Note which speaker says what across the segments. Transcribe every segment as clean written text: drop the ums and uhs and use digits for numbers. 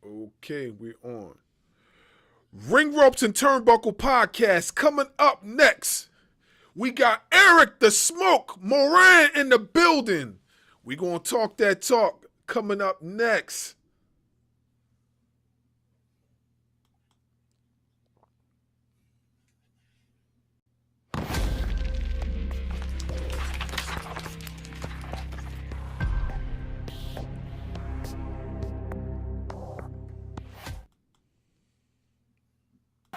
Speaker 1: Okay, we're on. Ring Ropes and Turnbuckle podcast coming up next. We got Eric the Smoke Moran in the building. We gonna talk that talk coming up next.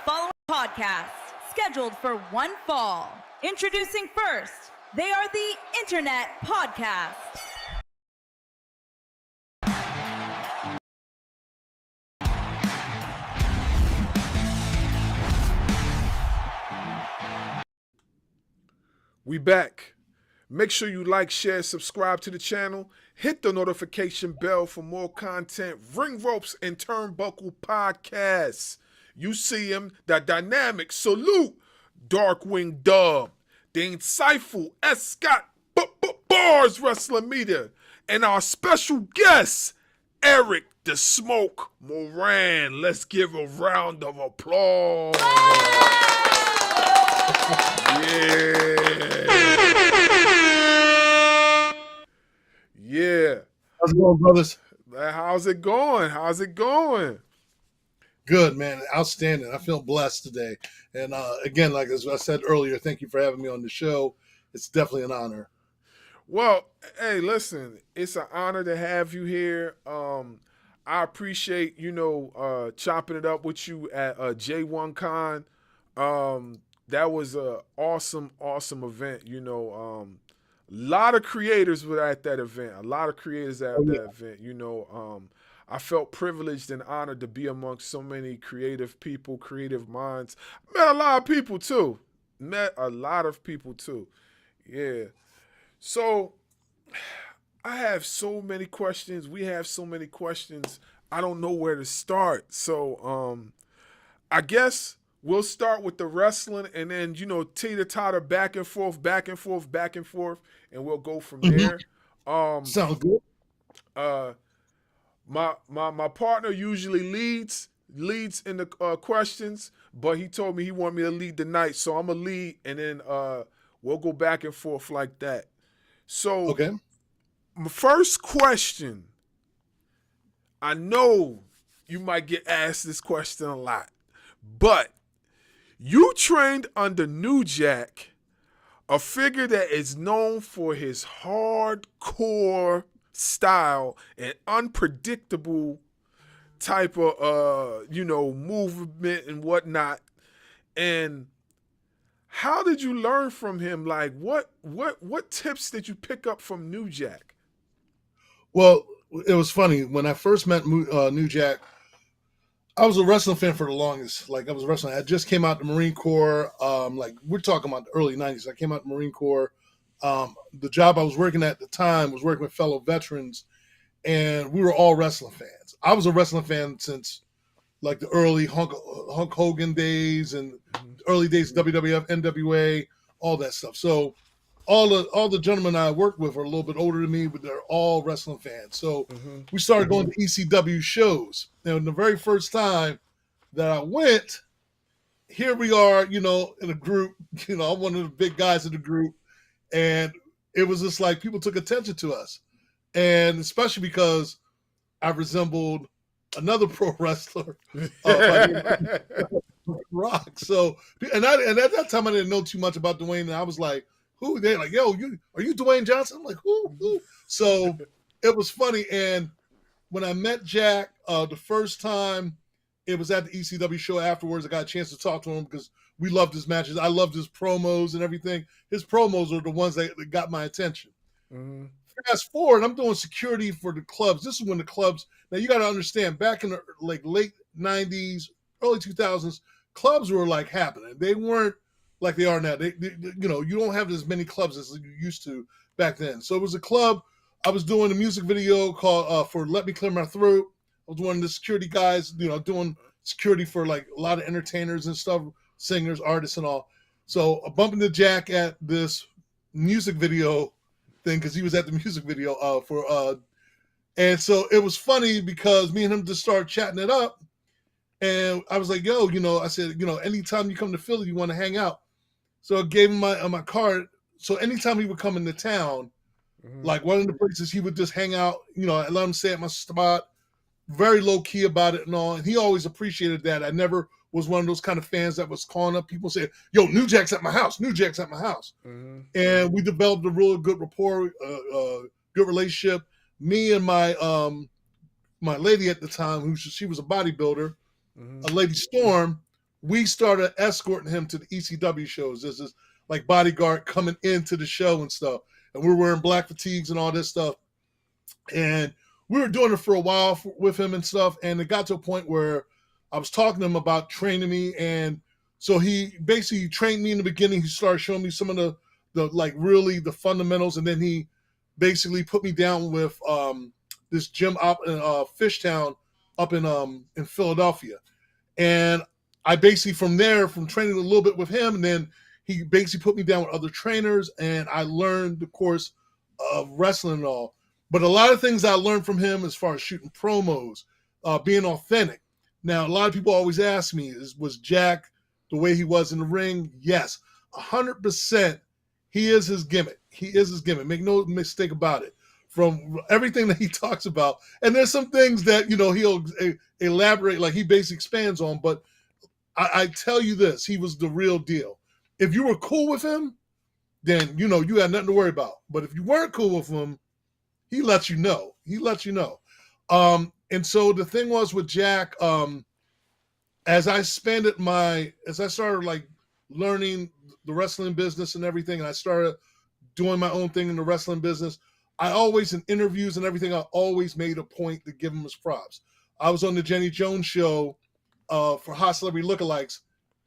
Speaker 2: Following podcast scheduled for one fall. Introducing first, they are the Internet Podcast.
Speaker 1: We back. Make sure you like, share, subscribe to the channel. Hit the notification bell for more content. Ring Ropes and Turnbuckle podcast. You see him, the dynamic salute, Darkwing Dub, the insightful S. Scott Bars Wrestler Media, and our special guest, Eric the Smoke Moran. Let's give a round of applause. Yeah.
Speaker 3: How's it going, brothers?
Speaker 1: How's it going? How's it going?
Speaker 3: Good, man. Outstanding. I feel blessed today. And again, like as I said earlier, thank you for having me on the show. It's definitely an honor.
Speaker 1: Well, hey, listen, it's an honor to have you here. I appreciate, chopping it up with you at J1 Con. That was a awesome event. A lot of creators were at that event. I felt privileged and honored to be amongst so many creative people, creative minds. Met a lot of people too. Yeah. So I have so many questions. We have so many questions. I don't know where to start. So I guess we'll start with the wrestling and then, teeter-totter back and forth, and we'll go from there.
Speaker 3: Sounds good.
Speaker 1: My partner usually leads in the questions, but he told me he wanted me to lead the night, so I'm gonna lead, and then we'll go back and forth like that. So,
Speaker 3: okay.
Speaker 1: My first question, I know you might get asked this question a lot, but you trained under New Jack, a figure that is known for his hardcore style and unpredictable type of movement and whatnot. And how did you learn from him? Like what tips did you pick up from New Jack?
Speaker 3: Well, it was funny when I first met New Jack. I was a wrestling fan for the longest. Like I was wrestling. I just came out the Marine Corps. Like we're talking about the early '90s. I came out the Marine Corps. The job I was working at the time was working with fellow veterans, and we were all wrestling fans. I was a wrestling fan since like the early Hulk Hogan days and early days of WWF, NWA, all that stuff. So all the gentlemen I worked with are a little bit older than me, but they're all wrestling fans. So we started going to ECW shows. And the very first time that I went, here we are, in a group. I'm one of the big guys in the group. And it was just like people took attention to us. And especially because I resembled another pro wrestler, Rock. So, and at that time, I didn't know too much about Dwayne. And I was like, who? They're like, yo, are you Dwayne Johnson? I'm like, who? So it was funny. And when I met Jack the first time, it was at the ECW show afterwards. I got a chance to talk to him because we loved his matches. I loved his promos and everything. His promos are the ones that got my attention. Fast forward, I'm doing security for the clubs. This is when the clubs, now you got to understand, back in the late 90s, early 2000s, clubs were like happening. They weren't like they are now. You don't have as many clubs as you used to back then. So it was a club. I was doing a music video called for Let Me Clear My Throat. I was one of the security guys, doing security for like a lot of entertainers and stuff, singers, artists and all. So I bumped into Jack at this music video thing because he was at the music video And so it was funny because me and him just started chatting it up. And I was like, yo, I said, anytime you come to Philly, you want to hang out. So I gave him my card. So anytime he would come into town, like one of the places he would just hang out, I let him stay at my spot, very low key about it and all. And he always appreciated that. I never was one of those kind of fans that was calling up people saying, yo, New Jack's at my house. New Jack's at my house. And we developed a really good rapport, good relationship. Me and my lady at the time, she was a bodybuilder, a Lady Storm, we started escorting him to the ECW shows. This is like bodyguard coming into the show and stuff. And we were wearing black fatigues and all this stuff. And we were doing it for a while with him and stuff. And it got to a point where I was talking to him about training me. And so he basically trained me in the beginning. He started showing me some of the like really the fundamentals. And then he basically put me down with this gym up in Fishtown up in Philadelphia. And I basically from training a little bit with him, and then he basically put me down with other trainers, and I learned the course of wrestling and all. But a lot of things I learned from him as far as shooting promos, being authentic. Now, a lot of people always ask me, was Jack the way he was in the ring? Yes, 100%. He is his gimmick. He is his gimmick. Make no mistake about it. From everything that he talks about, and there's some things that he'll elaborate, like he basically expands on. But I tell you this, he was the real deal. If you were cool with him, then you had nothing to worry about. But if you weren't cool with him, he lets you know. And so the thing was with Jack, as I started like learning the wrestling business and everything, and I started doing my own thing in the wrestling business, I always, in interviews and everything, I always made a point to give him his props. I was on the Jenny Jones show for Hot Celebrity Lookalikes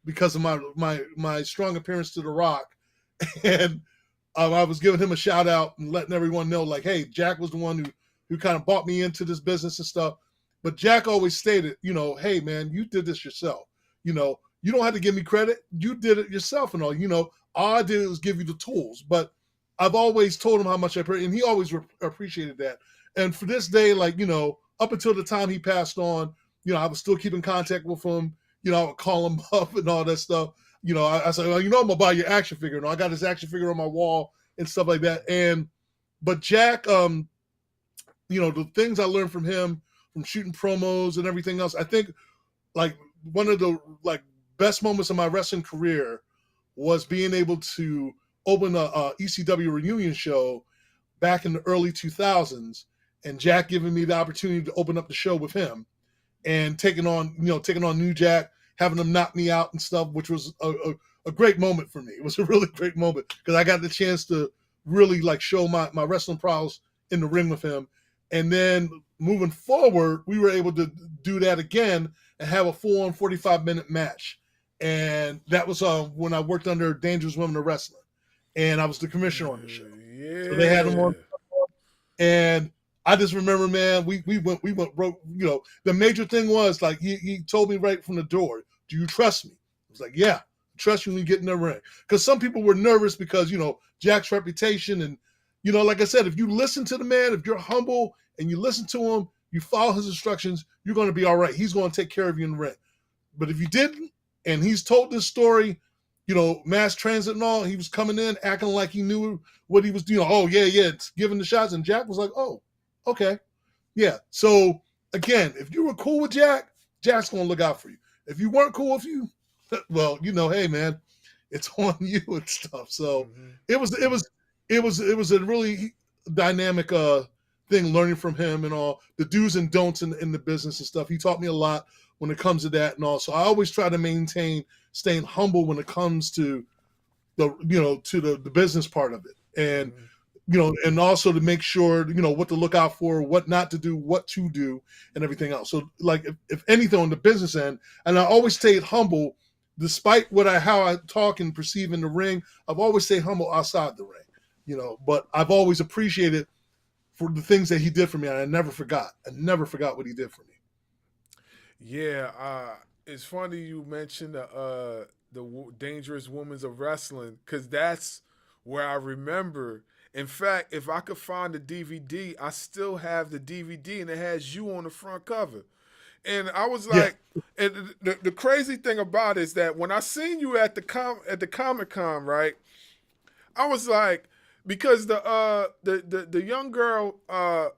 Speaker 3: because of my strong appearance to The Rock. And I was giving him a shout out and letting everyone know, like, hey, Jack was the one who kind of brought me into this business and stuff. But Jack always stated, hey, man, you did this yourself. You don't have to give me credit. You did it yourself and all. All I did was give you the tools. But I've always told him how much I appreciate, and he always appreciated that. And for this day, like, up until the time he passed on, I was still keeping contact with him. I would call him up and all that stuff. I said, well, I'm going to buy your action figure. I got his action figure on my wall and stuff like that. But Jack, the things I learned from him, from shooting promos and everything else, I think like one of the like best moments of my wrestling career was being able to open a ECW reunion show back in the early 2000s, and Jack giving me the opportunity to open up the show with him and taking on New Jack, having him knock me out and stuff, which was a great moment for me. It was a really great moment because I got the chance to really like show my wrestling prowess in the ring with him. And then moving forward, we were able to do that again and have a full-on 45-minute match. And that was when I worked under Dangerous Women of Wrestling. And I was the commissioner on the show.
Speaker 1: Yeah.
Speaker 3: So they had him on. And I just remember, man, we went broke. The major thing was like he told me right from the door, do you trust me? I was like, yeah, trust you when you get in the ring. Because some people were nervous because, Jack's reputation. And, like I said, if you listen to the man, if you're humble and you listen to him, you follow his instructions, you're going to be all right. He's going to take care of you in the ring. But if you didn't, and he's told this story, mass transit and all, he was coming in acting like he knew what he was doing. Oh, yeah, it's giving the shots. And Jack was like, oh, okay. Yeah. So, again, if you were cool with Jack, Jack's going to look out for you. If you weren't cool with you, well, hey, man, it's on you and stuff. So it was a really dynamic thing learning from him and all the do's and don'ts in the business and stuff. He taught me a lot when it comes to that and all. So I always try to maintain staying humble when it comes to the business part of it. And, and also to make sure, what to look out for, what not to do, what to do and everything else. So like if anything on the business end, and I always stayed humble despite how I talk and perceive in the ring, I've always stayed humble outside the ring, but I've always appreciated for the things that he did for me. And I never forgot what he did for me.
Speaker 1: Yeah, it's funny you mentioned the Dangerous Women of Wrestling because that's where I remember In fact, if I could find the DVD, I still have the DVD, and it has you on the front cover. And I was
Speaker 3: Yeah.
Speaker 1: like, and the crazy thing about it is that when I seen you at the Comic-Con, right? I was like, because the young girl, I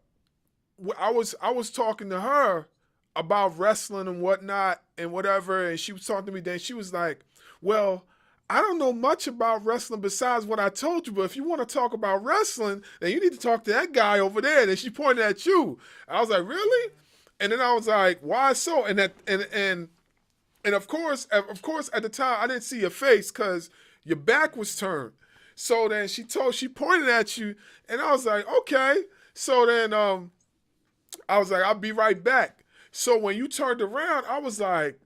Speaker 1: was talking to her about wrestling and whatnot and whatever, and she was talking to me. Then she was like, "Well, I don't know much about wrestling besides what I told you, but if you want to talk about wrestling, then you need to talk to that guy over there." And she pointed at you. I was like, "Really?" And then I was like, "Why so?" And of course, at the time, I didn't see your face because your back was turned. So then she pointed at you, and I was like, "Okay." So then I was like, "I'll be right back." So when you turned around, I was like,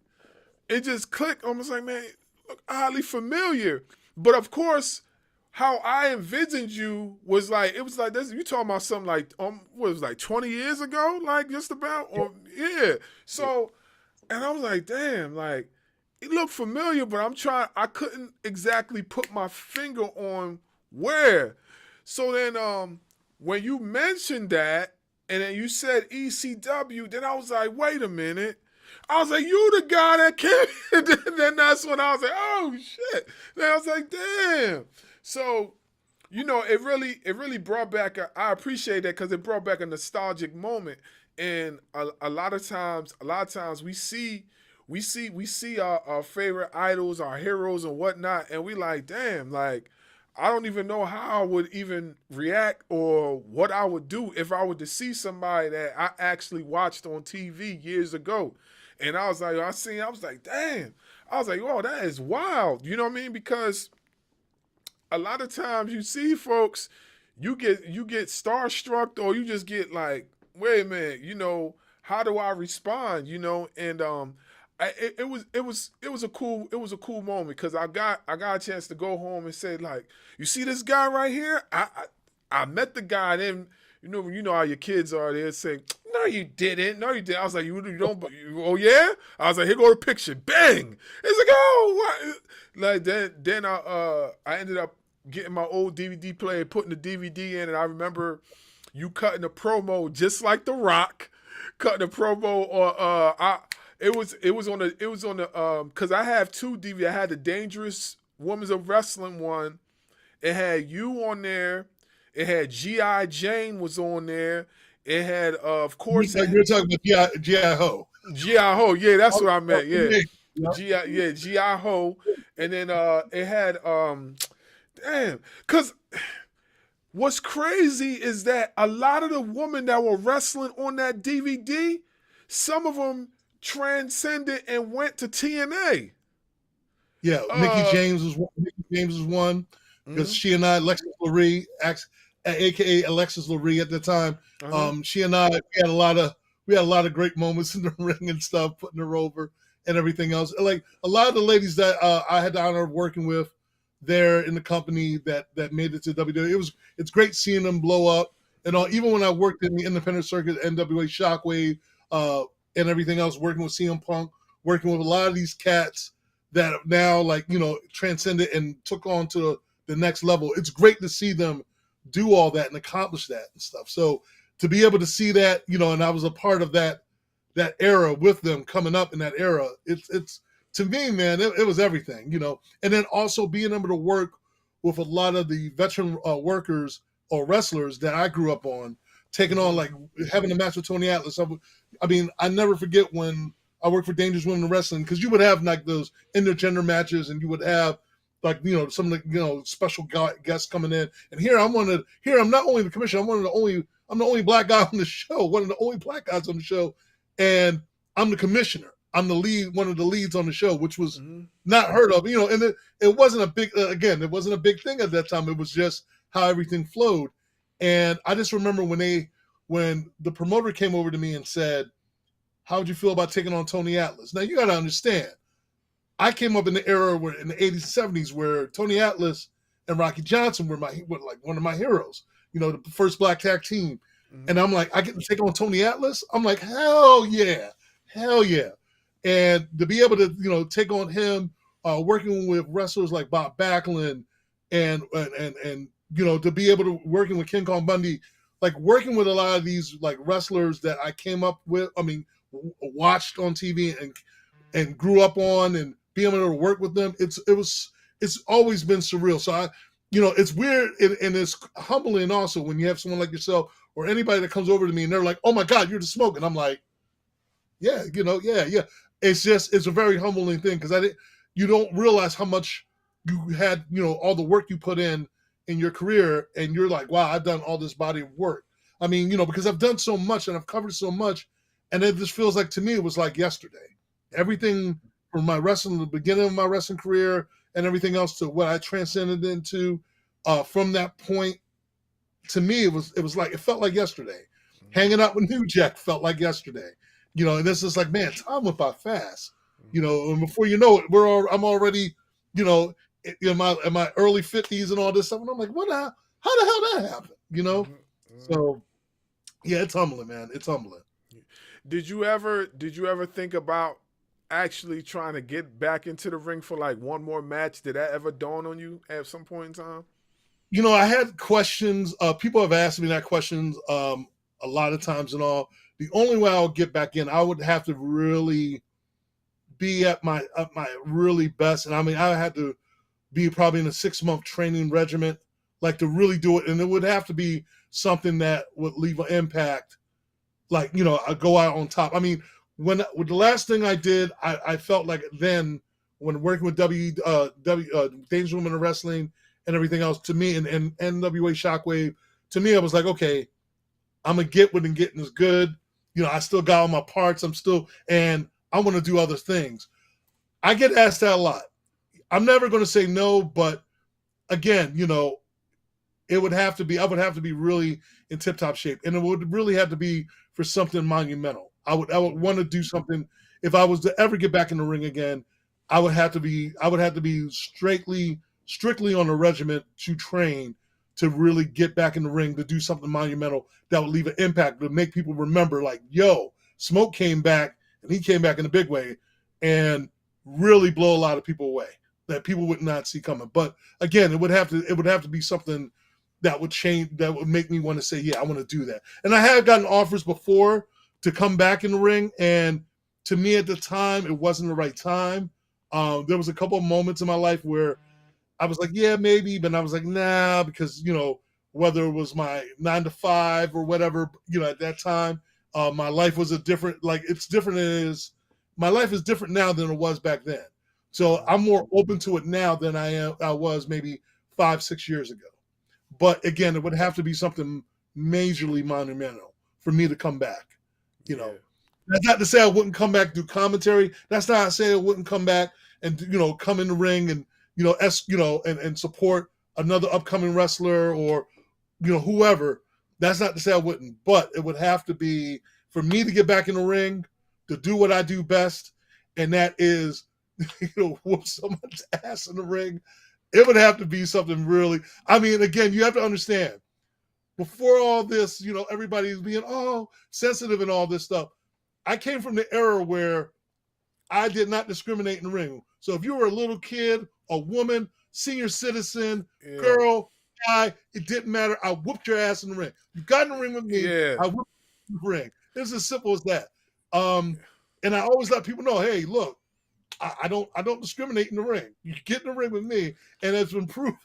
Speaker 1: it just clicked. I was like, "Man, look oddly familiar." But of course, how I envisioned you was like, it was like this. You talking about something like what was it, like 20 years ago, like just about, or yeah. So, and I was like, damn, like it looked familiar, but I couldn't exactly put my finger on where. So then, when you mentioned that, and then you said ECW, then I was like, wait a minute. I was like, you the guy that came. And then that's when I was like, oh shit. Then I was like, damn. So, it really brought back. I appreciate that because it brought back a nostalgic moment. And a lot of times, we see our favorite idols, our heroes, and whatnot, and we like, damn, like I don't even know how I would even react or what I would do if I were to see somebody that I actually watched on TV years ago. And I was like, I was like, damn. I was like, oh, that is wild. You know what I mean? Because a lot of times you see folks, you get starstruck, or you just get like, wait a minute, how do I respond? And it was a cool moment because I got a chance to go home and say, like, you see this guy right here? I met the guy. Then you know how your kids are. They say, no, you didn't. No, you didn't. I was like, you don't. Oh yeah. I was like, here go the picture. Bang. It's like, oh, what? Like then I ended up getting my old DVD player, putting the DVD in, and I remember you cutting a promo just like The Rock, cutting a promo, or it was on the because I have two DVD. I had the Dangerous Women's of Wrestling one. It had you on there. It had G.I. Jane was on there. It had, of course,
Speaker 3: You're talking about G.I. Ho.
Speaker 1: G.I. Ho. Yeah, that's what I meant. Yeah,
Speaker 3: Yeah.
Speaker 1: G.I. Ho. And then it had damn, because what's crazy is that a lot of the women that were wrestling on that DVD, some of them transcended and went to TNA.
Speaker 3: Yeah, Mickey James was one because she and I, Alexis Lurie, aka Alexis Lurie at the time, she and I, we had a lot of great moments in the ring and stuff, putting her over and everything else. Like a lot of the ladies that I had the honor of working with there in the company that made it to WWE. It's great seeing them blow up and all. Even when I worked in the independent circuit, NWA Shockwave, and everything else, working with CM Punk, working with a lot of these cats that now transcended and took on to the next level. It's great to see them do all that and accomplish that and stuff. So to be able to see that, and I was a part of that era with them coming up in that era, it's to me, man, it was everything, and then also being able to work with a lot of the veteran workers or wrestlers that I grew up on, taking on, like having a match with Tony Atlas. I never forget when I worked for Dangerous Women in Wrestling, because you would have like those intergender matches, and you would have like some of the special guests coming in. And here I'm not only the commissioner, I'm the only black guy on the show, one of the only black guys on the show, and I'm the commissioner. I'm the lead, one of the leads on the show, which was not heard of, and it wasn't a big it wasn't a big thing at that time. It was just how everything flowed. And I just remember when the promoter came over to me and said, how would you feel about taking on Tony Atlas? Now, you got to understand, I came up in the era in the 80s and 70s where Tony Atlas and Rocky Johnson were like one of my heroes, the first black tag team. And I'm like, I get to take on Tony Atlas? I'm like, hell yeah. And to be able to, take on him, working with wrestlers like Bob Backlund and to be able to working with King Kong Bundy, like working with a lot of these like wrestlers that I came up with, watched on TV and grew up on, and being able to work with them, it's always been surreal. So it's weird and it's humbling also when you have someone like yourself or anybody that comes over to me and they're like, "Oh my God, you're the Smoke," and I'm like, "Yeah, yeah." It's a very humbling thing because you don't realize how much you had, all the work you put in your career, and you're like, wow, I've done all this body of work. I mean, because I've done so much and I've covered so much, and it just feels like, to me, it was like yesterday. Everything from my wrestling, the beginning of my wrestling career and everything else to what I transcended into from that point, to me, it felt like yesterday. Hanging out with New Jack felt like yesterday. And this is like, man, time went by fast. And before you know it, I'm already, in my early 50s and all this stuff. And I'm like, how the hell that happened? So yeah, it's humbling, man. It's humbling.
Speaker 1: Did you ever think about actually trying to get back into the ring for like one more match? Did that ever dawn on you at some point in time?
Speaker 3: I had questions. People have asked me that questions a lot of times and all. The only way I'll get back in, I would have to really be at my really best. And I had to be probably in a 6-month training regimen, like to really do it. And it would have to be something that would leave an impact, like, I go out on top. I mean, with the last thing I did, I felt like then when working with Dangerous Women of Wrestling and everything else, to me, and NWA Shockwave, to me, I was like, okay, I'm going to get what I'm getting is good. I still got all my parts. And I want to do other things. I get asked that a lot. I'm never going to say no, but again, I would have to be really in tip-top shape, and it would really have to be for something monumental. I would want to do something. If I was to ever get back in the ring again, I would have to be strictly on a regiment to train to really get back in the ring to do something monumental that would leave an impact, to make people remember, like, yo, Smoke came back, and he came back in a big way, and really blow a lot of people away that people would not see coming. But again, it would have to be something that would change, that would make me want to say, yeah, I want to do that. And I have gotten offers before to come back in the ring, and to me at the time, it wasn't the right time. There was a couple of moments in my life where I was like, yeah, maybe, but I was like, nah, because, whether it was my 9 to 5 or whatever, at that time, my life was my life is different now than it was back then. So I'm more open to it now than I was maybe 5-6 years ago. But again, it would have to be something majorly monumental for me to come back. That's not to say I wouldn't come back do commentary. That's not to say I wouldn't come back and come in the ring and and support another upcoming wrestler or whoever. That's not to say I wouldn't, but it would have to be for me to get back in the ring to do what I do best, and that is whoop someone's ass in the ring. It would have to be something really. I mean, again, you have to understand. Before all this, everybody's being sensitive and all this stuff. I came from the era where I did not discriminate in the ring. So if you were a little kid, a woman, senior citizen, girl, guy, it didn't matter. I whooped your ass in the ring. You got in the ring with me. I whooped you in the ring. It's as simple as that. And I always let people know, hey, look, I don't discriminate in the ring. You get in the ring with me, and it's been proven,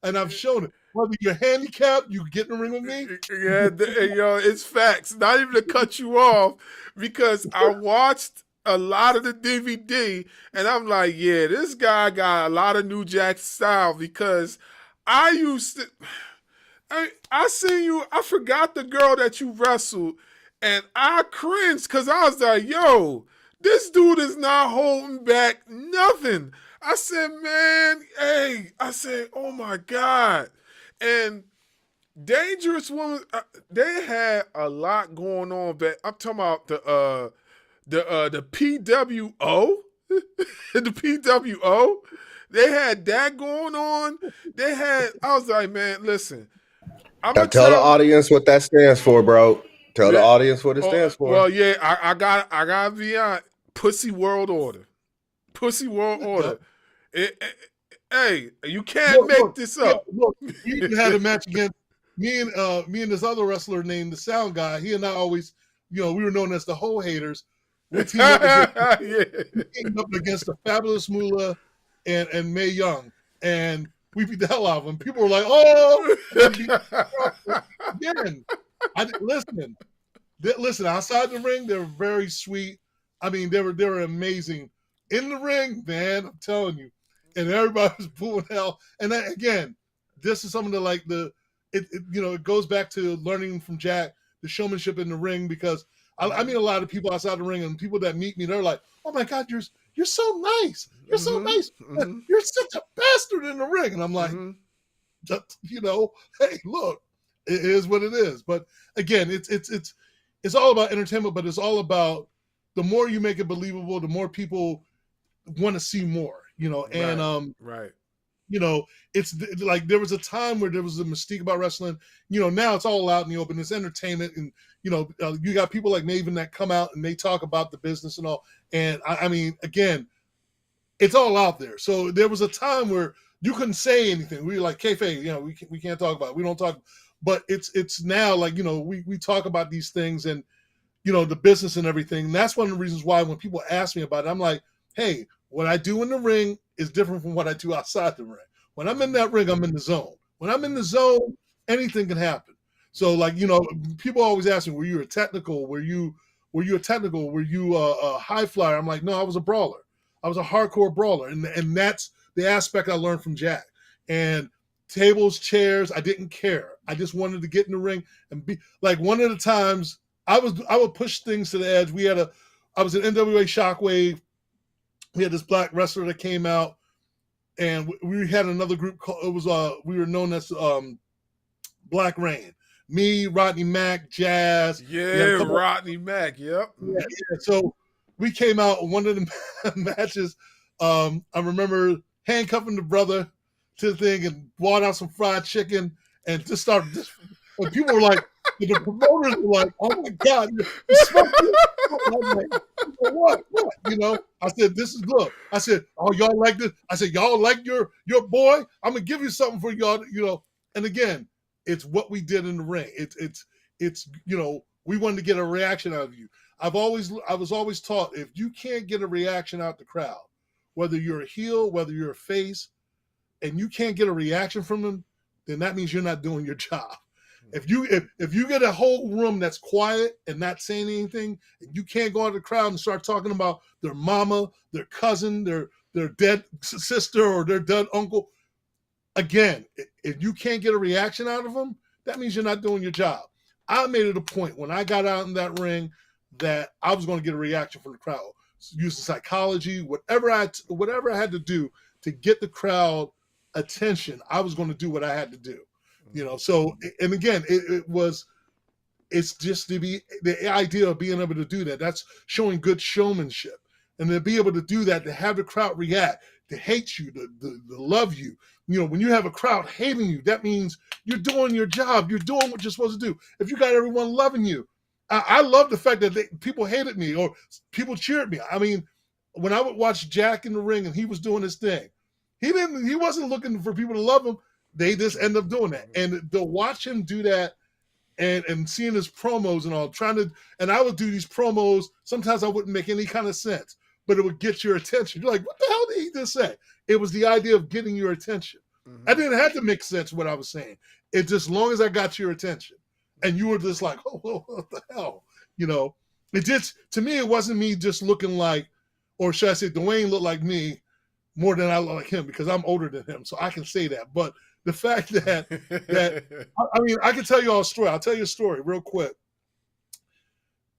Speaker 3: and I've shown it. Whether you're handicapped, you get in the ring with me.
Speaker 1: Yeah, it's facts. Not even to cut you off, because I watched a lot of the DVD, and I'm like, yeah, this guy got a lot of New Jack style, because I used to, I seen you, I forgot the girl that you wrestled, and I cringed because I was like, yo, this dude is not holding back nothing. I said, man, hey, I said, oh my God. And Dangerous Woman, they had a lot going on, but I'm talking about the PWO, the PWO. They had that going on. I was like, man, listen.
Speaker 4: Tell the audience what that stands for, bro. Tell the audience what it stands for.
Speaker 1: Well, yeah, I got beyond Pussy World Order. Pussy World Order. Hey, you can't make this up.
Speaker 3: Look, we even had a match against me and this other wrestler named the Sound Guy. He and I always, we were known as the Hoe Haters. We teamed up against the Fabulous Moolah and Mae Young, and we beat the hell out of them. People were like, "Oh!" Again, listen. Outside the ring, they were very sweet. I mean, they were amazing. In the ring, man, I'm telling you, and everybody was booing hell. And then, again, this is something that it goes back to learning from Jack, the showmanship in the ring, because I meet a lot of people outside the ring, and people that meet me, they're like, "Oh my God, you're so nice. You're so nice. You're such a bastard in the ring." And I'm like, hey, look, it is what it is. But again, it's all about entertainment, but it's all about the more you make it believable, the more people want to see more,
Speaker 1: Right.
Speaker 3: It's like there was a time where there was a mystique about wrestling. Now it's all out in the open. It's entertainment, and you got people like Maven that come out and they talk about the business and all. And I mean, again, it's all out there. So there was a time where you couldn't say anything. We were like, kayfabe, we can't talk about it. We don't talk. But it's now like we talk about these things and the business and everything. And that's one of the reasons why when people ask me about it, I'm like, hey, what I do in the ring is different from what I do outside the ring. When I'm in that ring, I'm in the zone. When I'm in the zone, anything can happen. So people always ask me, were you a technical? Were you a high flyer? I'm like, no, I was a brawler. I was a hardcore brawler. And that's the aspect I learned from Jack. And tables, chairs, I didn't care. I just wanted to get in the ring and be like, one of the times I would push things to the edge. I was in NWA Shockwave. We had this black wrestler that came out, and we had another group called, we were known as Black Rain. Me, Rodney Mack, Jazz.
Speaker 1: Yeah, Rodney Mack. Yep.
Speaker 3: Yeah. So we came out in one of the matches. I remember handcuffing the brother to the thing and brought out some fried chicken and just started. And people were like, the promoters were like, "Oh my God, you smoked it." Like, what? I said, "This is look." I said, "Oh, y'all like this?" I said, "Y'all like your boy? I'm gonna give you something for y'all." And again, it's what we did in the ring. It's we wanted to get a reaction out of you. I was always taught, if you can't get a reaction out the crowd, whether you're a heel, whether you're a face, and you can't get a reaction from them, then that means you're not doing your job. If you get a whole room that's quiet and not saying anything, and you can't go out to the crowd and start talking about their mama, their cousin, their dead sister, or their dead uncle, again, if you can't get a reaction out of them, that means you're not doing your job. I made it a point when I got out in that ring that I was going to get a reaction from the crowd, using psychology, whatever I had to do to get the crowd attention. I was going to do what I had to do. So, and again, it's just the idea of being able to do that. That's showing good showmanship. And to be able to do that, to have the crowd react, to hate you, to love you. When you have a crowd hating you, that means you're doing your job. You're doing what you're supposed to do. If you got everyone loving you, I love the fact that people hated me or people cheered me. I mean, when I would watch Jack in the ring and he was doing his thing, he wasn't looking for people to love him. They just end up doing that. And to watch him do that and seeing his promos and all, and I would do these promos, sometimes I wouldn't make any kind of sense, but it would get your attention. You're like, what the hell did he just say? It was the idea of getting your attention. I didn't have to make sense what I was saying. It's just as long as I got your attention. And you were just like, oh, what the hell? It just, to me, it wasn't me just looking like, or should I say, Dwayne looked like me more than I look like him, because I'm older than him, so I can say that. But the fact that I mean, I can tell you all a story. I'll tell you a story real quick.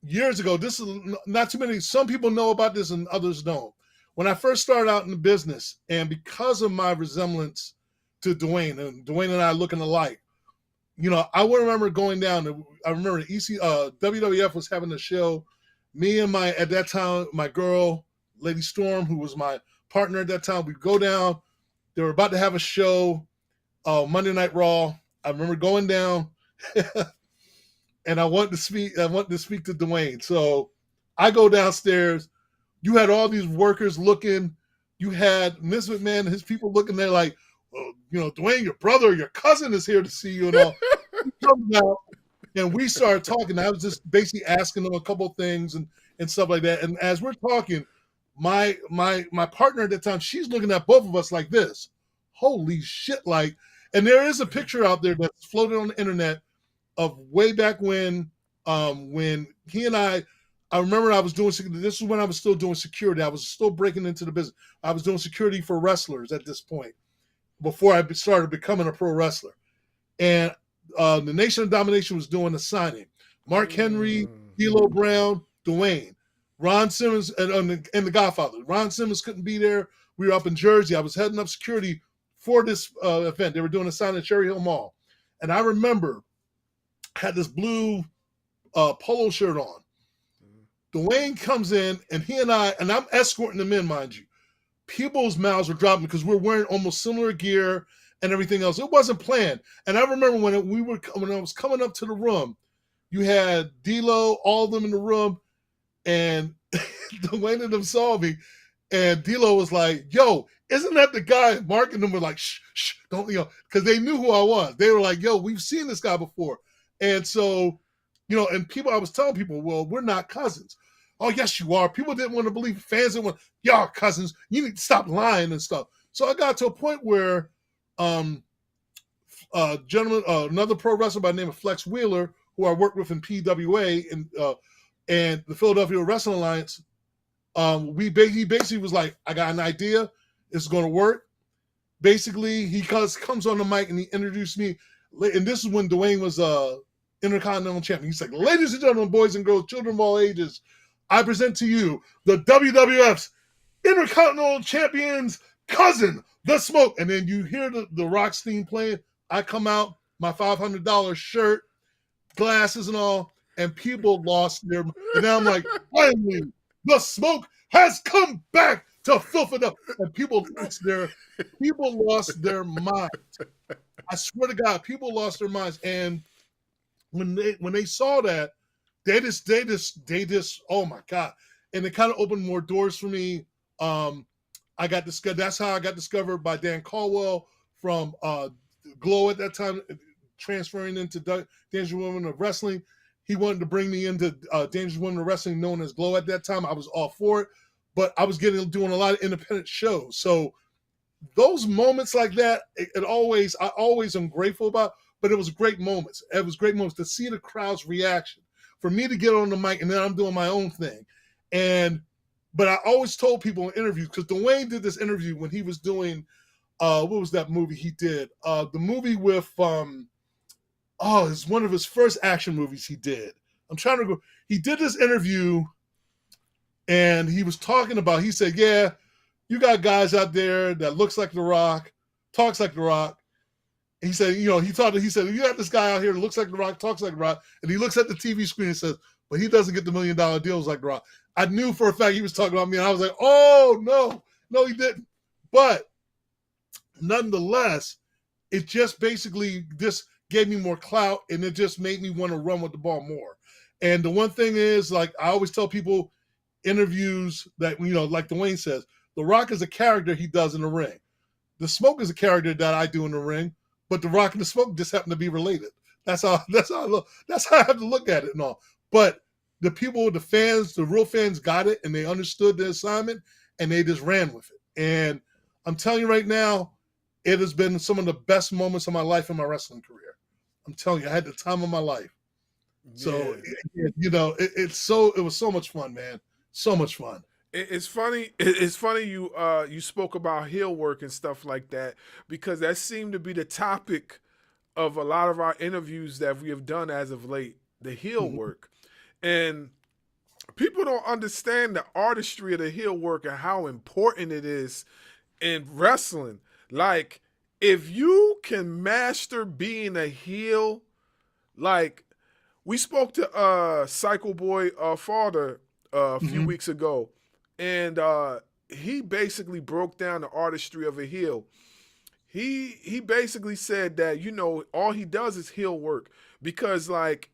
Speaker 3: Years ago, this is not too many. Some people know about this and others don't. When I first started out in the business, and because of my resemblance to Dwayne, and Dwayne and I looking alike, I would remember going down. I remember WWF was having a show. Me and at that time, my girl, Lady Storm, who was my partner at that time, we'd go down. They were about to have a show. Monday Night Raw. I remember going down and I wanted to speak to Dwayne. So I go downstairs. You had all these workers looking you had Vince McMahon and his people looking there like, well, Dwayne, your brother, your cousin is here to see you and all. He comes out, and we started talking. I was just basically asking them a couple things and stuff like that. And as we're talking, my partner at the time, she's looking at both of us like this. Holy shit! And there is a picture out there that's floated on the internet of way back when he and I remember I was doing, this is when I was still doing security. I was still breaking into the business. I was doing security for wrestlers at this point before I started becoming a pro wrestler. And the Nation of Domination was doing a signing. Mark Henry, D'Lo Brown, Dwayne, Ron Simmons, and the Godfather. Ron Simmons couldn't be there. We were up in Jersey. I was heading up security for this event. They were doing a signing at Cherry Hill Mall. And I remember I had this blue polo shirt on. Dwayne comes in, and I'm escorting them in, mind you. People's mouths were dropping because we're wearing almost similar gear and everything else. It wasn't planned. And I remember when I was coming up to the room, you had D'Lo, all of them in the room, and Dwayne and them saw me, and D'Lo was like, "Yo, isn't that the guy?" Mark and them were like, "Shh, don't," because they knew who I was. They were like, "Yo, we've seen this guy before," and so, and I was telling people, "Well, we're not cousins." "Oh, yes, you are." People didn't want to believe. Fans didn't want. "Y'all cousins. You need to stop lying and stuff." So I got to a point where, gentleman, another pro wrestler by the name of Flex Wheeler, who I worked with in PWA and the Philadelphia Wrestling Alliance, he basically was like, "I got an idea. It's going to work." Basically, he comes on the mic and he introduced me, and this is when Dwayne was Intercontinental Champion. He's like, "Ladies and gentlemen, boys and girls, children of all ages, I present to you the WWF's Intercontinental Champion's cousin, The Smoke." And then you hear the Rock's theme playing. I come out, my $500 shirt, glasses and all, and people lost their. And now I'm like, finally, The Smoke has come back to filth it up. And people lost their minds. I swear to God, people lost their minds. And when they saw that, they just, oh my God. And it kind of opened more doors for me. I got discovered. That's how I got discovered by Dan Caldwell from Glow at that time, transferring into Dangerous Women of Wrestling. He wanted to bring me into Dangerous Women of Wrestling, known as Glow at that time. I was all for it, but I was doing a lot of independent shows. So those moments like that, I always am grateful about. But it was great moments. It was great moments to see the crowd's reaction, for me to get on the mic, and then I'm doing my own thing. But I always told people in interviews, because Dwayne did this interview when he was doing, what was that movie he did? The movie with, it's one of his first action movies he did. I'm trying to go. He did this interview, and he was talking about, he said, "Yeah, you got guys out there that looks like The Rock, talks like The Rock." He said, he said, "You got this guy out here that looks like The Rock, talks like The Rock," and he looks at the TV screen and says, "But he doesn't get the $1 million deals like The Rock." I knew for a fact he was talking about me, and I was like, "Oh, no, he didn't." But nonetheless, it just basically just gave me more clout, and it just made me want to run with the ball more. And the one thing is, like I always tell people, interviews that, like Dwayne says, The Rock is a character he does in the ring. The Smoke is a character that I do in the ring. But The Rock and the Smoke just happen to be related. That's how I have to look at it and all. But the people, the fans, the real fans got it, and they understood the assignment, and they just ran with it. And I'm telling you right now, it has been some of the best moments of my life in my wrestling career. I'm telling you, I had the time of my life. So, it was so much fun, man. So much fun.
Speaker 1: It's funny. It's funny you spoke about heel work and stuff like that, because that seemed to be the topic of a lot of our interviews that we have done as of late. The heel work, and people don't understand the artistry of the heel work and how important it is in wrestling. Like, if you can master being a heel, like we spoke to Psycho Boy Father a few weeks ago. And he basically broke down the artistry of a heel. He basically said that, all he does is heel work, because, like,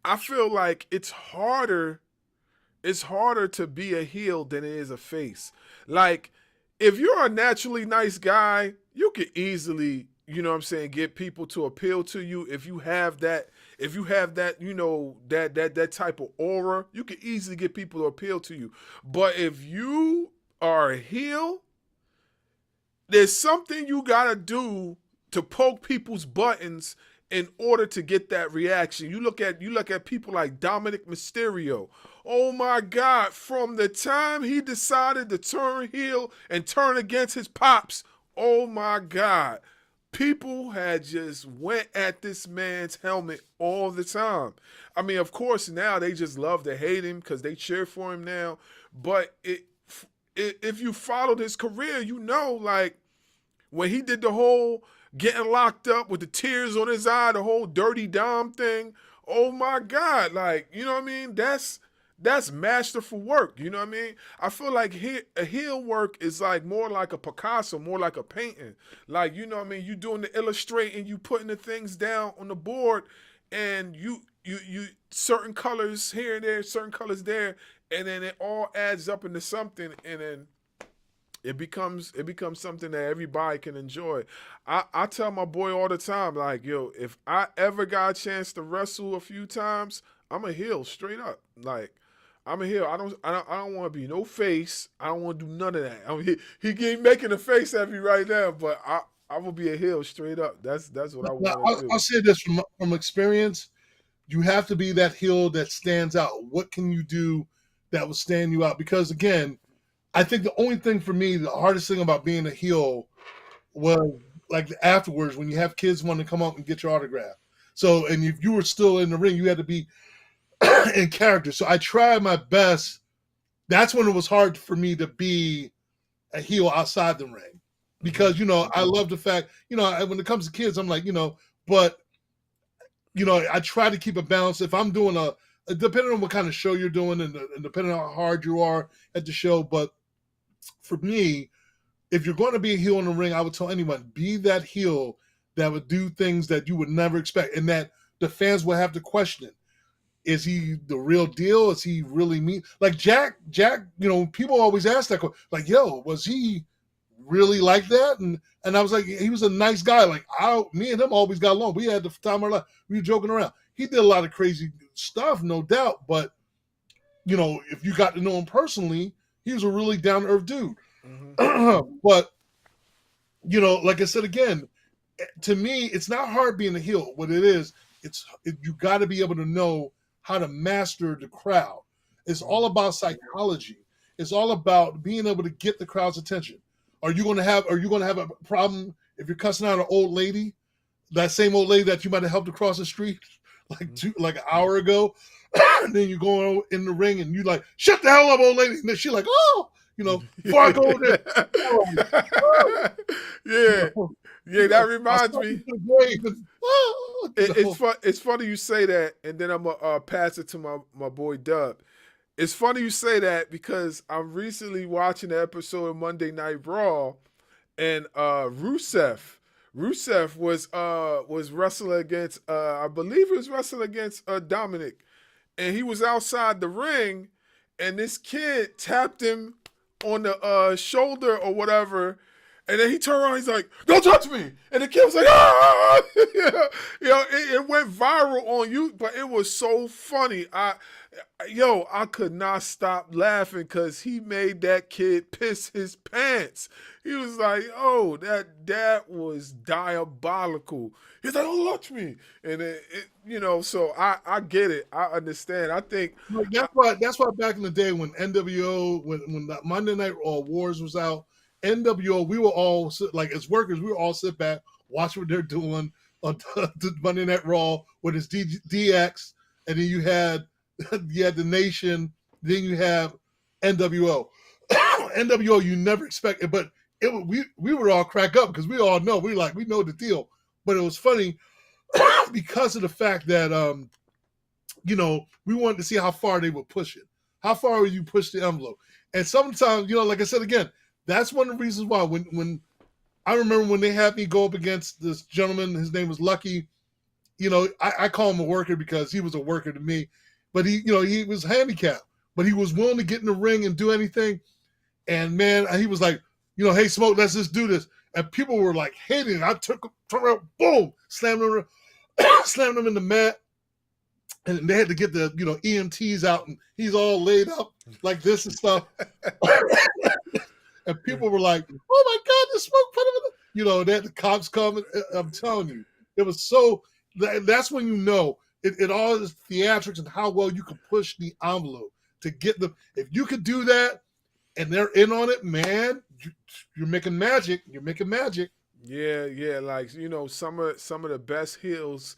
Speaker 1: I feel like it's harder to be a heel than it is a face. Like, if you're a naturally nice guy, you can easily, you know what I'm saying, get people to appeal to you. If you have that, you know, that type of aura, you can easily get people to appeal to you. But if you are a heel, there's something you gotta do to poke people's buttons in order to get that reaction. You look at people like Dominic Mysterio. Oh my God, from the time he decided to turn heel and turn against his pops, oh my God. People had just went at this man's helmet all the time. I mean, of course, now they just love to hate him because they cheer for him now. But if you followed his career, you know, like, when he did the whole getting locked up with the tears on his eye, the whole Dirty Dom thing, oh my God, like, you know what I mean? That's masterful work, you know what I mean? I feel like a heel work is like more like a Picasso, more like a painting. Like, you know what I mean? You doing the illustrating, you putting the things down on the board, and you certain colors here and there, certain colors there, and then it all adds up into something, and then it becomes something that everybody can enjoy. I tell my boy all the time, like, yo, if I ever got a chance to wrestle a few times, I'm a heel straight up. Like, I'm a heel. I don't want to be no face. I don't want to do none of that. I mean, he keep making a face at me right now, but I will be a heel straight up. That's what I want to do.
Speaker 3: I'll say this from experience. You have to be that heel that stands out. What can you do that will stand you out? Because again, I think the only thing for me, the hardest thing about being a heel was like afterwards when you have kids want to come up and get your autograph. So, and if you were still in the ring, you had to be in character. So I tried my best. That's when it was hard for me to be a heel outside the ring because, you know, I love the fact, you know, when it comes to kids, I'm like, you know, but, you know, I try to keep a balance. If I'm doing depending on what kind of show you're doing and depending on how hard you are at the show, but for me, if you're going to be a heel in the ring, I would tell anyone, be that heel that would do things that you would never expect and that the fans will have to question. Is he the real deal? Is he really mean? Like Jack, you know, people always ask that question, like, yo, was he really like that? And I was like, he was a nice guy. Like, me and him always got along. We had the time of our life. We were joking around. He did a lot of crazy stuff, no doubt. But, you know, if you got to know him personally, he was a really down-to-earth dude. Mm-hmm. But, you know, like I said again, to me, it's not hard being a heel. What it is, you got to be able to know how to master the crowd. It's all about psychology. It's all about being able to get the crowd's attention. Are you going to have a problem if you're cussing out an old lady, that same old lady that you might have helped across the street like an hour ago? And then you go in the ring and you like, shut the hell up, old lady. And then she's like, oh, you know, before I go there.
Speaker 1: Yeah, that reminds me. It's funny you say that, and then I'm going to pass it to my boy Dub. It's funny you say that because I'm recently watching the episode of Monday Night Raw, and Rusev was wrestling against, I believe he was wrestling against Dominic. And he was outside the ring, and this kid tapped him on the shoulder or whatever, and then he turned around, he's like, don't touch me! And the kid was like, ah! You know, it went viral on you, but it was so funny. I could not stop laughing because he made that kid piss his pants. He was like, oh, that was diabolical. He's like, oh, touch me. And you know, so I get it. I understand. I think
Speaker 3: that's why back in the day when NWO, when the Monday Night Wars was out, NWO, we were all like as workers, we were all sit back, watch what they're doing on the Monday Night Raw with his DX, and then you had the Nation, then you have NWO. NWO, you never expect it, but we would all crack up because we all know we know the deal. But it was funny because of the fact that you know, we wanted to see how far they would push it. How far would you push the envelope? And sometimes, you know, like I said again, that's one of the reasons why when I remember when they had me go up against this gentleman, his name was Lucky. You know, I call him a worker because he was a worker to me, but he was handicapped, but he was willing to get in the ring and do anything. And man, he was like, hey, Smoke, let's just do this. And people were like hating it. I turned around, boom, slammed them in the mat. And they had to get the, EMTs out, and he's all laid up like this and stuff. And people were like, oh my God, the Smoke put him in the, they had the cops coming. I'm telling you, it was so, that's when it all is theatrics and how well you can push the envelope to get them. If you could do that and they're in on it, man, you're making magic. You're making magic.
Speaker 1: Yeah, like some of the best heels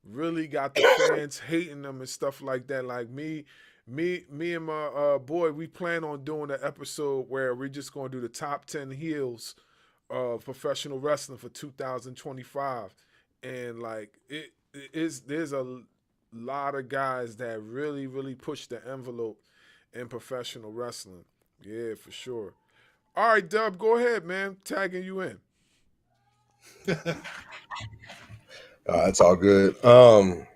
Speaker 1: really got the fans hating them and stuff like that. Like me and my boy, we plan on doing an episode where we're just gonna do the top 10 heels of professional wrestling for 2025, and like there's a lot of guys that really push the envelope in professional wrestling. Yeah, for sure. All right, Dub, go ahead, man. Tagging you in.
Speaker 4: It's all good. How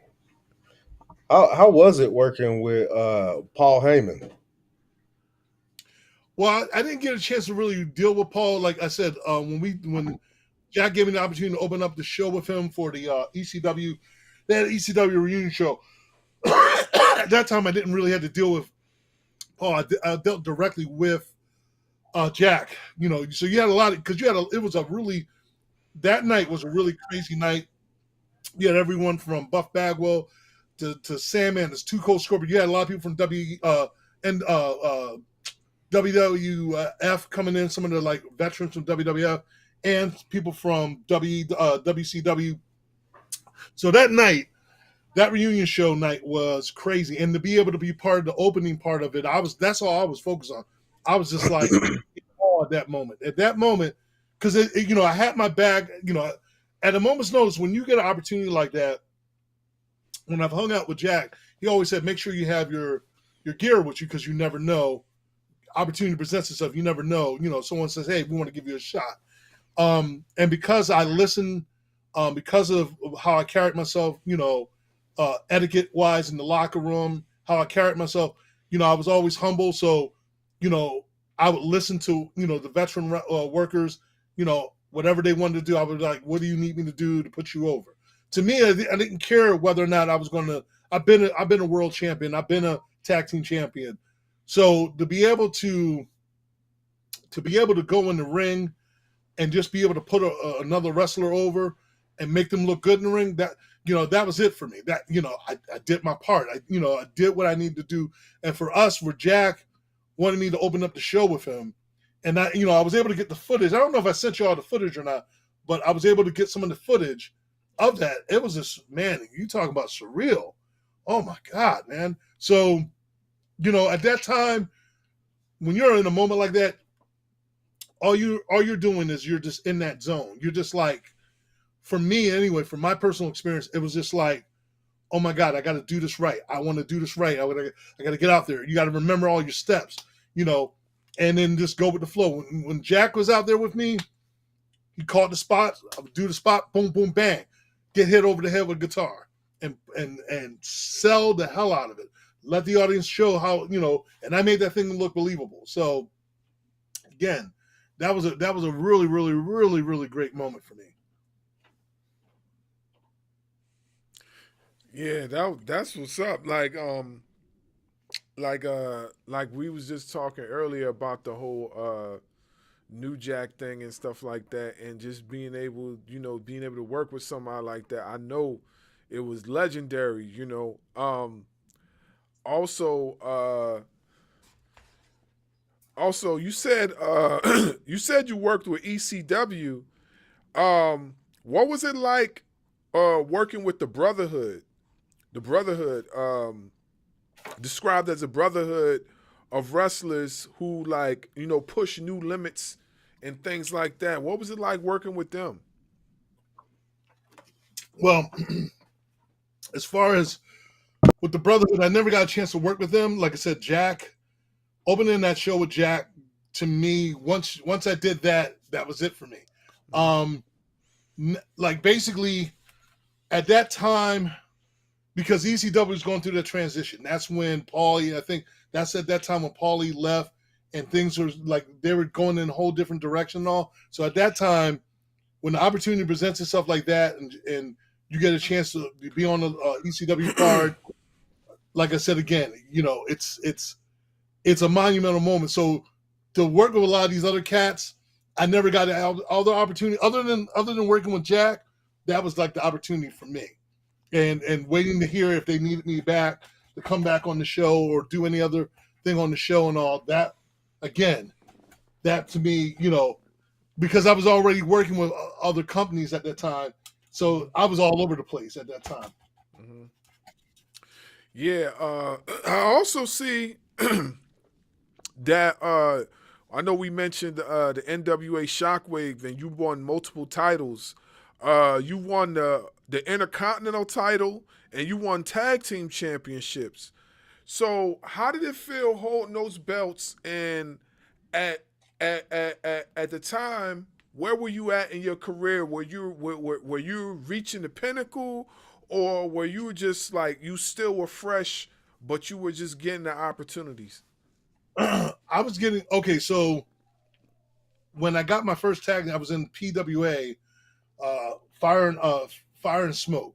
Speaker 4: was it working with Paul Heyman?
Speaker 3: Well, I didn't get a chance to really deal with Paul. Like I said, when Jack gave me the opportunity to open up the show with him for the ECW, they had an ECW reunion show. At that time, I didn't really have to deal with Paul. I dealt directly with Jack. So you had a lot because that night was a really crazy night. You had everyone from Buff Bagwell to Sandman, this Too Cold Scorpion. You had a lot of people from WWF coming in, some of the like veterans from WWF, and people from WCW. So that night, that reunion show night was crazy, and to be able to be part of the opening part of it, that's all I was focused on. I was just like, at that moment, because I had my bag, at a moment's notice, when you get an opportunity like that. When I've hung out with Jack, he always said, make sure you have your gear with you because you never know. Opportunity presents itself. You never know. Someone says, hey, we want to give you a shot. And because I listened, because of how I carried myself, etiquette-wise in the locker room, how I carried myself, I was always humble. So, I would listen to, the veteran workers, whatever they wanted to do. I would be like, what do you need me to do to put you over? To me, I didn't care whether or not I was going to. I've been a world champion. I've been a tag team champion. So to be able to go in the ring and just be able to put another wrestler over and make them look good in the ring, that was it for me. That I did my part. I did what I needed to do. And for Jack wanted me to open up the show with him, and I was able to get the footage. I don't know if I sent you all the footage or not, but I was able to get some of the footage of that. It was just, man, you talk about surreal. Oh my God, man. So, at that time, when you're in a moment like that, all you're doing is you're just in that zone. You're just like, for me anyway, from my personal experience, it was just like, oh my God, I got to do this right. I want to do this right. I got to get out there. You got to remember all your steps, and then just go with the flow. When Jack was out there with me, he caught the spot. I would do the spot, boom, boom, bang. Get hit over the head with a guitar and sell the hell out of it. Let the audience show how, and I made that thing look believable. So again, that was a really, really, really, really great moment for me.
Speaker 1: Yeah, that's what's up. Like we was just talking earlier about the whole New Jack thing and stuff like that, and just being able to work with somebody like that. I know it was legendary, Also, you said you worked with ECW. What was it like working with the Brotherhood? The Brotherhood, described as a brotherhood of wrestlers who push new limits and things like that. What was it like working with them?
Speaker 3: Well, as far as with the Brotherhood, I never got a chance to work with them. Like I said, Jack, opening that show with Jack, to me, once I did that, that was it for me. Basically, at that time, because ECW was going through the transition, that's when Paulie, I think that's at that time when Paulie left, and things were like they were going in a whole different direction and all. So at that time, when the opportunity presents itself like that, and you get a chance to be on the ECW card, like I said again, it's a monumental moment. So to work with a lot of these other cats, I never got all the opportunity other than working with Jack. That was like the opportunity for me, and waiting to hear if they needed me back to come back on the show or do any other thing on the show and all that. Again, that to me, because I was already working with other companies at that time, so I was all over the place at that time.
Speaker 1: Mm-hmm. Yeah, I also see that I know we mentioned the NWA Shockwave, and you won multiple titles. You won the Intercontinental title, and you won tag team championships. So, how did it feel holding those belts? And at the time, where were you at in your career? Were you reaching the pinnacle, or were you just like you still were fresh, but you were just getting the opportunities?
Speaker 3: I was getting so when I got my first tag, I was in PWA, Fire and Smoke.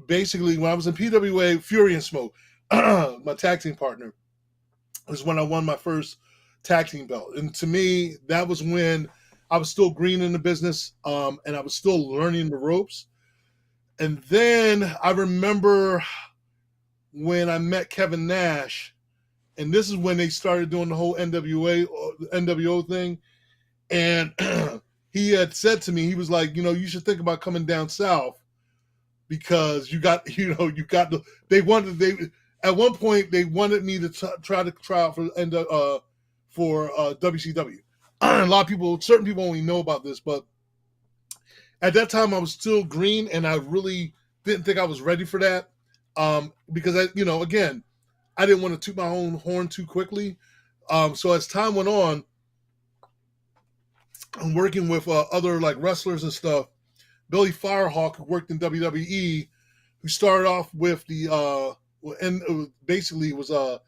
Speaker 3: Basically, when I was in PWA, Fury and Smoke, my tag team partner, was when I won my first tag team belt. And to me, that was when I was still green in the business, and I was still learning the ropes. And then I remember when I met Kevin Nash, and this is when they started doing the whole NWO thing. And he had said to me, he was like, you should think about coming down south because at one point they wanted me to try out for WCW. A lot of people, certain people only know about this, but at that time I was still green and I really didn't think I was ready for that. Because again, I didn't want to toot my own horn too quickly. So as time went on, I'm working with other like wrestlers and stuff. Billy Firehawk, who worked in WWE, who started off with the basically was NWA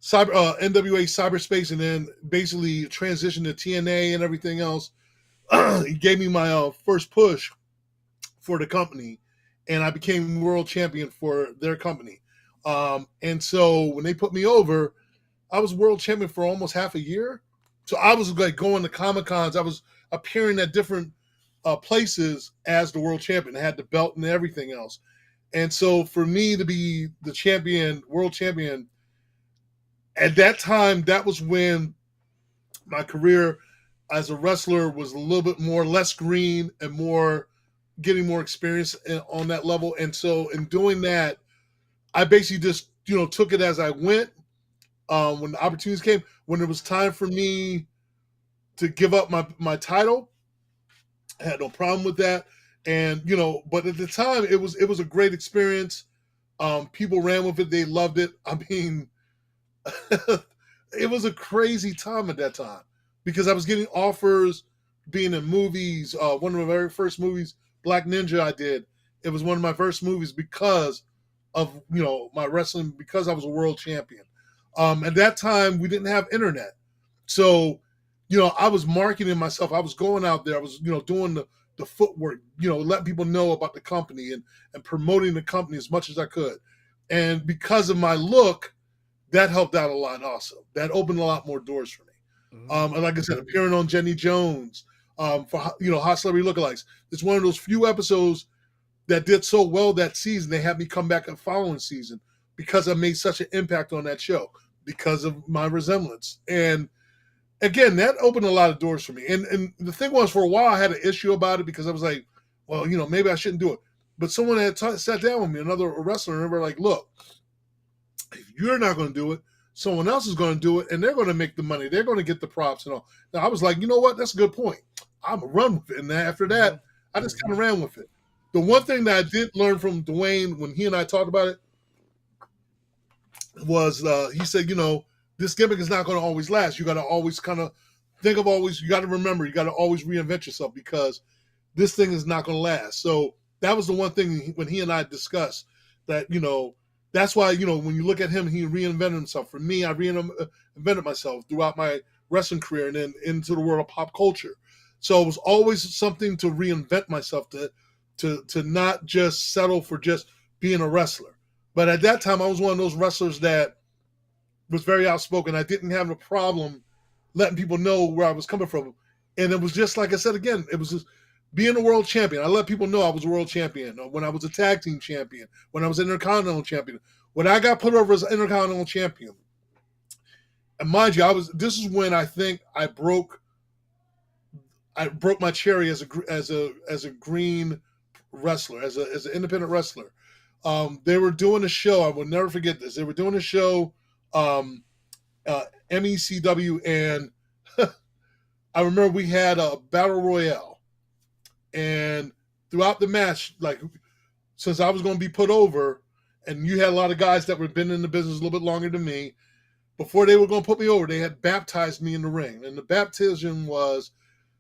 Speaker 3: Cyberspace, and then basically transitioned to TNA and everything else. He gave me my first push for the company, and I became world champion for their company. And so when they put me over, I was world champion for almost half a year. So I was like going to Comic-Cons. I was appearing at different places as the world champion. I had the belt and everything else. And so for me to be the champion, world champion, at that time, that was when my career as a wrestler was a little bit less green and getting more experience on that level. And so in doing that, I basically just, took it as I went. When the opportunities came, when it was time for me to give up my title, I had no problem with that. And, but at the time it was a great experience. People ran with it. They loved it. I mean, it was a crazy time at that time because I was getting offers, being in movies. One of my very first movies, Black Ninja, I did. It was one of my first movies because of, my wrestling, because I was a world champion. At that time, we didn't have internet. So, I was marketing myself. I was going out there. I was, doing the footwork, letting people know about the company and promoting the company as much as I could. And because of my look, that helped out a lot also. That opened a lot more doors for me. Mm-hmm. And like I said, appearing on Jenny Jones, for, Hot Celebrity Lookalikes. It's one of those few episodes that did so well that season. They had me come back the following season because I made such an impact on that show because of my resemblance. And again, that opened a lot of doors for me. And the thing was, for a while, I had an issue about it because I was like, well, maybe I shouldn't do it. But someone had sat down with me, another wrestler, and they were like, look, if you're not going to do it, someone else is going to do it, and they're going to make the money. They're going to get the props and all. Now, I was like, you know what? That's a good point. I'm going to run with it. And then after that, I just kind of ran with it. The one thing that I did learn from Dwayne when he and I talked about it was he said, this gimmick is not going to always last. You got to always kind of you got to remember, you got to always reinvent yourself because this thing is not going to last. So that was the one thing when he and I discussed that, That's why, when you look at him, he reinvented himself. For me, I reinvented myself throughout my wrestling career and then into the world of pop culture. So it was always something to reinvent myself, to not just settle for just being a wrestler. But at that time, I was one of those wrestlers that was very outspoken. I didn't have a problem letting people know where I was coming from. And it was just like I said again, it was just being a world champion. I let people know I was a world champion. When I was a tag team champion, when I was an Intercontinental champion, when I got put over as an Intercontinental champion. And mind you, this is when I think I broke my cherry as a green wrestler, as an independent wrestler. They were doing a show. I will never forget this. They were doing a show, MECW, and I remember we had a battle royale, and throughout the match, like, since I was going to be put over, and you had a lot of guys that were been in the business a little bit longer than me, before they were going to put me over, they had baptized me in the ring, and the baptism was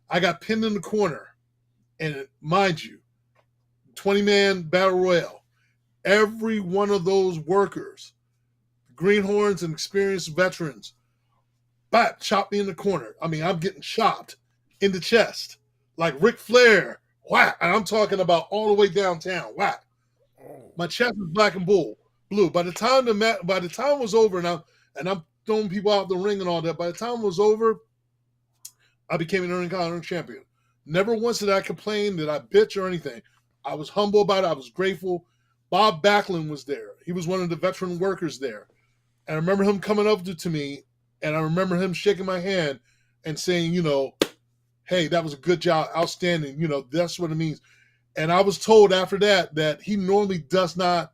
Speaker 3: I got pinned in the corner, and mind you, 20-man battle royale. Every one of those workers, greenhorns and experienced veterans, chopped me in the corner. I mean, I'm getting chopped in the chest like Ric Flair. Whack! And I'm talking about all the way downtown. Whack! My chest was black and blue. By the time it was over, and I'm throwing people out the ring and all that. By the time it was over, I became an Intercontinental champion. Never once did I complain, did I bitch or anything. I was humble about it. I was grateful. Bob Backlund was there. He was one of the veteran workers there. And I remember him coming up to me, and I remember him shaking my hand and saying, hey, that was a good job, outstanding. That's what it means. And I was told after that he normally does not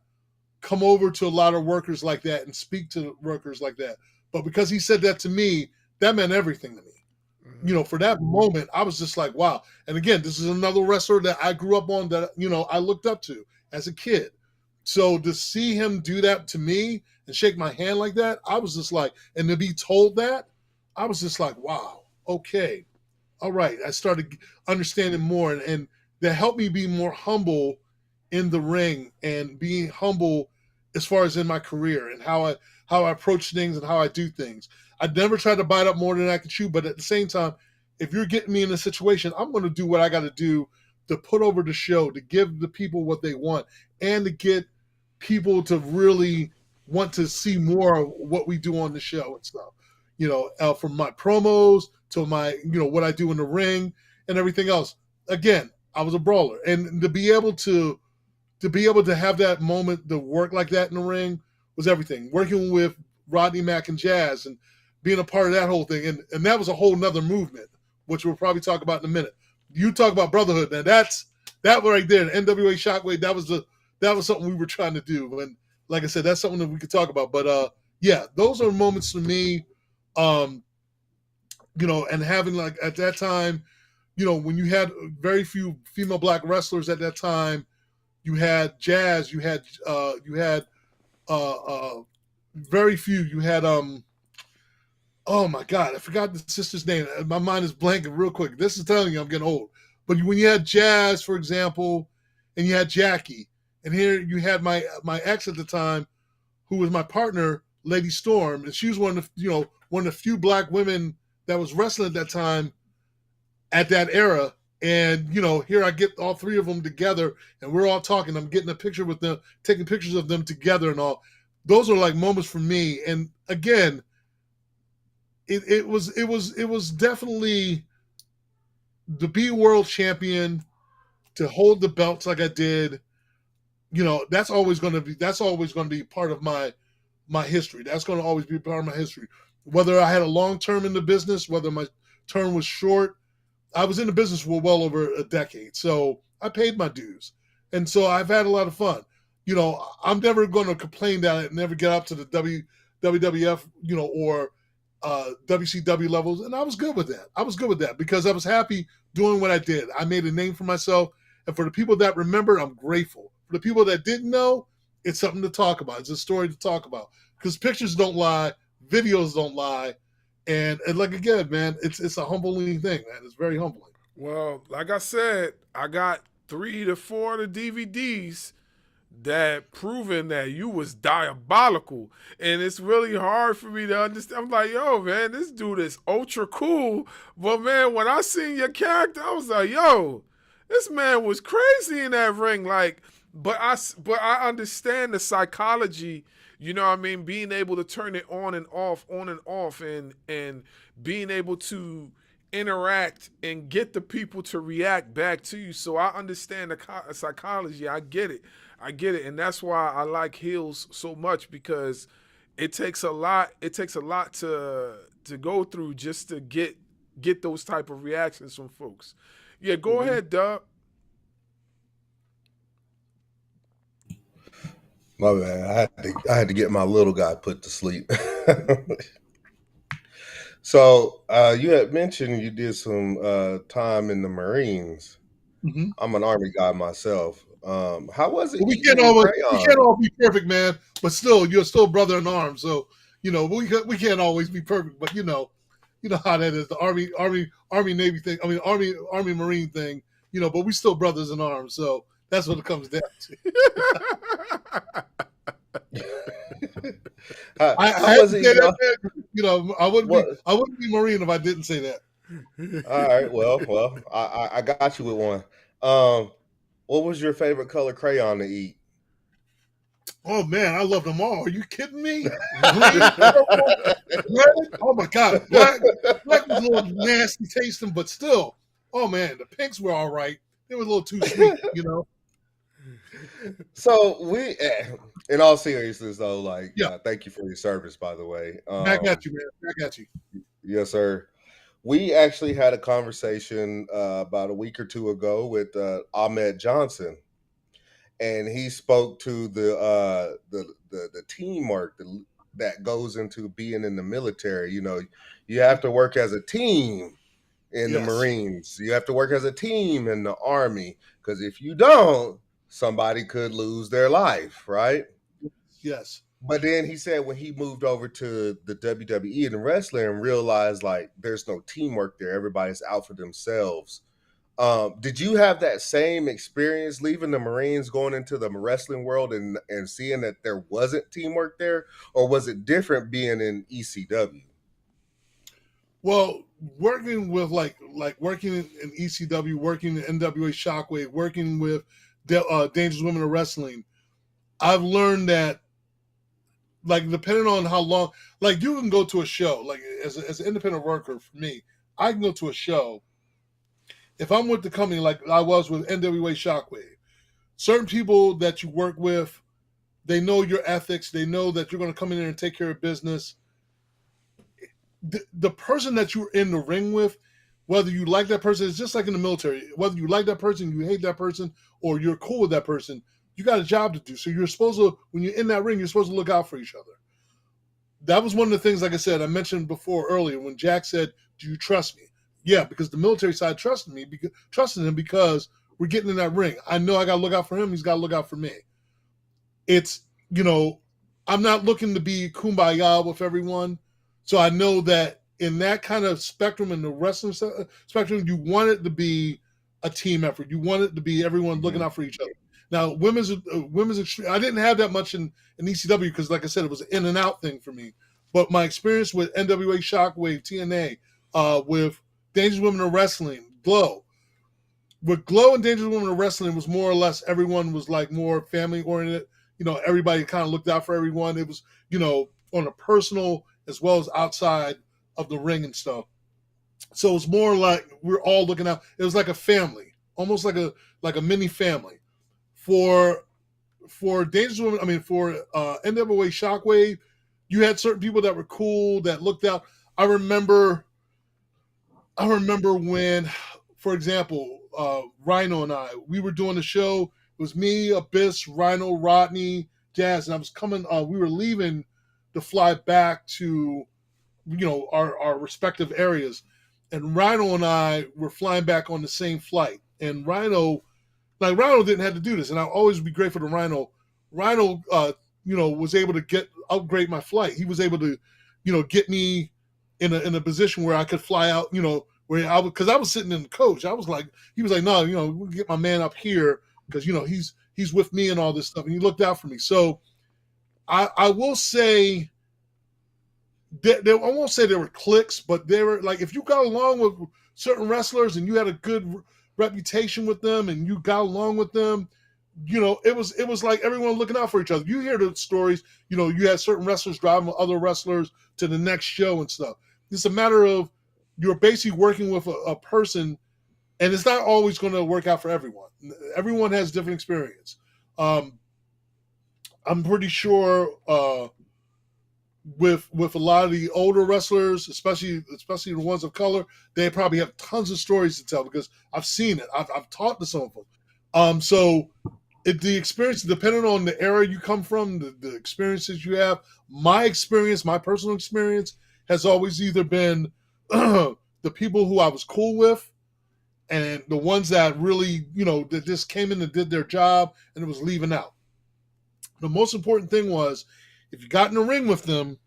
Speaker 3: come over to a lot of workers like that and speak to workers like that. But because he said that to me, that meant everything to me. For that moment, I was just like, wow. And again, this is another wrestler that I grew up on that, I looked up to as a kid. So to see him do that to me and shake my hand like that, I was just like, and to be told that, I was just like, wow, okay, all right. I started understanding more, and that helped me be more humble in the ring and being humble as far as in my career and how I approach things and how I do things. I never tried to bite up more than I could chew, but at the same time, if you're getting me in a situation, I'm going to do what I got to do to put over the show, to give the people what they want, and to get people to really want to see more of what we do on the show and stuff. From my promos to my, what I do in the ring and everything else. Again, I was a brawler, and to be able to have that moment, to work like that in the ring was everything. Working with Rodney Mack and Jazz and being a part of that whole thing. And that was a whole nother movement, which we'll probably talk about in a minute. You talk about brotherhood. Now that right there, the NWA Shockwave, that was something we were trying to do. And like I said, that's something that we could talk about. But yeah, those are moments to me, and having, like, at that time, when you had very few female black wrestlers at that time, you had Jazz, you had very few. You had oh my God, I forgot the sister's name. My mind is blanking real quick. This is telling you I'm getting old. But when you had Jazz, for example, and you had Jackie, and here you had my ex at the time, who was my partner, Lady Storm, and she was one of the few black women that was wrestling at that time, at that era. And here I get all three of them together, and we're all talking. I'm getting a picture with them, taking pictures of them together, and all. Those are like moments for me. And again, it was definitely to be world champion, to hold the belts like I did. That's always going to be part of my history. That's going to always be part of my history. Whether I had a long term in the business, whether my term was short, I was in the business for well over a decade. So I paid my dues. And so I've had a lot of fun. I'm never going to complain that I never get up to the WWF, or WCW levels. And I was good with that. Because I was happy doing what I did. I made a name for myself. And for the people that remember, I'm grateful. For the people that didn't know, it's something to talk about. It's a story to talk about. Because pictures don't lie. Videos don't lie. And like, again, man, it's a humbling thing, man. It's very humbling.
Speaker 1: Well, like I said, I got 3 to 4 of the DVDs that proving that you was diabolical. And it's really hard for me to understand. I'm like, yo, man, this dude is ultra cool. But man, when I seen your character, I was like, yo, this man was crazy in that ring. Like, but I understand the psychology, you know what I mean, being able to turn it on and off, and being able to interact and get the people to react back to you. So I understand the psychology. I get it. And that's why I like heels so much, because it takes a lot to go through just to get those type of reactions from folks. Yeah, go ahead, Dub.
Speaker 4: My bad. I had to get my little guy put to sleep. So you had mentioned you did some time in the Marines.
Speaker 3: Mm-hmm.
Speaker 4: I'm an Army guy myself. How was it?
Speaker 3: Well, we can't all be perfect, man. But still, you're still brother in arms. So we can't always be perfect. But you know how that is. The Army Navy thing. I mean, Army Marine thing. But we still brothers in arms. So that's what it comes down to. I wouldn't say that. I wouldn't be Marine if I didn't say that.
Speaker 4: All right. Well, I got you with one. What was your favorite color crayon to eat?
Speaker 3: Oh man, I love them all. Are you kidding me? Green, purple, red. Oh my God, black was a little nasty tasting, but still. Oh man, the pinks were all right. They were a little too sweet,
Speaker 4: So we, in all seriousness, though, thank you for your service, by the way.
Speaker 3: Back at you, man. Back at you.
Speaker 4: Yes, sir. We actually had a conversation about a week or two ago with Ahmed Johnson, and he spoke to the teamwork that goes into being in the military. You have to work as a team in the Marines. You have to work as a team in the Army, because if you don't, somebody could lose their life, right?
Speaker 3: Yes.
Speaker 4: But then he said when he moved over to the WWE and wrestling and realized there's no teamwork there. Everybody's out for themselves. Did you have that same experience leaving the Marines, going into the wrestling world and seeing that there wasn't teamwork there? Or was it different being in ECW?
Speaker 3: Well, working with working in ECW, working in NWA Shockwave, working with Dangerous Women of Wrestling, I've learned that depending on how long, you can go to a show, as an independent worker, for me, I can go to a show. If I'm with the company, like I was with NWA Shockwave, certain people that you work with, they know your ethics. They know that you're going to come in there and take care of business. The person that you're in the ring with, whether you like that person, it's just like in the military. Whether you like that person, you hate that person, or you're cool with that person, you got a job to do. So you're supposed to, when you're in that ring, you're supposed to look out for each other. That was one of the things, like I said, I mentioned before earlier, when Jack said, "Do you trust me?" Yeah, because the military side trusted him because we're getting in that ring. I know I got to look out for him. He's got to look out for me. It's, I'm not looking to be kumbaya with everyone. So I know that in that kind of spectrum, in the wrestling spectrum, you want it to be a team effort. You want it to be everyone looking out for each other. Now, women's extreme, I didn't have that much in ECW because, like I said, it was an in and out thing for me. But my experience with NWA Shockwave, TNA, with Dangerous Women of Wrestling, Glow. With Glow and Dangerous Women of Wrestling, was more or less everyone was more family oriented. Everybody kind of looked out for everyone. It was, on a personal as well as outside of the ring and stuff. So it's more like we're all looking out. It was like a family, almost like a mini family. For Dangerous Women, for NWA Shockwave, you had certain people that were cool, that looked out. I remember when, for example, Rhino and I, we were doing the show. It was me, Abyss, Rhino, Rodney, Jazz, and I was coming. We were leaving to fly back to, our respective areas, and Rhino and I were flying back on the same flight. And Rhino didn't have to do this, and I'll always be grateful to Rhino. Rhino, was able to upgrade my flight. He was able to, get me in a position where I could fly out, because I was sitting in the coach. He was like, no, we'll get my man up here because, he's with me and all this stuff, and he looked out for me. So I will say that I won't say there were cliques, but they were like, if you got along with certain wrestlers and you had a good reputation with them and you got along with them, it was like everyone looking out for each other. You hear the stories, you had certain wrestlers driving other wrestlers to the next show and stuff. It's a matter of you're basically working with a person, and it's not always going to work out for everyone. Everyone has different experience. I'm pretty sure with a lot of the older wrestlers, especially the ones of color, they probably have tons of stories to tell because I've seen it. I've talked to some of them. So the experience, depending on the era you come from, the experiences you have, my personal experience has always either been the people who I was cool with and the ones that really, that just came in and did their job and it was leaving out. The most important thing was if you got in the ring with them,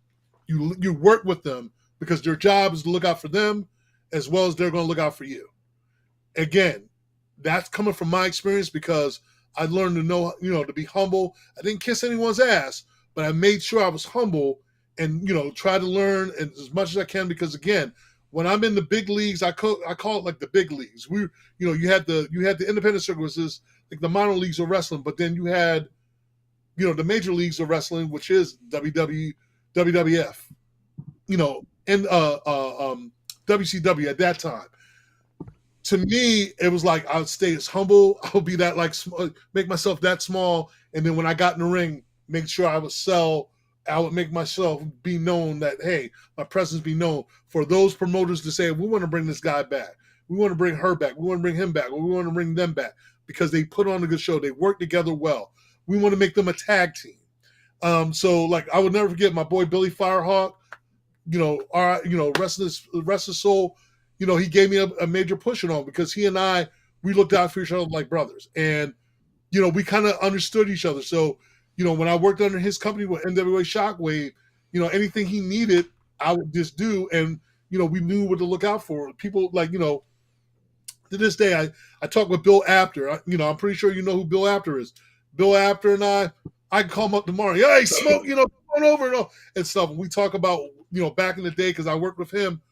Speaker 3: you work with them because their job is to look out for them as well as they're going to look out for you. Again, that's coming from my experience because I learned to know, to be humble. I didn't kiss anyone's ass, but I made sure I was humble and, try to learn as much as I can because, again, when I'm in the big leagues, I call it like the big leagues. You had the independent circuits, like the minor leagues of wrestling, but then you had the major leagues of wrestling, which is WWF, and WCW at that time. To me, it was like I would stay as humble. I would be that make myself that small, and then when I got in the ring, make sure I would sell. I would make myself be known that, hey, my presence be known for those promoters to say, we want to bring this guy back. We want to bring her back. We want to bring him back. Or we want to bring them back because they put on a good show. They work together well. We want to make them a tag team. So I would never forget my boy Billy Firehawk, Restless Soul, he gave me a major push on because he and I, we looked out for each other like brothers. And, we kind of understood each other. So, when I worked under his company with NWA Shockwave, anything he needed, I would just do. And, we knew what to look out for. People to this day, I talk with Bill Apter. I'm pretty sure you know who Bill Apter is. Bill Apter and I can call him up tomorrow. Hey, Smoke, come on over and stuff. And we talk about, back in the day, because I worked with him.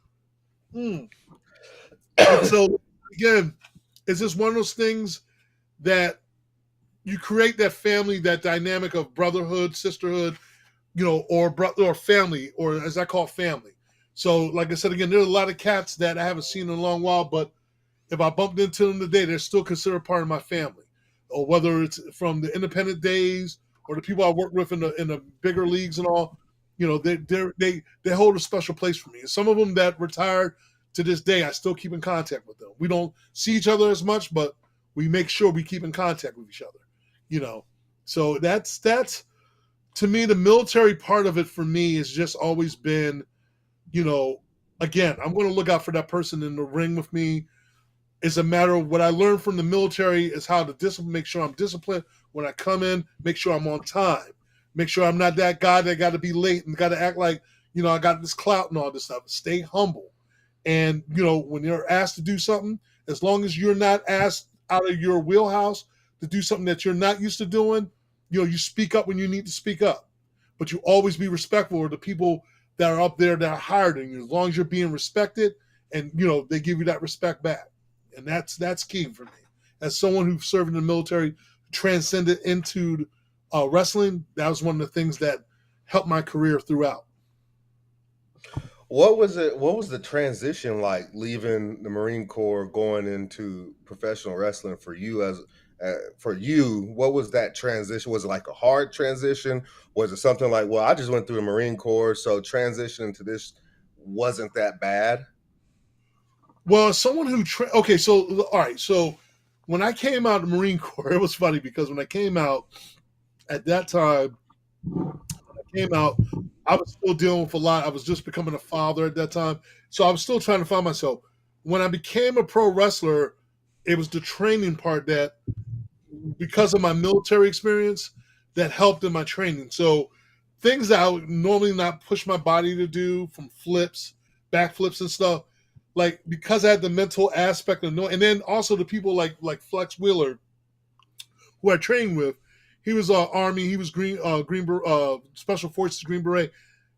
Speaker 3: So, again, it's just one of those things that you create that family, that dynamic of brotherhood, sisterhood, or brother or family, or as I call family. So, like I said, again, there's a lot of cats that I haven't seen in a long while, but if I bumped into them today, they're still considered part of my family. Or whether it's from the independent days or the people I work with in the bigger leagues and all, they hold a special place for me. And some of them that retired to this day, I still keep in contact with them. We don't see each other as much, but we make sure we keep in contact with each other. So that's to me, the military part of it for me has just always been, again, I'm going to look out for that person in the ring with me. It's a matter of what I learned from the military is how to make sure I'm disciplined when I come in, make sure I'm on time, make sure I'm not that guy that got to be late and got to act like, I got this clout and all this stuff. Stay humble. And, when you're asked to do something, as long as you're not asked out of your wheelhouse to do something that you're not used to doing, you speak up when you need to speak up. But you always be respectful of the people that are up there that are higher than you, as long as you're being respected and, they give you that respect back. And that's key for me. As someone who served in the military, transcended into wrestling, that was one of the things that helped my career throughout.
Speaker 4: What was the transition like leaving the Marine Corps going into professional wrestling for you what was that transition? Was it like a hard transition? Was it something like, well, I just went through the Marine Corps, so transitioning to this wasn't that bad?
Speaker 3: Well, someone who okay, so all right, so when I came out of the Marine Corps, it was funny because when I came out at that time, I was still dealing with a lot. I was just becoming a father at that time, so I was still trying to find myself. When I became a pro wrestler, it was the training part that, because of my military experience, that helped in my training. So things that I would normally not push my body to do, from flips, backflips and stuff, because I had the mental aspect of knowing, and then also the people like Flex Wheeler, who I trained with, he was Army. He was Green Special Forces Green Beret.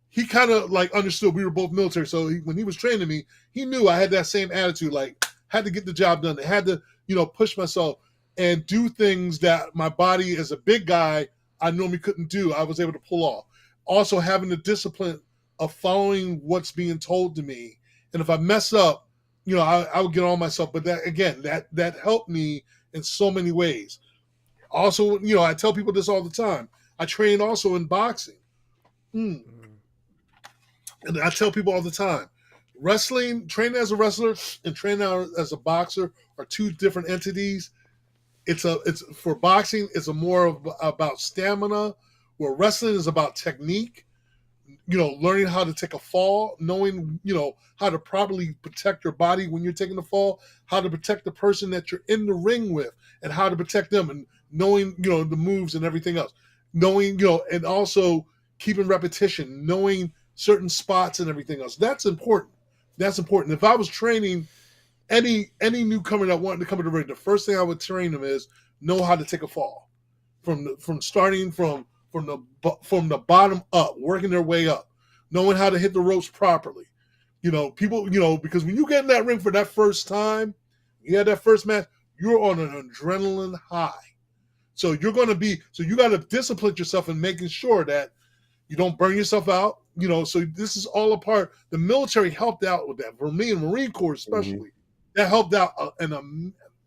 Speaker 3: He kind of like understood we were both military. So when he was training me, he knew I had that same attitude. Like, had to get the job done. I had to, push myself and do things that my body as a big guy I normally couldn't do. I was able to pull off. Also having the discipline of following what's being told to me. And if I mess up, I would get on myself. But that helped me in so many ways. Also, I tell people this all the time. I train also in boxing. And I tell people all the time, training as a wrestler and training as a boxer are two different entities. It's for boxing, it's more about stamina, where wrestling is about technique, learning how to take a fall, knowing, how to properly protect your body when you're taking the fall, how to protect the person that you're in the ring with, and how to protect them, and knowing, the moves and everything else. Knowing, and also keeping repetition, knowing certain spots and everything else. That's important. If I was training any newcomer that wanted to come to the ring, the first thing I would train them is know how to take a fall from starting from the bottom up, working their way up, knowing how to hit the ropes properly. People, because when you get in that ring for that first time, you had that first match, you're on an adrenaline high. So you got to discipline yourself in making sure that you don't burn yourself out. So this is all a part. The military helped out with that. For me, and Marine Corps especially, that helped out in a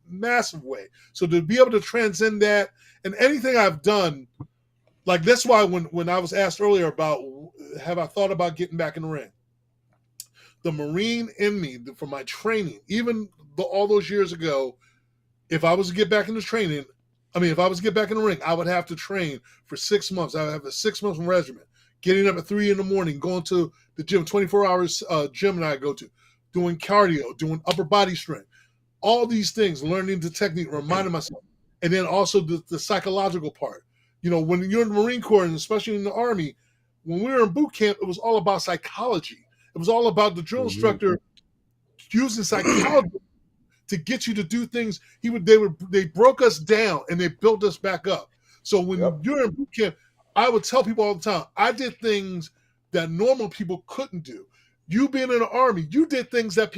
Speaker 3: massive way. So to be able to transcend that, and anything I've done, like that's why when I was asked earlier about have I thought about getting back in the ring, the Marine in me from my training, even all those years ago, if I was to get back into training, if I was to get back in the ring, I would have to train for 6 months. I would have a 6-month regimen, getting up at 3 a.m, going to the gym, 24 hours gym that I go to, doing cardio, doing upper body strength, all these things, learning the technique, reminding myself. And then also the psychological part. When you're in the Marine Corps, and especially in the Army, when we were in boot camp, it was all about psychology. It was all about the drill instructor using psychology to get you to do things. They broke us down and they built us back up. So when you're in boot camp, I would tell people all the time, I did things that normal people couldn't do. You being in the Army, you did things that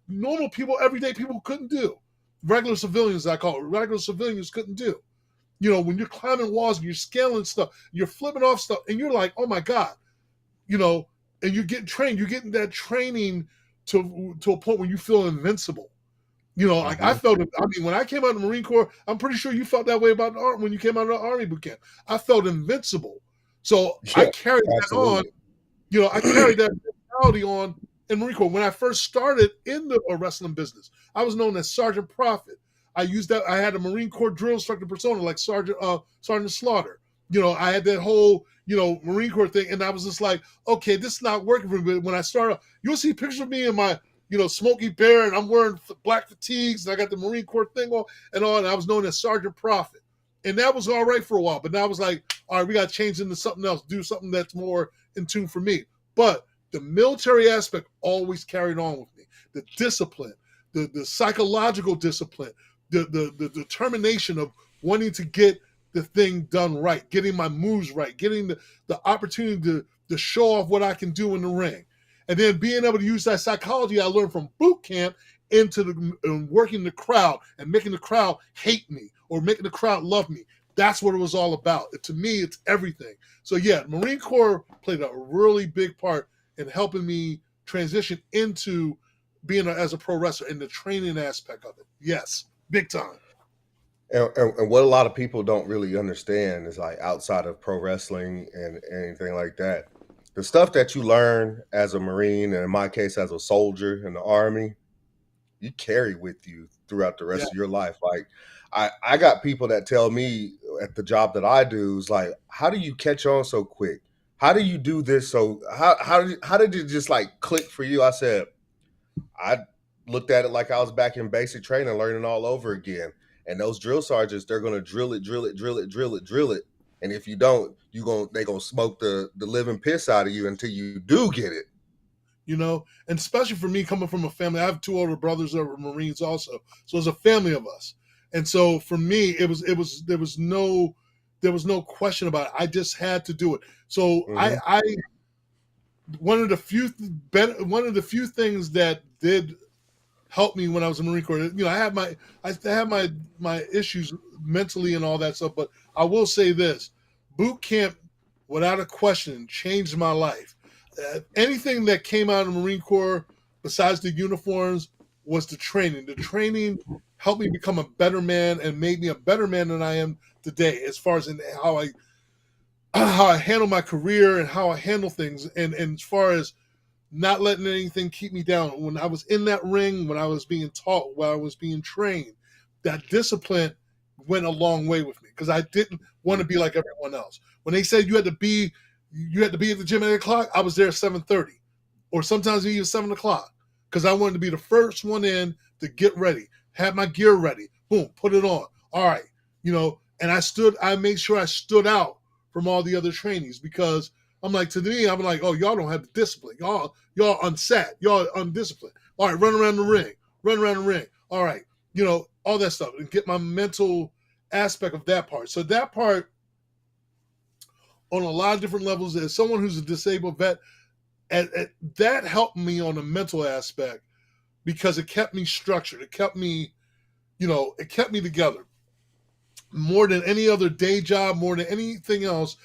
Speaker 3: normal people, everyday people couldn't do. Regular civilians, I call it, regular civilians couldn't do. When you're climbing walls and you're scaling stuff, you're flipping off stuff, and you're like, oh my God, and you're getting trained. You're getting that training to a point where you feel invincible. Like I felt it. When I came out of the Marine Corps, I'm pretty sure you felt that way about the Army when you came out of the Army boot camp. I felt invincible. So I carried that on. I carried that mentality on in Marine Corps. When I first started in the wrestling business, I was known as Sergeant Prophet. I used that. I had a Marine Corps drill instructor persona like Sergeant Slaughter. I had that whole, Marine Corps thing. And I was just like, okay, this is not working for me. But when I started, you'll see pictures of me in my, Smokey Bear, and I'm wearing black fatigues, and I got the Marine Corps thing on and all. And I was known as Sergeant Prophet. And that was all right for a while. But now I was like, all right, we got to change into something else, do something that's more in tune for me. But the military aspect always carried on with me. The discipline, the psychological discipline, the determination of wanting to get the thing done right, getting my moves right, getting the opportunity to show off what I can do in the ring. And then being able to use that psychology I learned from boot camp into working the crowd and making the crowd hate me or making the crowd love me. That's what it was all about. To me, it's everything. So yeah, Marine Corps played a really big part in helping me transition into being as a pro wrestler and the training aspect of it. Yes, big time.
Speaker 4: And what a lot of people don't really understand is like outside of pro wrestling and anything like that, the stuff that you learn as a Marine, and in my case as a soldier in the Army, you carry with you throughout the rest of your life. Like I got people that tell me at the job that I do is like, how do you catch on so quick? How do you do this? So how did it just like click for you? I said, I looked at it like I was back in basic training, learning all over again. And those drill sergeants, they're gonna drill it. And if you don't, they're gonna smoke the living piss out of you until you do get it.
Speaker 3: And especially for me coming from a family, I have 2 older brothers that were Marines also. So it's a family of us. And so for me, there was no question about it. I just had to do it. So I one of the few things that did help me when I was in the Marine Corps. You know, I have my issues mentally and all that stuff, but I will say this: boot camp, without a question, changed my life. Anything that came out of the Marine Corps besides the uniforms was the training. The training helped me become a better man and made me a better man than I am today, as far as in how I handle my career and how I handle things, and as far as not letting anything keep me down. When I was in that ring, when I was being taught, when I was being trained, that discipline went a long way with me, because I didn't want to be like everyone else. When they said you had to be at the gym at 8 o'clock, I was there at 7:30, or sometimes even 7 o'clock, because I wanted to be the first one in to get ready, have my gear ready, boom, put it on. All right, and I made sure I stood out from all the other trainees, because I'm like, to me, I'm like, oh, y'all don't have the discipline. Y'all unsat. Y'all undisciplined. All right, run around the ring. All right, all that stuff, and get my mental aspect of that part. So that part, on a lot of different levels, as someone who's a disabled vet, that helped me on the mental aspect, because it kept me structured. It kept me together more than any other day job, more than anything else.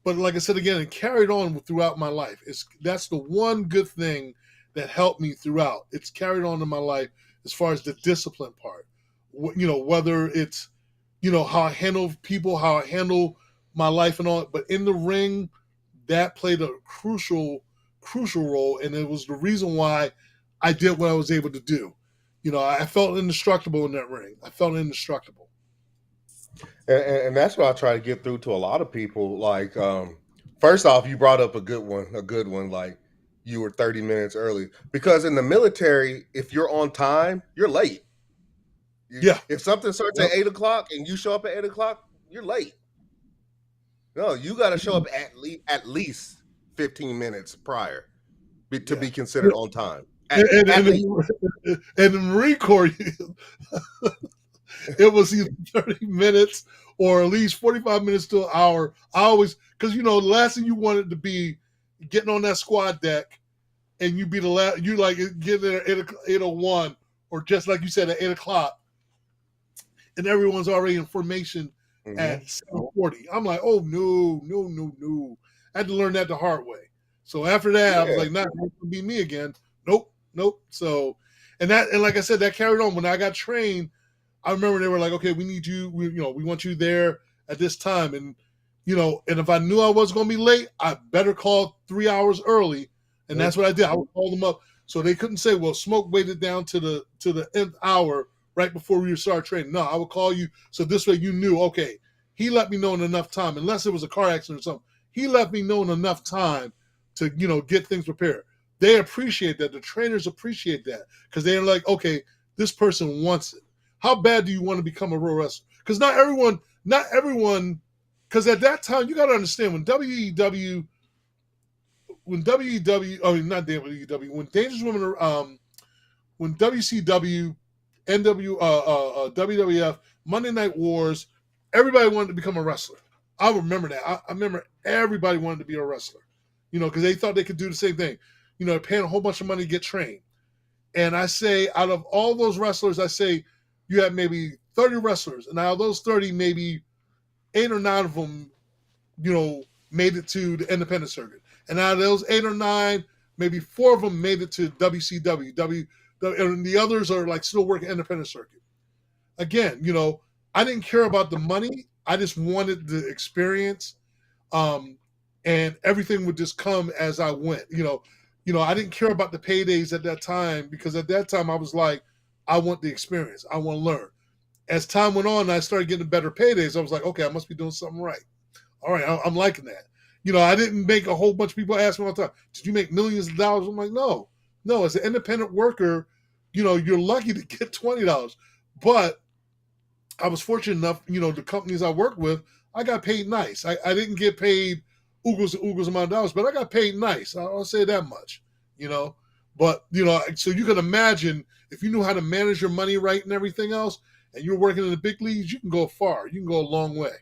Speaker 3: But like I said again, it carried on throughout my life. That's the one good thing that helped me throughout. It's carried on in my life as far as the discipline part. Whether it's, how I handle people, how I handle my life and all. But in the ring, that played a crucial role, and it was the reason why I did what I was able to do. I felt indestructible in that ring. I felt indestructible.
Speaker 4: And that's what I try to get through to a lot of people. Like, first off, you brought up a good one. Like, you were 30 minutes early, because in the military, if you're on time, you're late.
Speaker 3: Yeah.
Speaker 4: If something starts at 8 o'clock and you show up at 8 o'clock, you're late. No, you got to show up at least 15 minutes prior to be considered on time.
Speaker 3: And the Marine Corps, it was either 30 minutes or at least 45 minutes to an hour. I always, because the last thing you wanted to be getting on that squad deck, and you be the last, you like get there at 8:01, or just like you said at 8 o'clock, and everyone's already in formation at 7:40. I'm like, oh no. I had to learn that the hard way. So after that, I was like, not going to be me again. Nope. So, and like I said, that carried on. When I got trained, I remember they were like, okay, we need you, we want you there at this time. And, and if I knew I was going to be late, I better call 3 hours early. And that's what I did. I would call them up. So they couldn't say, well, Smoke waited down to the nth hour right before we start training. No, I would call you. So this way you knew, okay, he let me know in enough time, unless it was a car accident or something. He let me know in enough time to, get things prepared. They appreciate that. The trainers appreciate that, because they're like, okay, this person wants it. How bad do you want to become a pro wrestler? Because not everyone, because at that time, you got to understand, when WCW, when Dangerous Women, when WCW, WWF, Monday Night Wars, everybody wanted to become a wrestler. I remember that. I remember everybody wanted to be a wrestler, because they thought they could do the same thing. Paying a whole bunch of money to get trained. And I say, out of all those wrestlers, I say, you have maybe 30 wrestlers, and out of those 30, maybe 8 or 9 of them, made it to the independent circuit. And out of those 8 or 9, maybe 4 of them made it to WCW. And the others are like still working independent circuit. Again, I didn't care about the money. I just wanted the experience, and everything would just come as I went. I didn't care about the paydays at that time, because at that time I was like, I want the experience. I want to learn. As time went on, I started getting better paydays. I was like, okay, I must be doing something right. All right, I'm liking that. I didn't make a whole bunch of people ask me all the time, did you make millions of dollars? I'm like, no. As an independent worker, you're lucky to get $20. But I was fortunate enough, the companies I worked with, I got paid nice. I didn't get paid oogles and oogles amount of dollars, but I got paid nice. I'll say that much, But, so you can imagine, if you knew how to manage your money right and everything else, and you're working in the big leagues, you can go far. You can go a long way.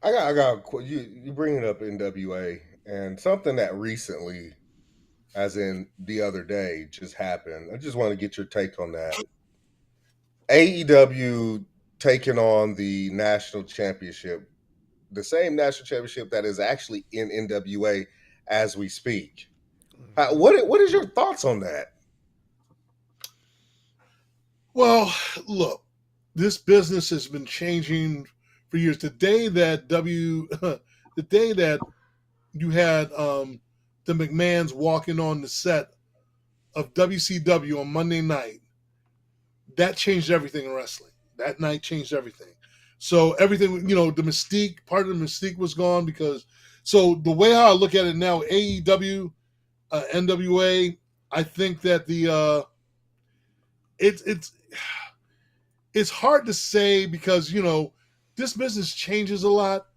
Speaker 4: I got you bringing up NWA and something that recently, as in the other day, just happened. I just want to get your take on that. AEW taking on the national championship, the same national championship that is actually in NWA as we speak. What is your thoughts on that?
Speaker 3: Well, look, this business has been changing for years. The day that the day that you had the McMahons walking on the set of WCW on Monday night, that changed everything in wrestling. That night changed everything. So everything, the mystique, part of the mystique was gone because. So the way how I look at it now, AEW, NWA, I think that it's hard to say because this business changes a lot.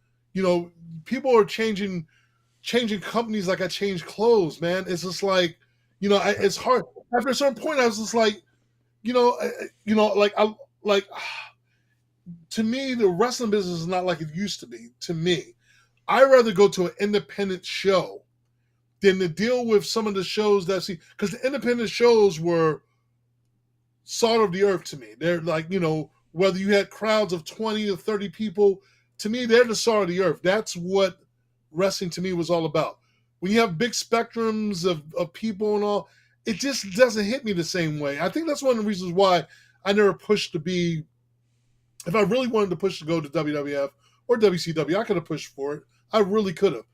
Speaker 3: People are changing companies like I change clothes, man. It's just like it's hard. After a certain point, I was just like, like to me, the wrestling business is not like it used to be. To me, I'd rather go to an independent show than to deal with some of the shows that because the independent shows were salt of the earth to me. They're like, whether you had crowds of 20 or 30 people, to me, they're the salt of the earth. That's what wrestling to me was all about. When you have big spectrums of people and all, it just doesn't hit me the same way. I think that's one of the reasons why I never pushed to be, if I really wanted to push to go to WWF or WCW, I could have pushed for it. I really could have.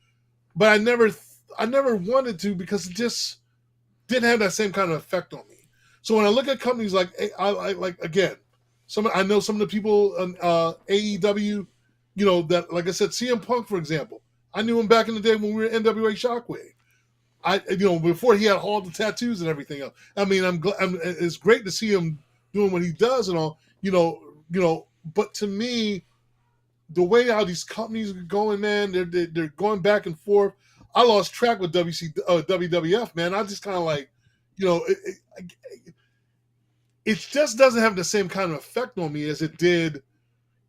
Speaker 3: But I never wanted to because it just didn't have that same kind of effect on me. So when I look at companies like, again, I know some of the people in AEW, that, like I said, CM Punk, for example. I knew him back in the day when we were in NWA Shockwave. Before he had all the tattoos and everything else. I mean, it's great to see him doing what he does and all, but to me, the way how these companies are going, man, they're going back and forth. I lost track with WWF, man. I just kind of like, it just doesn't have the same kind of effect on me as it did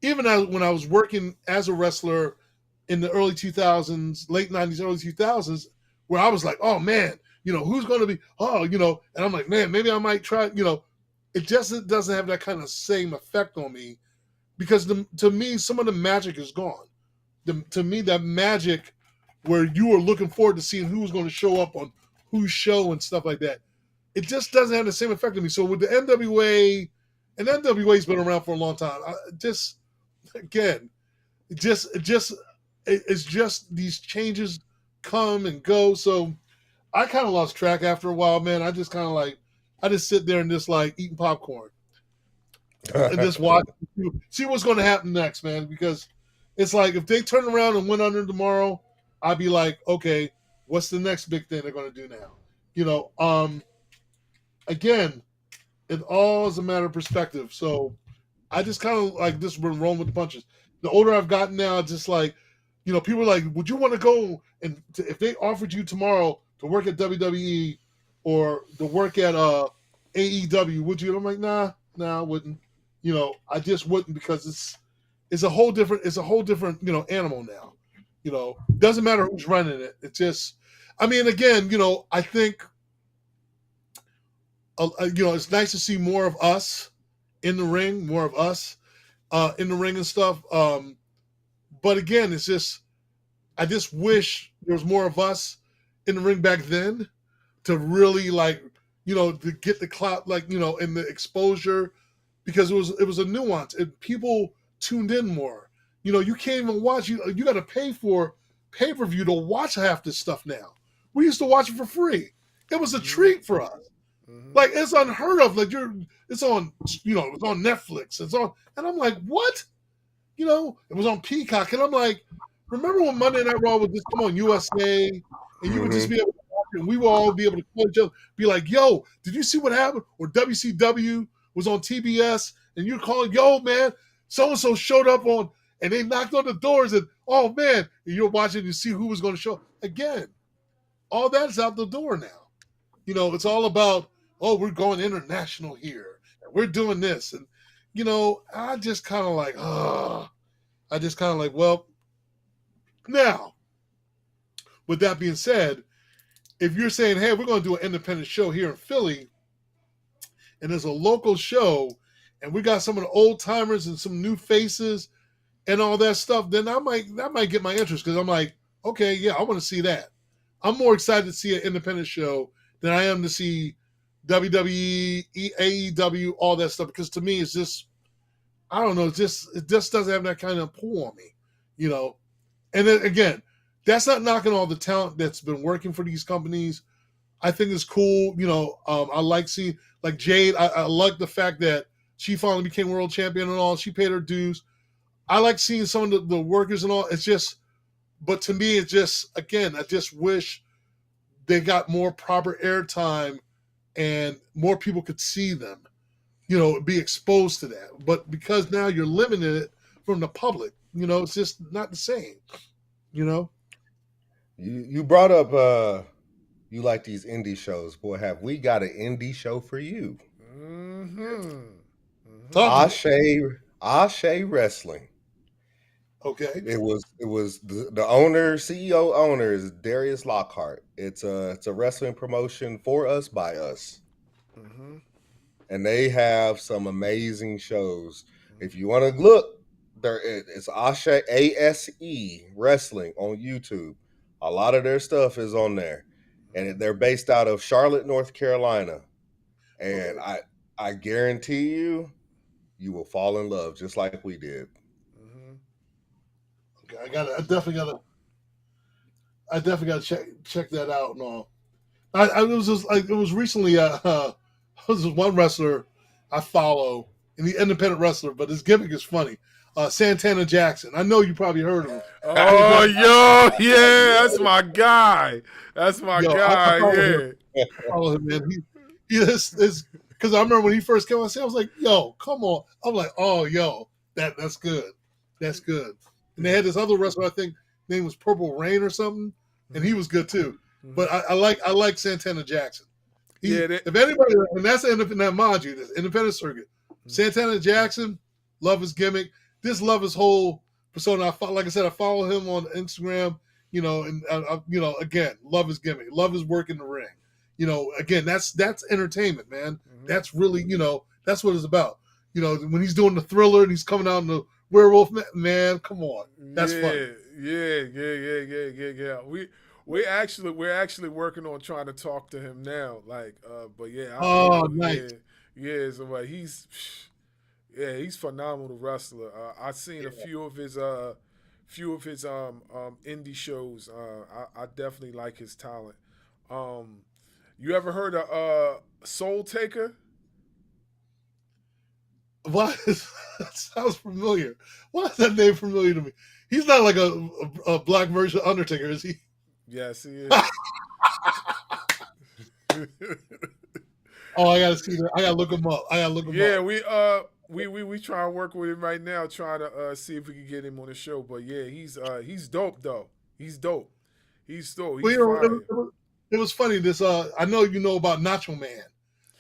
Speaker 3: even when I was working as a wrestler in the early 2000s, late 90s, early 2000s, where I was like, oh, man, who's going to be, and I'm like, man, maybe I might try, it just doesn't have that kind of same effect on me because to me, some of the magic is gone. To me, that magic where you were looking forward to seeing who was going to show up on whose show and stuff like that, it just doesn't have the same effect on me. So with the NWA, and NWA's been around for a long time, it's just these changes come and go. So I kind of lost track after a while, man. I just kind of like, I just sit there and just like eating popcorn and just watch, see what's going to happen next, man. Because it's like if they turn around and went under tomorrow, I'd be like, okay, what's the next big thing they're going to do now? Again, it all is a matter of perspective. So I just kind of like just been rolling with the punches. The older I've gotten now, just like, people are like, would you want to go and if they offered you tomorrow to work at WWE or to work at AEW, would you? And I'm like, nah, I wouldn't. I just wouldn't because it's a whole different animal now. Doesn't matter who's running it. It's just, I mean, again, I think, it's nice to see more of us in the ring, more of us in the ring and stuff. But again, it's just, I just wish there was more of us in the ring back then to really like, to get the clout, like, and the exposure, because it was a nuance and people tuned in more. You can't even watch, you got to pay for pay-per-view to watch half this stuff now. We used to watch it for free. It was a treat for us. Mm-hmm. Like, it's unheard of. Like, it's on, it's on Netflix. It's on, and I'm like, what? It was on Peacock, and I'm like, remember when Monday Night Raw would just come on USA, and you would just be able to watch it, and we would all be able to call each other, be like, yo, did you see what happened? Or WCW was on TBS, and you're calling, yo, man, so-and-so showed up on, and they knocked on the doors, and, oh, man, and you're watching to see who was going to show. Again, all that's out the door now. It's all about, oh, we're going international here. we're doing this. And, you know, I just kind of like, well, now, with that being said, if you're saying, hey, we're going to do an independent show here in Philly, and there's a local show, and we got some of the old timers and some new faces and all that stuff, then that might get my interest, because I'm like, okay, yeah, I want to see that. I'm more excited to see an independent show than I am to see WWE, AEW, all that stuff, because to me, it's just, I don't know, it just doesn't have that kind of pull on me, you know. And then again, that's not knocking all the talent that's been working for these companies. I think it's cool, you know. I like seeing, like Jade. I like the fact that she finally became world champion and all. She paid her dues. I like seeing some of the workers and all. It's just, but to me, it's just, again, I just wish they got more proper airtime and more people could see them, you know, be exposed to that. But because now you're limiting it from the public, you know, it's just not the same, you know.
Speaker 4: You brought up you like these indie shows. Boy, have we got an indie show for you.
Speaker 1: Mm-hmm.
Speaker 4: Ashe Wrestling.
Speaker 3: Okay.
Speaker 4: It was the owner, CEO owner is Darius Lockhart. It's a wrestling promotion for us by us.
Speaker 1: Mm-hmm.
Speaker 4: And they have some amazing shows. If you want to look, it's ASE Wrestling on YouTube. A lot of their stuff is on there, and they're based out of Charlotte, North Carolina. And I guarantee you will fall in love just like we did.
Speaker 1: Mm-hmm.
Speaker 3: Okay, I definitely gotta check that out. No, I was just like, it was recently was this one wrestler I follow, and the independent wrestler, but his gimmick is funny. Santana Jackson. I know you probably heard of him.
Speaker 1: Oh, yo, yeah, that's my guy. That's my guy.
Speaker 3: I follow him, man. He is because I remember when he first came on, I was like, yo, come on. I'm like, oh, yo, that's good. That's good. And they had this other wrestler, I think, name was Purple Rain or something, and he was good too. But I like Santana Jackson. If anybody, and that's the independent, mind you, this independent circuit. Santana Jackson, love his gimmick. Just love his whole persona. Like I said, I follow him on Instagram. You know, and you know, again, love his gimmick, love his work in the ring. You know, again, that's entertainment, man. Mm-hmm. That's really, you know, that's what it's about. You know, when he's doing the Thriller and he's coming out in the werewolf, man, come on, that's fun.
Speaker 1: Yeah. We're actually working on trying to talk to him now. Like, but yeah.
Speaker 3: Nice.
Speaker 1: Yeah. So he's phenomenal wrestler. I've seen a few of his indie shows. I definitely like his talent. You ever heard of Soul Taker?
Speaker 3: Why? That sounds familiar. Why is that name familiar to me? He's not like a black version of Undertaker, is he?
Speaker 1: Yes, he is.
Speaker 3: Oh, I gotta see that. I gotta look him up.
Speaker 1: Yeah, we try to work with him right now, trying to see if we can get him on the show. But yeah, he's dope though. He's dope. He's
Speaker 3: it was funny. This I know you know about Nacho Man.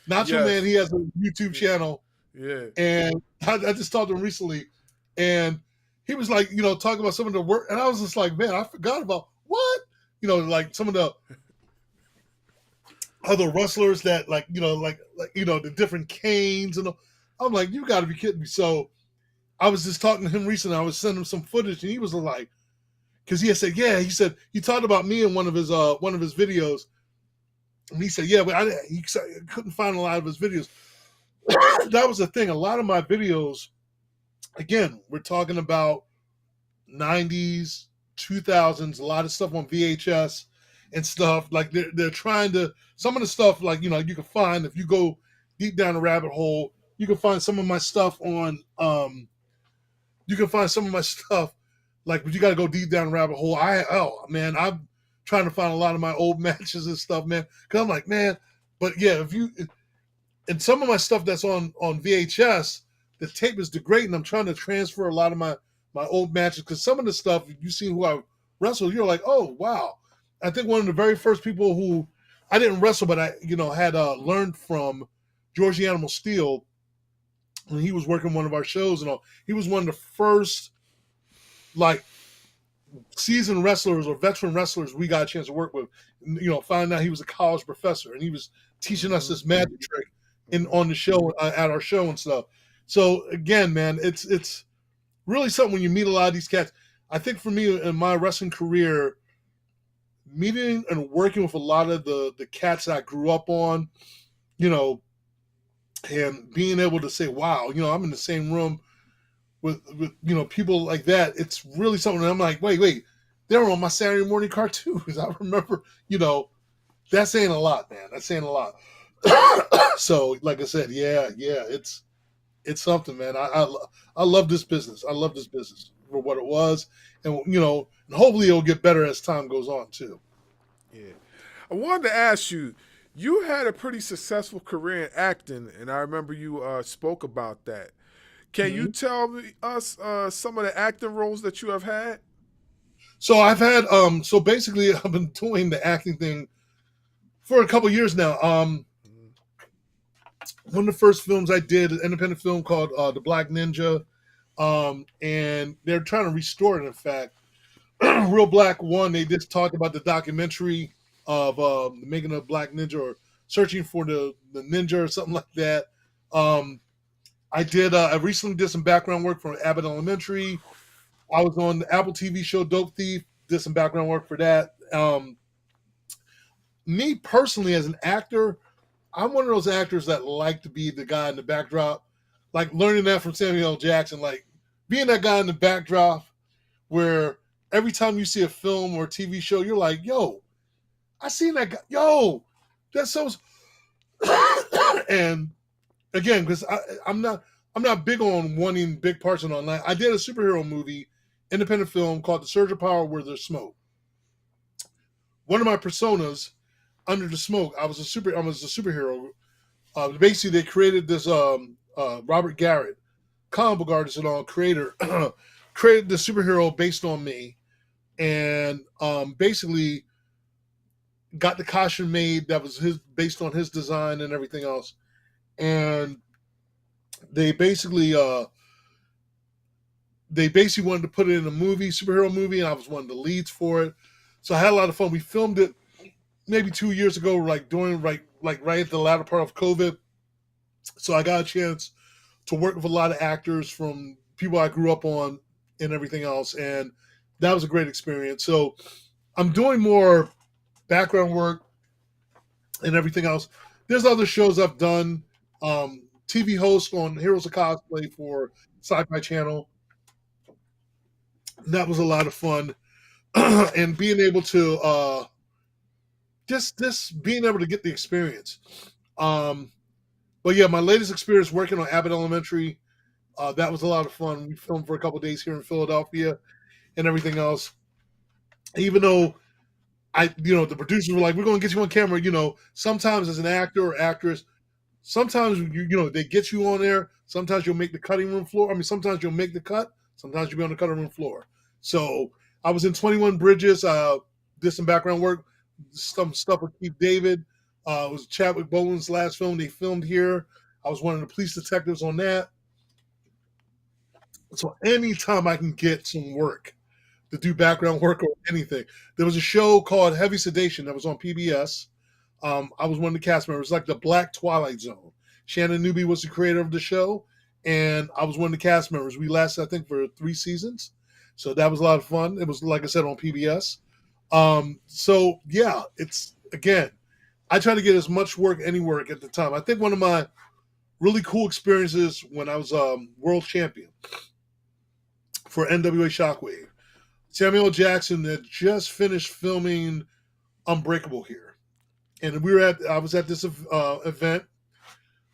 Speaker 3: Nacho Man, he has a YouTube channel.
Speaker 1: Yeah.
Speaker 3: And I just talked to him recently, and he was like, you know, talking about some of the work, and I was just like, man, I forgot about what? You know, like some of the other wrestlers that like you know the different canes and all. I'm like, you got to be kidding me. So I was just talking to him recently. I was sending him some footage, and he was like, because he had said, yeah, he said he talked about me in one of his videos, and he said, yeah, but he couldn't find a lot of his videos. That was the thing. A lot of my videos, again, we're talking about 90s, 2000s, a lot of stuff on VHS and stuff. Like they're trying to, some of the stuff, like, you know, you can find, if you go deep down the rabbit hole, you can find some of my stuff on, like, but you got to go deep down the rabbit hole. I'm trying to find a lot of my old matches and stuff, man. Cause I'm like, man, but yeah, and some of my stuff that's on VHS, the tape is degrading. I'm trying to transfer a lot of my old matches, because some of the stuff, you see who I wrestled, you're like, oh, wow. I think one of the very first people who I didn't wrestle, but I, you know, had learned from George the Animal Steel when he was working one of our shows and all. He was one of the first like seasoned wrestlers or veteran wrestlers we got a chance to work with. Find out he was a college professor and he was teaching us this magic trick on the show at our show and stuff. So again, man, it's really something when you meet a lot of these cats. I think for me in my wrestling career, meeting and working with a lot of the cats that I grew up on, and being able to say, wow, I'm in the same room with people like that. It's really something that I'm like, wait, they were on my Saturday morning cartoons. I remember, that's saying a lot, man. That's saying a lot. So, like I said, yeah, it's something, man. I love this business. I love this business for what it was, and and hopefully it'll get better as time goes on too.
Speaker 1: Yeah, I wanted to ask you. You had a pretty successful career in acting, and I remember you spoke about that. Can you tell us some of the acting roles that you have had?
Speaker 3: So I've had so basically I've been doing the acting thing for a couple years now. One of the first films I did, an independent film called The Black Ninja, and they're trying to restore it. In fact, Real Black One, they just talked about the documentary of making a Black Ninja or searching for the ninja or something like that. I recently did some background work for Abbott Elementary. I was on the Apple TV show Dope Thief, did some background work for that. Me personally, as an actor, I'm one of those actors that like to be the guy in the backdrop, like learning that from Samuel L. Jackson, like being that guy in the backdrop where every time you see a film or TV show, you're like, yo, I seen that guy. Yo, that's so. And again, because I'm not big on wanting big parts in online. I did a superhero movie, independent film called The Surge of Power Where There's Smoke. One of my personas, Under the Smoke, I was a superhero. Basically, they created this Robert Garrett, comic book artist and all, creator, created the superhero based on me, and basically got the costume made that was based on his design and everything else. And they basically wanted to put it in a superhero movie, and I was one of the leads for it. So I had a lot of fun. We filmed it maybe 2 years ago, like during right at the latter part of COVID. So I got a chance to work with a lot of actors from people I grew up on and everything else, and that was a great experience. So I'm doing more background work and everything else. There's other shows I've done. TV host on Heroes of Cosplay for Sci-Fi Channel. That was a lot of fun. And being able to just being able to get the experience. But yeah, my latest experience working on Abbott Elementary, that was a lot of fun. We filmed for a couple of days here in Philadelphia and everything else. Even though the producers were like, we're going to get you on camera. Sometimes as an actor or actress, sometimes they get you on there. Sometimes you'll make the cutting room floor. I mean, sometimes you'll make the cut. Sometimes you'll be on the cutting room floor. So I was in 21 Bridges. Did some background work, some stuff with Keith David. It was Chadwick Boseman's last film they filmed here. I was one of the police detectives on that. So anytime I can get some work to do background work or anything. There was a show called Heavy Sedation that was on PBS. I was one of the cast members, like the Black Twilight Zone. Shannon Newby was the creator of the show, and I was one of the cast members. We lasted, I think, for 3 seasons. So that was a lot of fun. It was, like I said, on PBS. So, yeah, it's, again, I try to get as much work, any work at the time. I think one of my really cool experiences when I was world champion for NWA Shockwave, Samuel L. Jackson had just finished filming Unbreakable here. And I was at this event.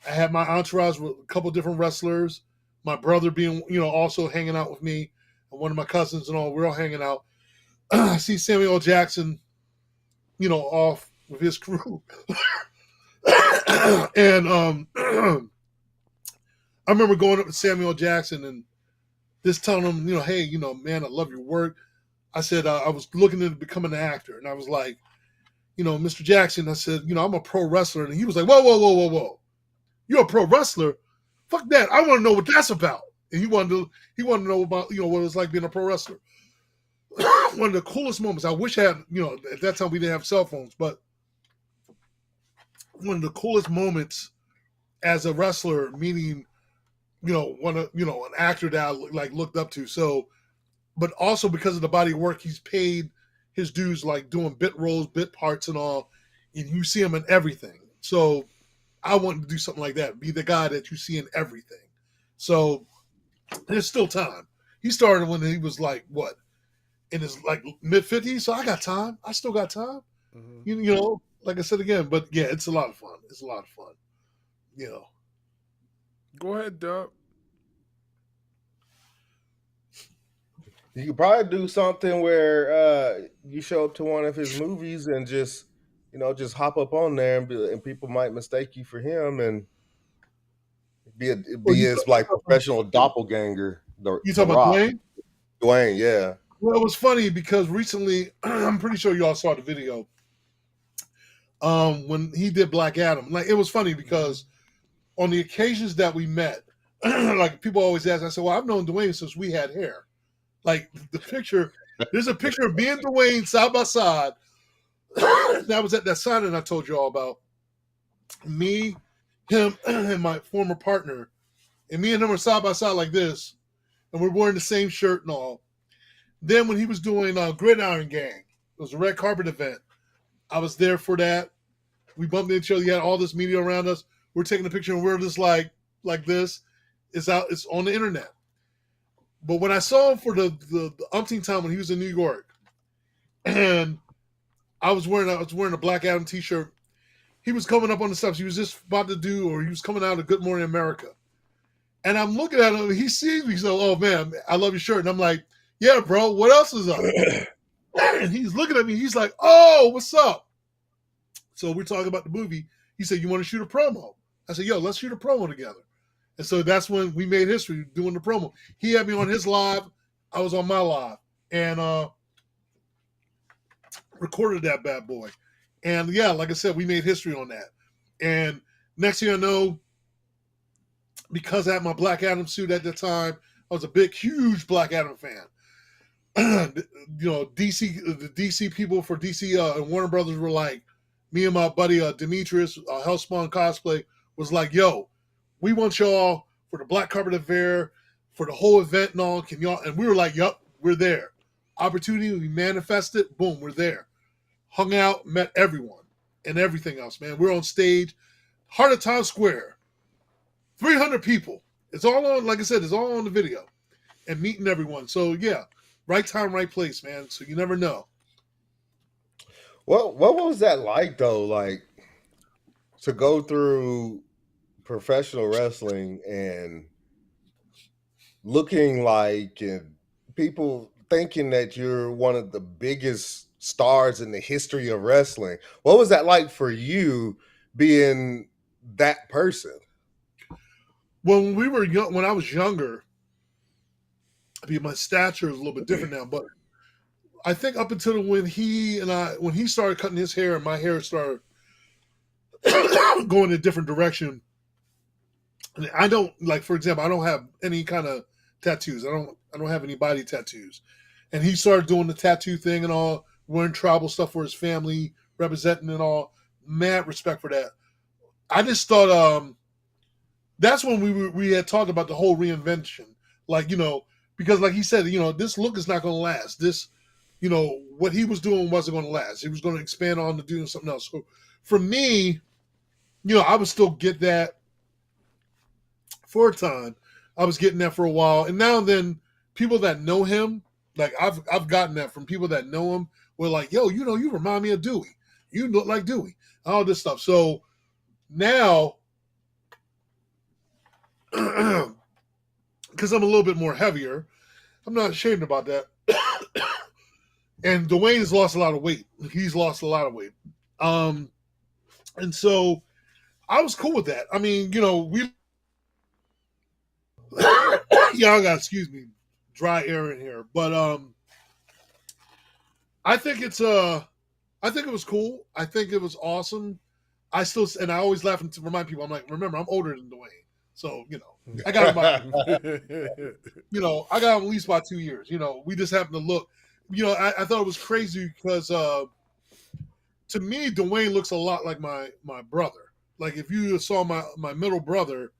Speaker 3: I had my entourage with a couple different wrestlers, my brother being, also hanging out with me, and one of my cousins and all. We're all hanging out. I see Samuel L. Jackson, off with his crew. And I remember going up to Samuel L. Jackson and just telling him, hey, man, I love your work. I said, I was looking to become an actor. And I was like, Mr. Jackson, I said, I'm a pro wrestler. And he was like, whoa. You're a pro wrestler? Fuck that. I want to know what that's about. And he wanted to know about, what it was like being a pro wrestler. One of the coolest moments. I wish I had, at that time we didn't have cell phones, but one of the coolest moments as a wrestler, meeting, an actor that I looked up to. So, but also because of the body of work, he's paid his dues, like doing bit roles, bit parts and all, and you see him in everything. So I wanted to do something like that, be the guy that you see in everything. So there's still time. He started when he was in his mid-50s, so I got time. I still got time.
Speaker 1: Mm-hmm.
Speaker 3: Like I said again, but yeah, it's a lot of fun. It's a lot of fun.
Speaker 1: Go ahead, Dub.
Speaker 4: You could probably do something where you show up to one of his movies and just hop up on there and people might mistake you for him and
Speaker 3: Well,
Speaker 4: be his like professional doppelganger.
Speaker 3: you
Speaker 4: The
Speaker 3: talking about
Speaker 4: Rock,
Speaker 3: Dwayne?
Speaker 4: Dwayne, yeah.
Speaker 3: Well, it was funny because recently, I'm pretty sure you all saw the video. When he did Black Adam, it was funny because on the occasions that we met, people always ask, I said, "Well, I've known Dwayne since we had hair." There's a picture of me and Dwayne side by side. That was at that signing I told you all about. Me, him, and my former partner, and me and him are side by side like this, and we're wearing the same shirt and all. Then when he was doing Gridiron Gang, it was a red carpet event. I was there for that. We bumped into each other. You had all this media around us. We're taking a picture, and we're just like this. It's out. It's on the internet. But when I saw him for the umpteenth time when he was in New York, and I was wearing a Black Adam t-shirt, he was coming up on the steps. He was just about to he was coming out of Good Morning America. And I'm looking at him, he sees me, so, "Oh man, I love your shirt." And I'm like, "Yeah, bro, what else is up?" And he's looking at me, he's like, "Oh, what's up?" So we're talking about the movie. He said, "You want to shoot a promo?" I said, "Yo, let's shoot a promo together." And so that's when we made history doing the promo. He had me on his live. I was on my live. And recorded that bad boy. And yeah, like I said, we made history on that. And next thing I know, because I had my Black Adam suit at the time, I was a big, huge Black Adam fan. The DC people for DC and Warner Brothers were like, me and my buddy Demetrius, Hellspawn Cosplay, was like, "Yo, we want y'all for the black carpet affair, for the whole event and all. Can y'all?" And we were like, "Yup, we're there." Opportunity, we manifested, boom, we're there. Hung out, met everyone and everything else, man. We're on stage, Heart of Times Square, 300 people. It's all on, like I said, it's all on the video and meeting everyone. So yeah, right time, right place, man. So you never know.
Speaker 4: What was that like though? Like to go through professional wrestling and looking like and people thinking that you're one of the biggest stars in the history of wrestling. What was that like for you being that person?
Speaker 3: Well, when we were young, when I was younger, I mean, my stature is a little bit different now, but I think up until when he started cutting his hair and my hair started going in a different direction. I don't, like, for example, I don't have any kind of tattoos. I don't have any body tattoos. And he started doing the tattoo thing and all, wearing tribal stuff for his family, representing and all. Mad respect for that. I just thought that's when we had talked about the whole reinvention. Because like he said, this look is not going to last. This, what he was doing wasn't going to last. He was going to expand on to doing something else. So for me, I would still get that for a time. I was getting that for a while. And now and then people that know him, like I've gotten that from people that know him, were like, "Yo, you remind me of Dewey. You look like Dewey." All this stuff. So now, because I'm a little bit more heavier, I'm not ashamed about that. And Dwayne has lost a lot of weight. He's lost a lot of weight. And so I was cool with that. I mean, we y'all got, excuse me, dry air in here. But I think it was cool. I think it was awesome. I always laugh and remind people, I'm like, remember, I'm older than Dwayne. So, I got him by, I got him at least by 2 years. We just happened to look. I thought it was crazy because to me, Dwayne looks a lot like my brother. Like if you saw my middle brother,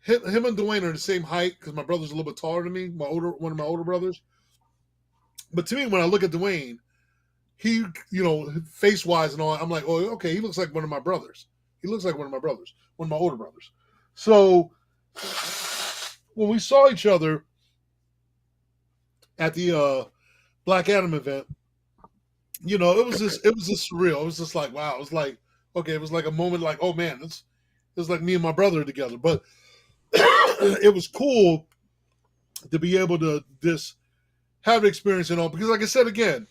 Speaker 3: him and Dwayne are the same height because my brother's a little bit taller than me, one of my older brothers. But to me, when I look at Dwayne, he, face wise and all, I'm like, oh, okay, he looks like one of my brothers. He looks like one of my brothers, one of my older brothers. So when we saw each other at the Black Adam event, it was just surreal. It was just like, wow. It was like, okay, it was like a moment like, oh man, it was like me and my brother together. But it was cool to be able to just have an experience and all, because like I said again,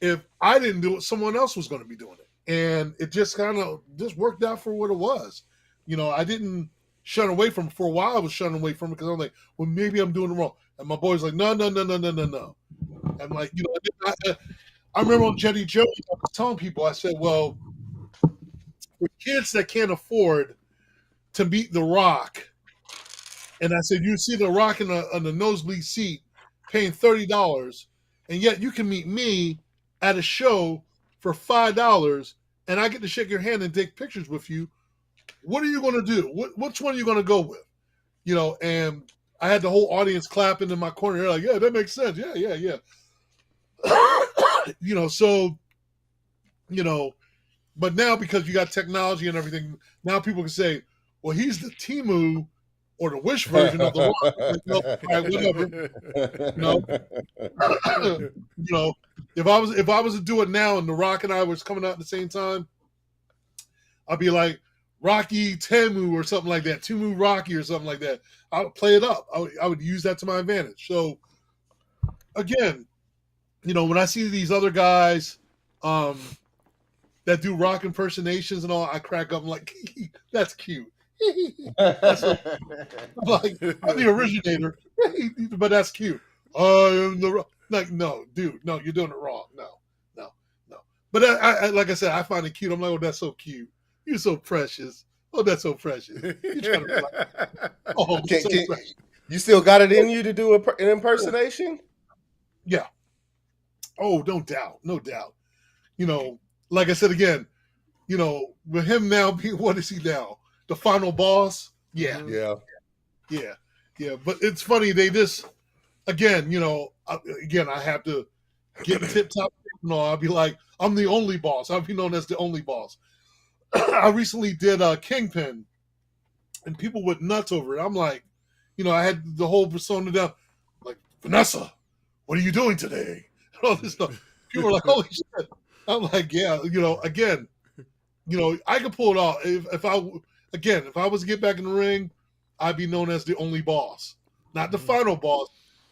Speaker 3: if I didn't do it, someone else was going to be doing it. And it just kind of just worked out for what it was. I didn't shun away from it. For a while. I was shunning away from it because I'm like, well, maybe I'm doing it wrong. And my boy's like, no. I'm like, I remember on Jetty Jones, I was telling people, I said, well, for kids that can't afford to meet The Rock, and I said, you see The Rock on the nosebleed seat paying $30, and yet you can meet me at a show for $5, and I get to shake your hand and take pictures with you. What are you going to do? Which one are you going to go with? And I had the whole audience clapping in my corner. They're like, yeah, that makes sense. Yeah. So, but now because you got technology and everything, now people can say, well, he's the Temu or the Wish version of The Rock. Whatever. If I was to do it now and The Rock and I was coming out at the same time, I'd be like Rocky Temu or something like that, Temu Rocky or something like that. I would play it up. I would use that to my advantage. So again, when I see these other guys that do Rock impersonations and all, I crack up. I'm like, that's cute. I'm the originator, but that's cute. I am the Rock. Like, no, dude, no, you're doing it wrong. No. But I like I said, I find it cute. I'm like, oh, that's so cute. You're so precious. Oh, that's so precious. You're trying to be like, oh, precious.
Speaker 4: You still got it in you to do an impersonation?
Speaker 3: Yeah. Oh, no doubt. Like I said again, with him now being, what is he now? The final boss? Yeah. But it's funny, they just, again, I have to get tip-top. I'll be like, I'm the only boss. I'll be known as the only boss. I recently did Kingpin, and people went nuts over it. I'm like, I had the whole persona down, like, Vanessa, what are you doing today? And all this stuff. People are like, holy shit. I'm like, yeah, again, I could pull it off. If I was to get back in the ring, I'd be known as the only boss. Not the final boss,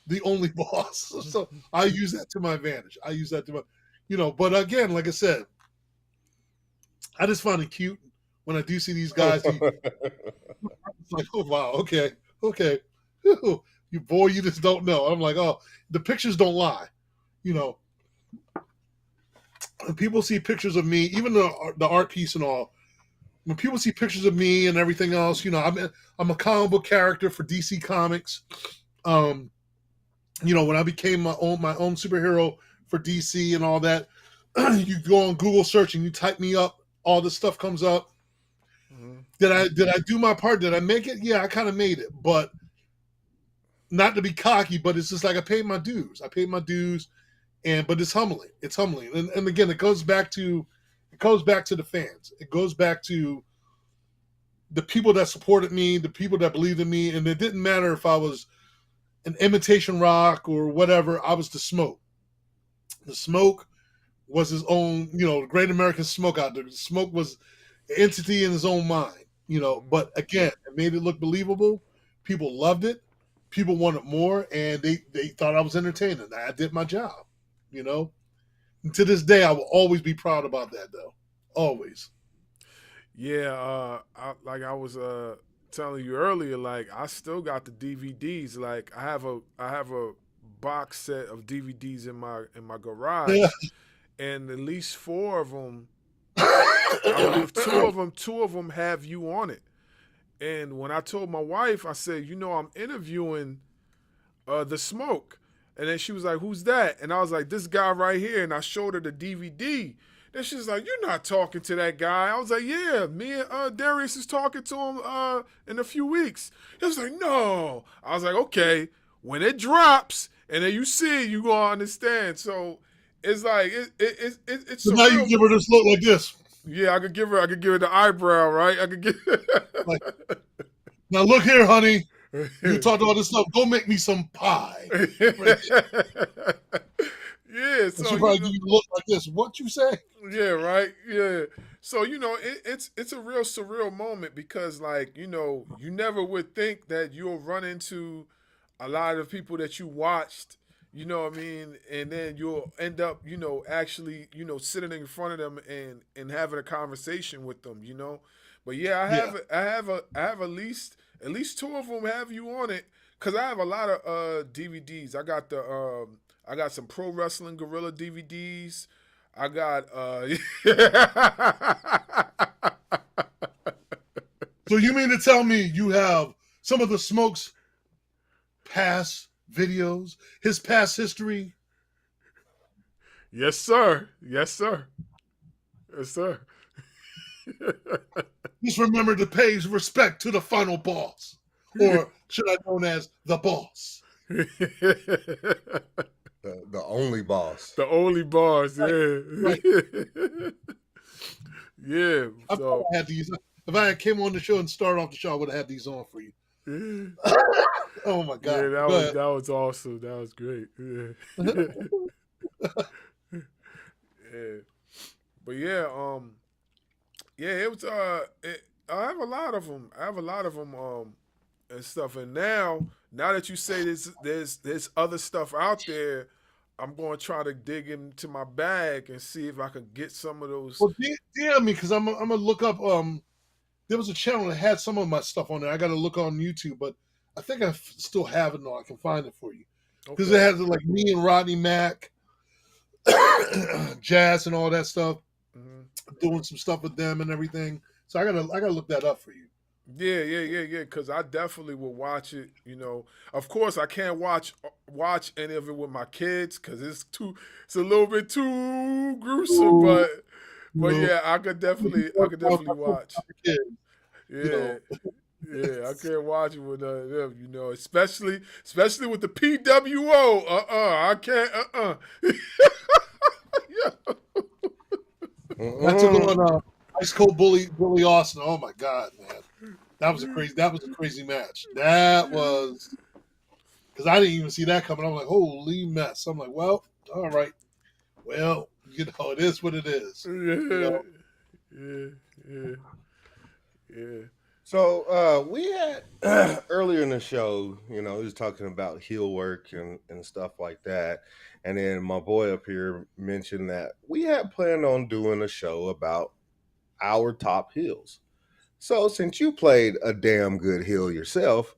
Speaker 3: the only boss. So I use that to my advantage. But again, like I said, I just find it cute when I do see these guys. It's like, oh, wow, okay. You boy, you just don't know. I'm like, oh, the pictures don't lie. When people see pictures of me, even the art piece and all, when people see pictures of me and everything else, I'm a comic book character for DC Comics. When I became my own superhero for DC and all that, you go on Google search and you type me up, all this stuff comes up. Mm-hmm. Did I do my part? Did I make it? Yeah, I kind of made it, but not to be cocky, but it's just like I paid my dues. But it's humbling. And again, it goes back to the fans. It goes back to the people that supported me, the people that believed in me, and it didn't matter if I was an imitation Rock or whatever. I was the Smoke. The Smoke was his own, the Great American Smoke out there. The Smoke was an entity in his own mind, But again, it made it look believable. People loved it. People wanted more, and they thought I was entertaining. I did my job. And to this day, I will always be proud about that, though. Always.
Speaker 1: Yeah, I was telling you earlier, like I still got the DVDs. Like I have a box set of DVDs in my garage, and at least 4 of them, I believe two of them have you on it. And when I told my wife, I said, I'm interviewing the Smoke. And then she was like, who's that? And I was like, this guy right here. And I showed her the DVD. Then she's like, you're not talking to that guy. I was like, yeah, me and Darius is talking to him in a few weeks. He was like, no. I was like, okay, when it drops and then you see it, you going to understand. So it's like, it's
Speaker 3: So now you
Speaker 1: surreal.
Speaker 3: give her this look like this.
Speaker 1: Yeah, I could give her the eyebrow, right? I could give
Speaker 3: Like, now look here, honey. You talked all this stuff. Go make me some pie.
Speaker 1: Yeah, so
Speaker 3: And she probably give you a look like this. What you say?
Speaker 1: yeah, right. Yeah. So it's a real surreal moment because you never would think that you'll run into a lot of people that you watched. You know what I mean? And then you'll end up, actually, sitting in front of them and having a conversation with them. But yeah, I have at least two of them have you on it because I have a lot of DVDs. I got some Pro Wrestling Gorilla DVDs. I got
Speaker 3: So you mean to tell me you have some of the Smoke's past videos, his past history?
Speaker 1: Yes, sir. Yes, sir. Yes, sir.
Speaker 3: Just remember to pay respect to the final boss. Or should I known as the boss?
Speaker 4: The only boss.
Speaker 1: The only boss, yeah.
Speaker 3: Right.
Speaker 1: Yeah.
Speaker 3: I
Speaker 1: So
Speaker 3: probably had these. If I had came on the show and started off the show, I would have had these on for you.
Speaker 1: yeah,
Speaker 3: Oh my God.
Speaker 1: that was awesome. That was great. Yeah. Yeah. But yeah, it was I have a lot of them. And stuff. And now that you say there's other stuff out there, I'm going to try to dig into my bag and see if I can get some of those.
Speaker 3: Well, DM me because I'm gonna look up. There was a channel that had some of my stuff on there. I got to look on YouTube, but I think I still have it. No, I can find it for you because it has like me and Rodney Mack, Jazz, and all that stuff. Doing some stuff with them and everything. So I gotta look that up for you.
Speaker 1: Yeah. Because I definitely will watch it. Of course, I can't watch any of it with my kids because it's a little bit too gruesome. But yeah, I could definitely watch. Yeah. Yeah, I can't watch it with them, especially with the PWO. I can't. Yeah.
Speaker 3: I took on Ice Cold Bully Austin. Oh my God, man, that was a crazy match. That was because I didn't even see that coming. I'm like, holy mess. I'm like, well, all right, well, it is what it is.
Speaker 1: Yeah.
Speaker 4: So we had earlier in the show, we was talking about heel work and stuff like that. And then my boy up here mentioned that we had planned on doing a show about our top heels. So since you played a damn good heel yourself,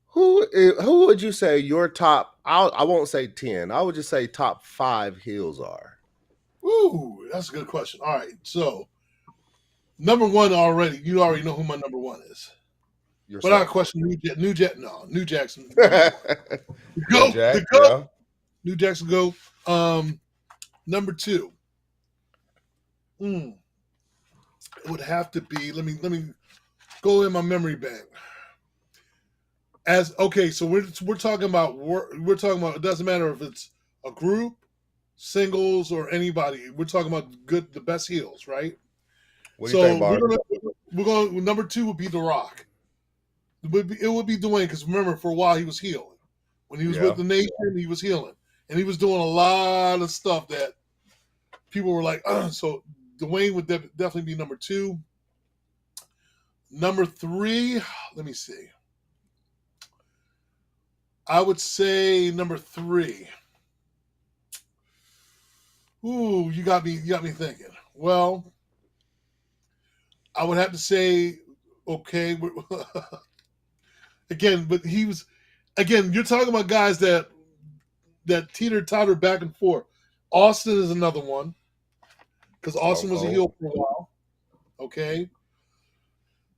Speaker 4: who would you say your top, I won't say 10, I would just say top 5 heels are?
Speaker 3: Ooh, that's a good question. All right, so number one you already know who my number one is.
Speaker 4: Yourself.
Speaker 3: Without question, New Jackson.
Speaker 4: Go, Jack, the GOAT. Yeah.
Speaker 3: New Jackson go. Number 2. It would have to be. Let me go in my memory bank. So we're talking about it doesn't matter if it's a group, singles, or anybody. We're talking about the best heels, right?
Speaker 4: What do you think, Bart?
Speaker 3: We're going. Number 2 would be The Rock. It would be Dwayne because remember for a while he was healing. When he was with the Nation, he was healing, and he was doing a lot of stuff that people were like, so Dwayne would definitely be number 2. Number 3, let me see. I would say number 3. Ooh, you got me thinking. Well, I would have to say, okay, again, but he was, again, you're talking about guys that teeter-totter back and forth. Austin is another one because Austin was a heel for a while. Okay.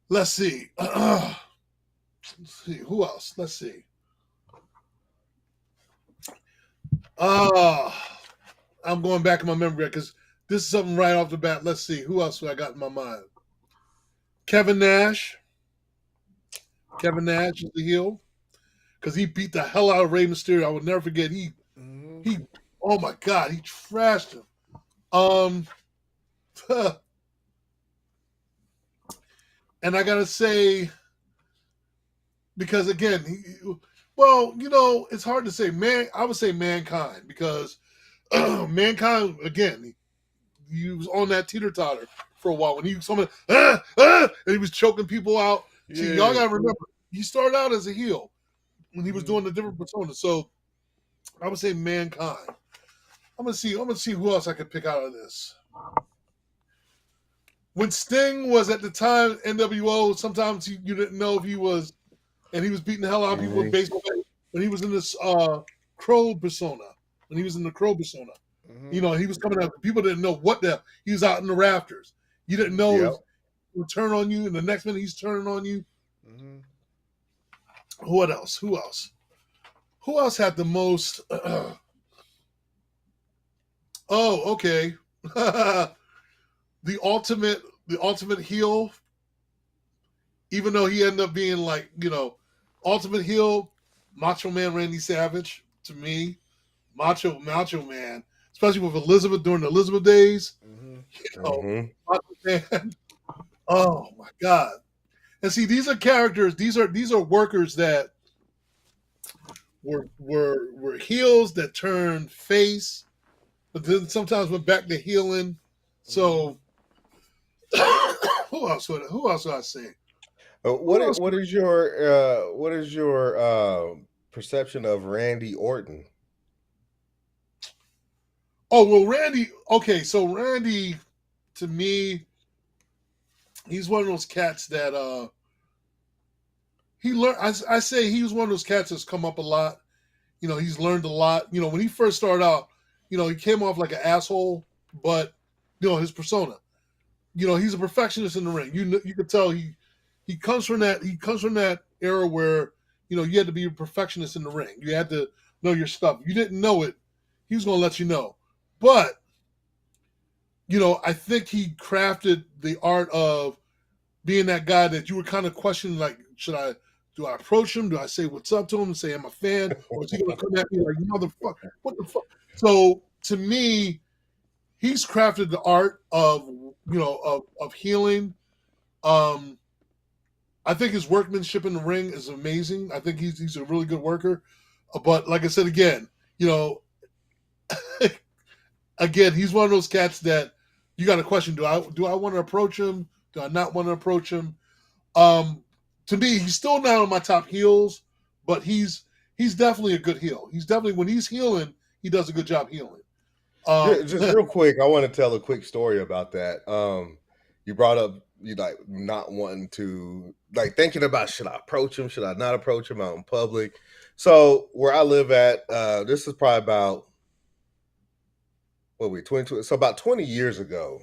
Speaker 3: Let's see. Let's see. Who else? Let's see. Uh, I'm going back in my memory because this is something right off the bat. Let's see. Who else I got in my mind? Kevin Nash. Kevin Nash is the heel because he beat the hell out of Rey Mysterio. I will never forget. He oh my God, he trashed him. And I gotta say, because again, it's hard to say. I would say Mankind because Mankind again, he was on that teeter totter for a while when he was someone and he was choking people out. Yeah. See, y'all gotta remember, he started out as a heel when he was doing a different persona. So I would say Mankind. I'm gonna see who else I could pick out of this. When Sting was at the time NWO, sometimes you didn't know if he was, and he was beating the hell out of people with baseball. When he was in this Crow persona, he was coming out. People didn't know what the he was out in the rafters. You didn't know if he would turn on you, and the next minute he's turning on you. Mm-hmm. What else? Who else had the most? Oh, okay. The ultimate heel, even though he ended up being like, ultimate heel, Macho Man Randy Savage, to me. Macho Man, especially with Elizabeth during the Elizabeth days. Macho Man. Oh my God. And see, these are characters, these are workers that were heels that turned face, but then sometimes went back to healing. So who else would I say?
Speaker 4: What is your perception of Randy Orton?
Speaker 3: Oh well, Randy. Okay, so Randy, to me, he's one of those cats that he learned. I say he was one of those cats that's come up a lot. He's learned a lot. When he first started out, he came off like an asshole, but his persona. He's a perfectionist in the ring. You could tell he comes from that era where you had to be a perfectionist in the ring. You had to know your stuff. If you didn't know it, he was going to let you know. But I think he crafted the art of being that guy that you were kind of questioning, like, do I approach him? Do I say what's up to him and say I'm a fan, or is he going to come at me like motherfucker? What the fuck? So to me, he's crafted the art of healing. I think his workmanship in the ring is amazing. I think he's a really good worker. But like I said again, again, he's one of those cats that you got to question: do I want to approach him? Do I not want to approach him? To me, he's still not on my top heels, but he's definitely a good heel. He's definitely, when he's healing, he does a good job healing.
Speaker 4: Just real quick, I want to tell a quick story about that. You brought up not wanting to, thinking about, should I approach him? Should I not approach him out in public? So where I live at, this is probably about 2020. So about 20 years ago,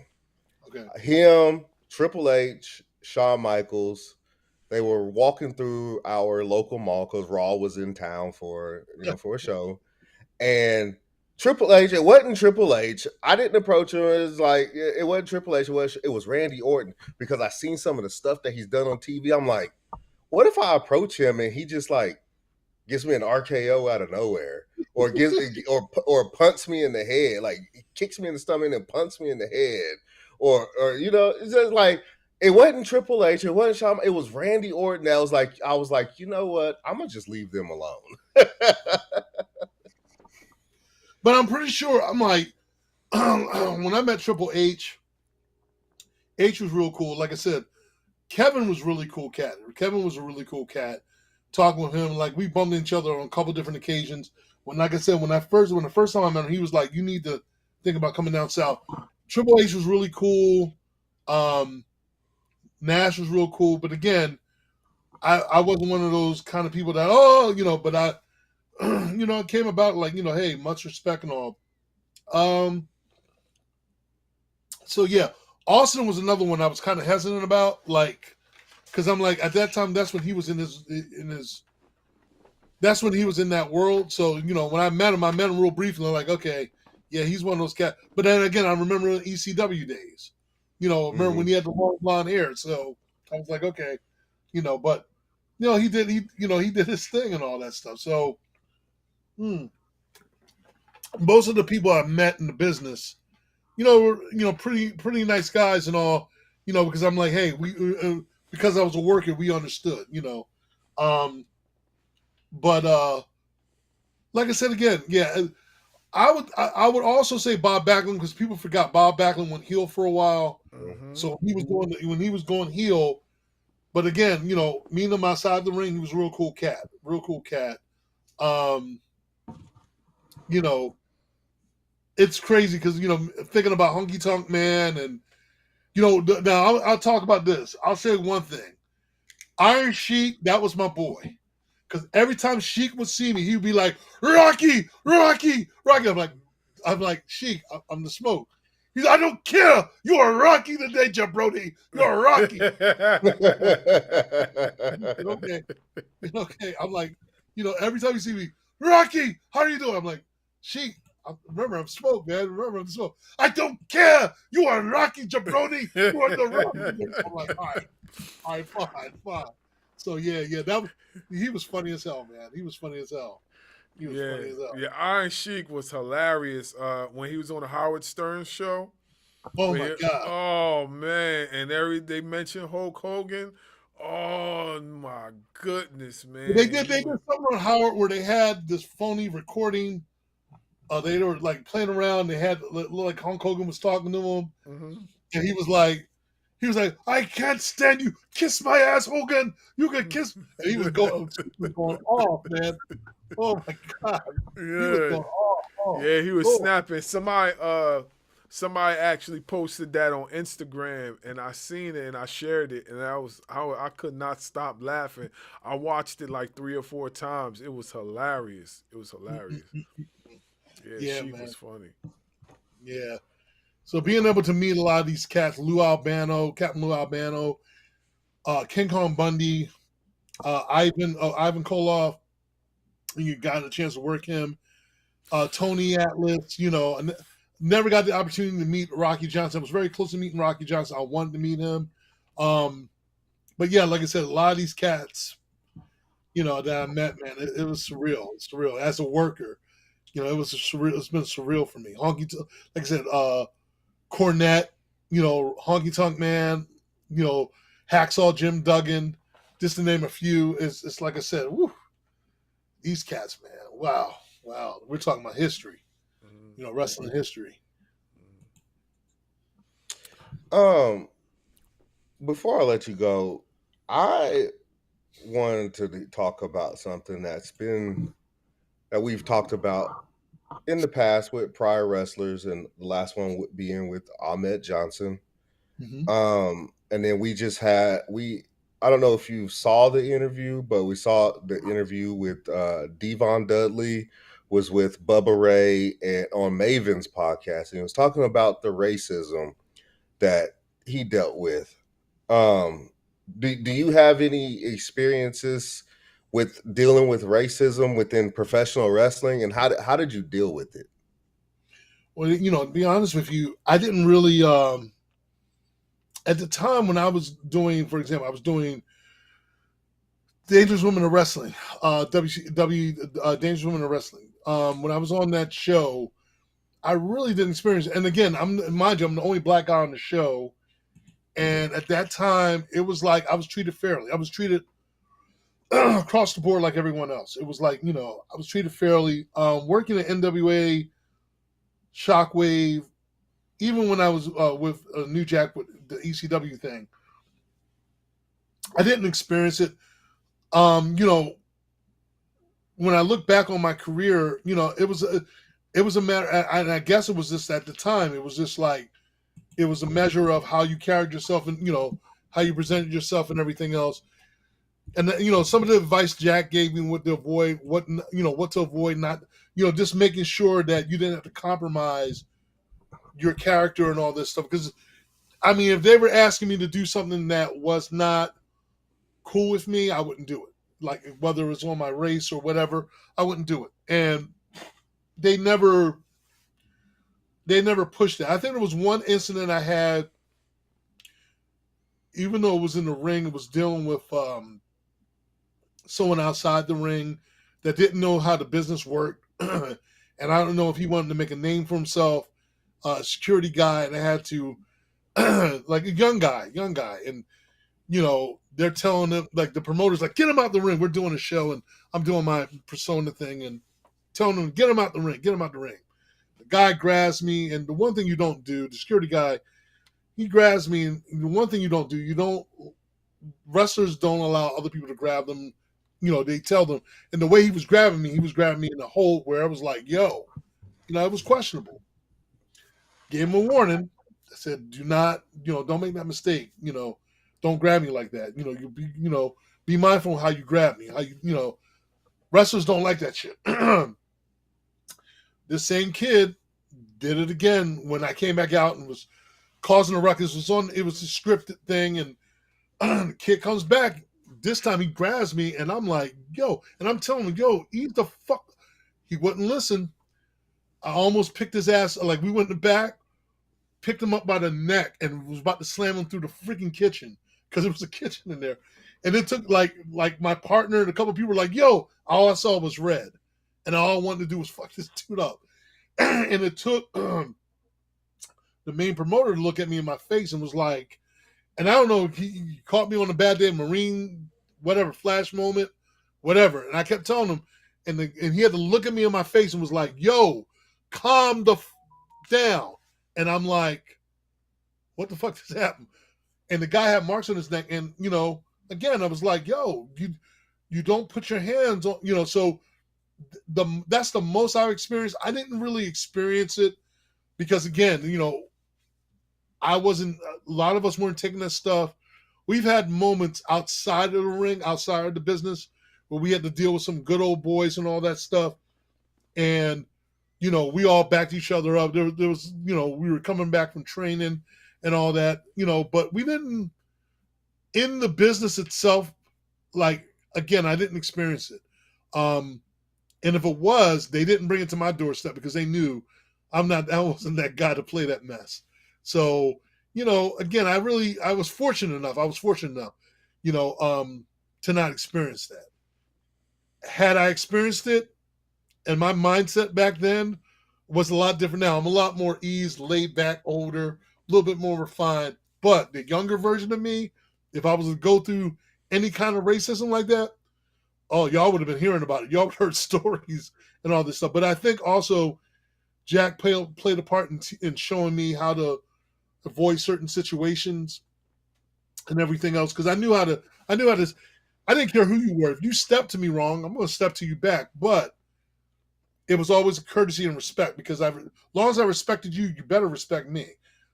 Speaker 4: okay. Him, Triple H, Shawn Michaels, they were walking through our local mall because Raw was in town for a show, and Triple H, it wasn't Triple H. I didn't approach him. It wasn't Triple H. It was Randy Orton, because I seen some of the stuff that he's done on TV. I'm like, what if I approach him and he just gives me an RKO out of nowhere, or or punts me in the head, he kicks me in the stomach and punts me in the head, or it's just it wasn't Triple H, it wasn't Shawn, it was Randy Orton. I was like, you know what? I'm gonna just leave them alone.
Speaker 3: But I'm pretty sure, I'm like, when I met Triple H was real cool. Like I said, Kevin was really cool cat. Kevin was a really cool cat. Talking with him, we bumped each other on a couple different occasions. When, like I said, when the first time I met him, he was like, you need to think about coming down south. Triple H was really cool. Nash was real cool. But again, I wasn't one of those kind of people that, but I, it came about hey, much respect and all. So yeah, Austin was another one I was kind of hesitant about. because I'm like, at that time, that's when he was in his. That's when he was in that world. So when I met him real briefly. I'm like, okay, yeah, he's one of those cats. But then again, I remember in ECW days. Remember when he had the long blonde hair. So I was like, okay, but he did his thing and all that stuff. So most of the people I met in the business, were pretty nice guys and all. Because I'm like, hey, we because I was a worker, we understood. But like I said again, yeah, I would also say Bob Backlund, because people forgot Bob Backlund went heel for a while.
Speaker 1: Mhm.
Speaker 3: So when he was going heel, but again, meeting him outside the ring, he was a real cool cat. It's crazy because thinking about Honky Tonk Man, and now I'll talk about this. I'll say one thing: Iron Sheik, that was my boy. Because every time Sheik would see me, he would be like, Rocky, Rocky, Rocky. I'm like, Sheik, I'm the smoke. He's like, I don't care. You are Rocky today, Jabroni. You're Rocky. Okay. I'm like, every time you see me, Rocky, how are you doing? I'm like, Sheik, remember, I'm smoke, man. Remember, I'm smoke. I don't care. You are Rocky, Jabroni. You are the Rocky. I'm like, all right, fine. So yeah, he was funny as hell, man. He was funny as hell.
Speaker 1: Yeah, Iron Sheik was hilarious when he was on the Howard Stern show.
Speaker 3: Oh my god.
Speaker 1: Oh man, and they mentioned Hulk Hogan. Oh my goodness, man.
Speaker 3: They did something on Howard where they had this phony recording. They were like playing around. They had like Hulk Hogan was talking to him, and he was like, I can't stand you. Kiss my ass, Hogan. You can kiss. And he was going off, man. Oh my god.
Speaker 1: Yeah.
Speaker 3: He was going off.
Speaker 1: Yeah, he was snapping. Somebody actually posted that on Instagram, and I seen it and I shared it, and I could not stop laughing. I watched it like 3 or 4 times. It was hilarious. Yeah, she was funny.
Speaker 3: Yeah. So being able to meet a lot of these cats, Captain Lou Albano, King Kong Bundy, Ivan Koloff, you got a chance to work him. Tony Atlas, never got the opportunity to meet Rocky Johnson. I was very close to meeting Rocky Johnson. I wanted to meet him. But yeah, like I said, a lot of these cats, that I met, man, it was surreal. It's surreal. As a worker, it's been surreal for me. Like I said, Cornette, Honky Tonk Man, Hacksaw Jim Duggan, just to name a few. It's like I said, whew, these cats, man, wow. We're talking about history, wrestling history.
Speaker 4: Before I let you go, I wanted to talk about something that we've talked about in the past with prior wrestlers, and the last one being with Ahmed Johnson. And then we just had I don't know if you saw the interview, but we saw the interview with Devon Dudley was with Bubba Ray and on Maven's podcast, and he was talking about the racism that he dealt with. Do you have any experiences with dealing with racism within professional wrestling, and how did you deal with it?
Speaker 3: Well, to be honest with you, I didn't really at the time when I was doing, for example, I was doing Dangerous Women of Wrestling, WCW Dangerous Women of Wrestling. When I was on that show, I really didn't experience it. And again, I'm the only black guy on the show. And at that time, it was like I was treated fairly. I was treated across the board like everyone else. It was like, I was treated fairly. Working at NWA, Shockwave, even when I was with New Jack with the ECW thing, I didn't experience it. When I look back on my career, it was a matter, and I guess it was just at the time, it was just like, it was a measure of how you carried yourself and, how you presented yourself and everything else. And, some of the advice Jack gave me what to avoid, not, just making sure that you didn't have to compromise your character and all this stuff. Because, I mean, if they were asking me to do something that was not cool with me, I wouldn't do it. Like whether it's on my race or whatever, I wouldn't do it. And they never pushed it. I think there was one incident I had, even though it was in the ring, it was dealing with someone outside the ring that didn't know how the business worked. And I don't know if he wanted to make a name for himself, a security guy, and I had to, like a young guy. And, they're telling him, like the promoter's like, get him out the ring. We're doing a show and I'm doing my persona thing and telling him, get him out the ring. The guy grabs me, and the one thing you don't do, the security guy, he grabs me, and the one thing you don't do, wrestlers don't allow other people to grab them. They tell them. And the way he was grabbing me in a hold where I was like, yo, it was questionable. Gave him a warning. I said, do not, don't make that mistake. Don't grab me like that. Be mindful of how you grab me. Wrestlers don't like that shit. This same kid did it again when I came back out and was causing a ruckus. It was a scripted thing, and the kid comes back. This time he grabs me, and I'm like, yo, and I'm telling him, yo, eat the fuck. He wouldn't listen. I almost picked his ass. Like, we went in the back, picked him up by the neck, and was about to slam him through the freaking kitchen, because there was a kitchen in there. And it took, like my partner and a couple of people were like, yo, all I saw was red. And all I wanted to do was fuck this dude up. And it took the main promoter to look at me in my face and was like, and I don't know, he caught me on a bad day, Marine, whatever, flash moment, whatever. And I kept telling him, and he had to look at me in my face and was like, yo, calm the down. And I'm like, what the fuck just happened? And the guy had marks on his neck. And, again, I was like, yo, you don't put your hands on, so that's the most I've experienced. I didn't really experience it because, again, I wasn't, a lot of us weren't taking that stuff. We've had moments outside of the ring, outside of the business, where we had to deal with some good old boys and all that stuff. And, we all backed each other up. There was, we were coming back from training and all that, but we didn't, in the business itself, like, again, I didn't experience it. And if it was, they didn't bring it to my doorstep because they knew I wasn't that guy to play that mess. So, again, I was fortunate enough, to not experience that. Had I experienced it, and my mindset back then was a lot different now. I'm a lot more eased, laid back, older, a little bit more refined. But the younger version of me, if I was to go through any kind of racism like that, oh, y'all would have been hearing about it. Y'all would have heard stories and all this stuff. But I think also Jack played a part in showing me how to avoid certain situations and everything else. Because I didn't care who you were. If you stepped to me wrong, I'm going to step to you back. But it was always courtesy and respect, because as long as I respected you, you better respect me.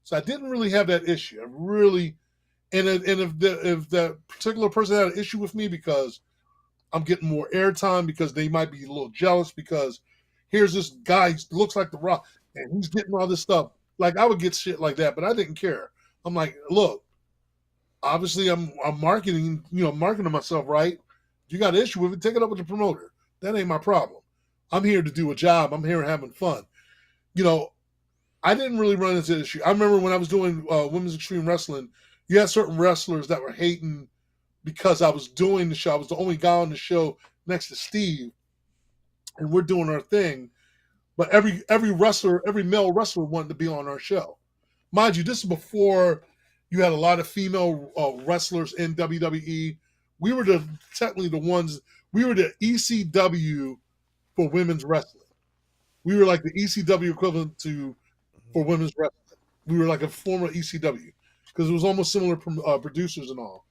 Speaker 3: So I didn't really have that issue. And if that particular person had an issue with me because I'm getting more airtime, because they might be a little jealous because here's this guy, he looks like The Rock, and he's getting all this stuff. Like, I would get shit like that, but I didn't care. I'm like, look, obviously I'm marketing myself right. If you got an issue with it, take it up with the promoter. That ain't my problem. I'm here to do a job. I'm here having fun. I didn't really run into the issue. I remember when I was doing Women's Extreme Wrestling, you had certain wrestlers that were hating because I was doing the show. I was the only guy on the show next to Steve, and we're doing our thing. But every male wrestler wanted to be on our show. Mind you, this is before you had a lot of female wrestlers in WWE. We were technically the ones. We were the ECW for women's wrestling. We were like the ECW equivalent for women's wrestling. We were like a former ECW, because it was almost similar producers and all.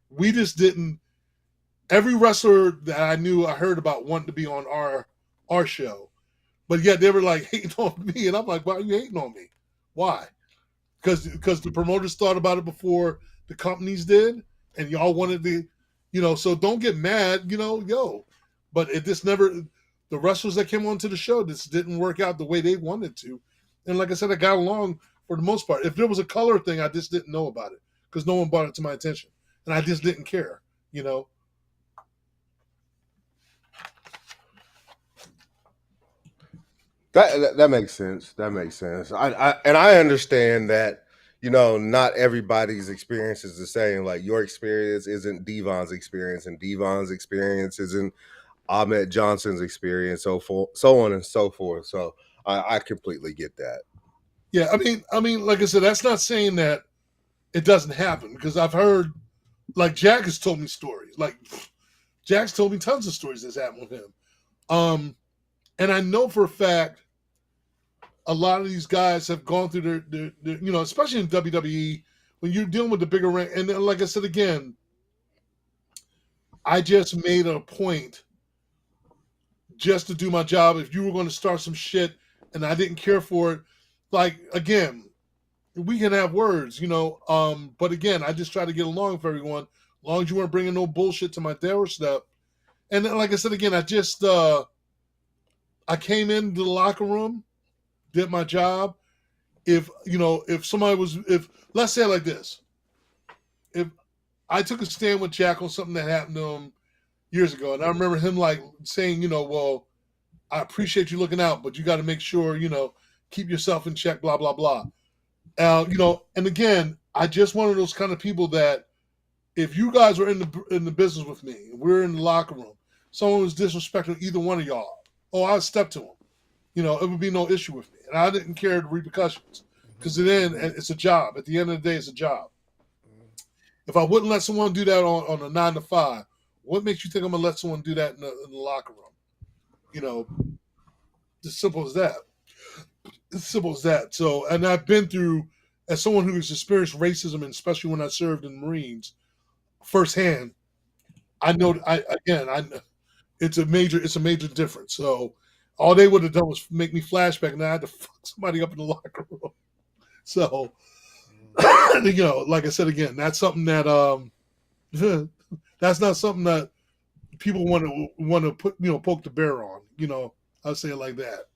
Speaker 3: We just didn't. Every wrestler that I knew, I heard about, wanted to be on our show, but yet they were like hating on me, and I'm like, why are you hating on me? Why? Because the promoters thought about it before the companies did, and y'all wanted to, so don't get mad, But it just never. The wrestlers that came onto the show just didn't work out the way they wanted to, and like I said, I got along for the most part. If there was a color thing, I just didn't know about it because no one brought it to my attention. And I just didn't care. you know.
Speaker 4: That makes sense. That makes sense. I understand that, not everybody's experience is the same. Like your experience isn't Devon's experience, and Devon's experience isn't Ahmed Johnson's experience, so on and so forth. So I completely get that.
Speaker 3: Yeah, I mean, like I said, that's not saying that it doesn't happen, because I've heard, like, Jack has told me stories. Like, Jack's told me tons of stories that's happened with him. And I know for a fact a lot of these guys have gone through their especially in WWE, when you're dealing with the bigger rank. And then, like I said again, I just made a point just to do my job. If you were going to start some shit and I didn't care for it, like, again, we can have words, but again, I just try to get along with everyone, as long as you weren't bringing no bullshit to my doorstep. And then, like I said again, I just I came into the locker room, did my job. If somebody was, if let's say it like this, if I took a stand with Jack on something that happened to him years ago, and I remember him like saying, well, I appreciate you looking out, but you got to make sure, keep yourself in check, blah blah blah. And again, I just one of those kind of people that if you guys were in the business with me, we're in the locker room, someone was disrespecting either one of y'all, I'd step to him. It would be no issue with me. And I didn't care the repercussions, because then it's a job. At the end of the day, it's a job. If I wouldn't let someone do that on a 9 to 5, what makes you think I'm going to let someone do that in the locker room? As simple as that. As simple as that. So, and I've been through, as someone who's experienced racism, and especially when I served in the Marines firsthand, I know, it's a major difference. So all they would have done was make me flashback, and I had to fuck somebody up in the locker room. So, like I said again, that's something that that's not something that people want to put poke the bear on. I'll say it like that.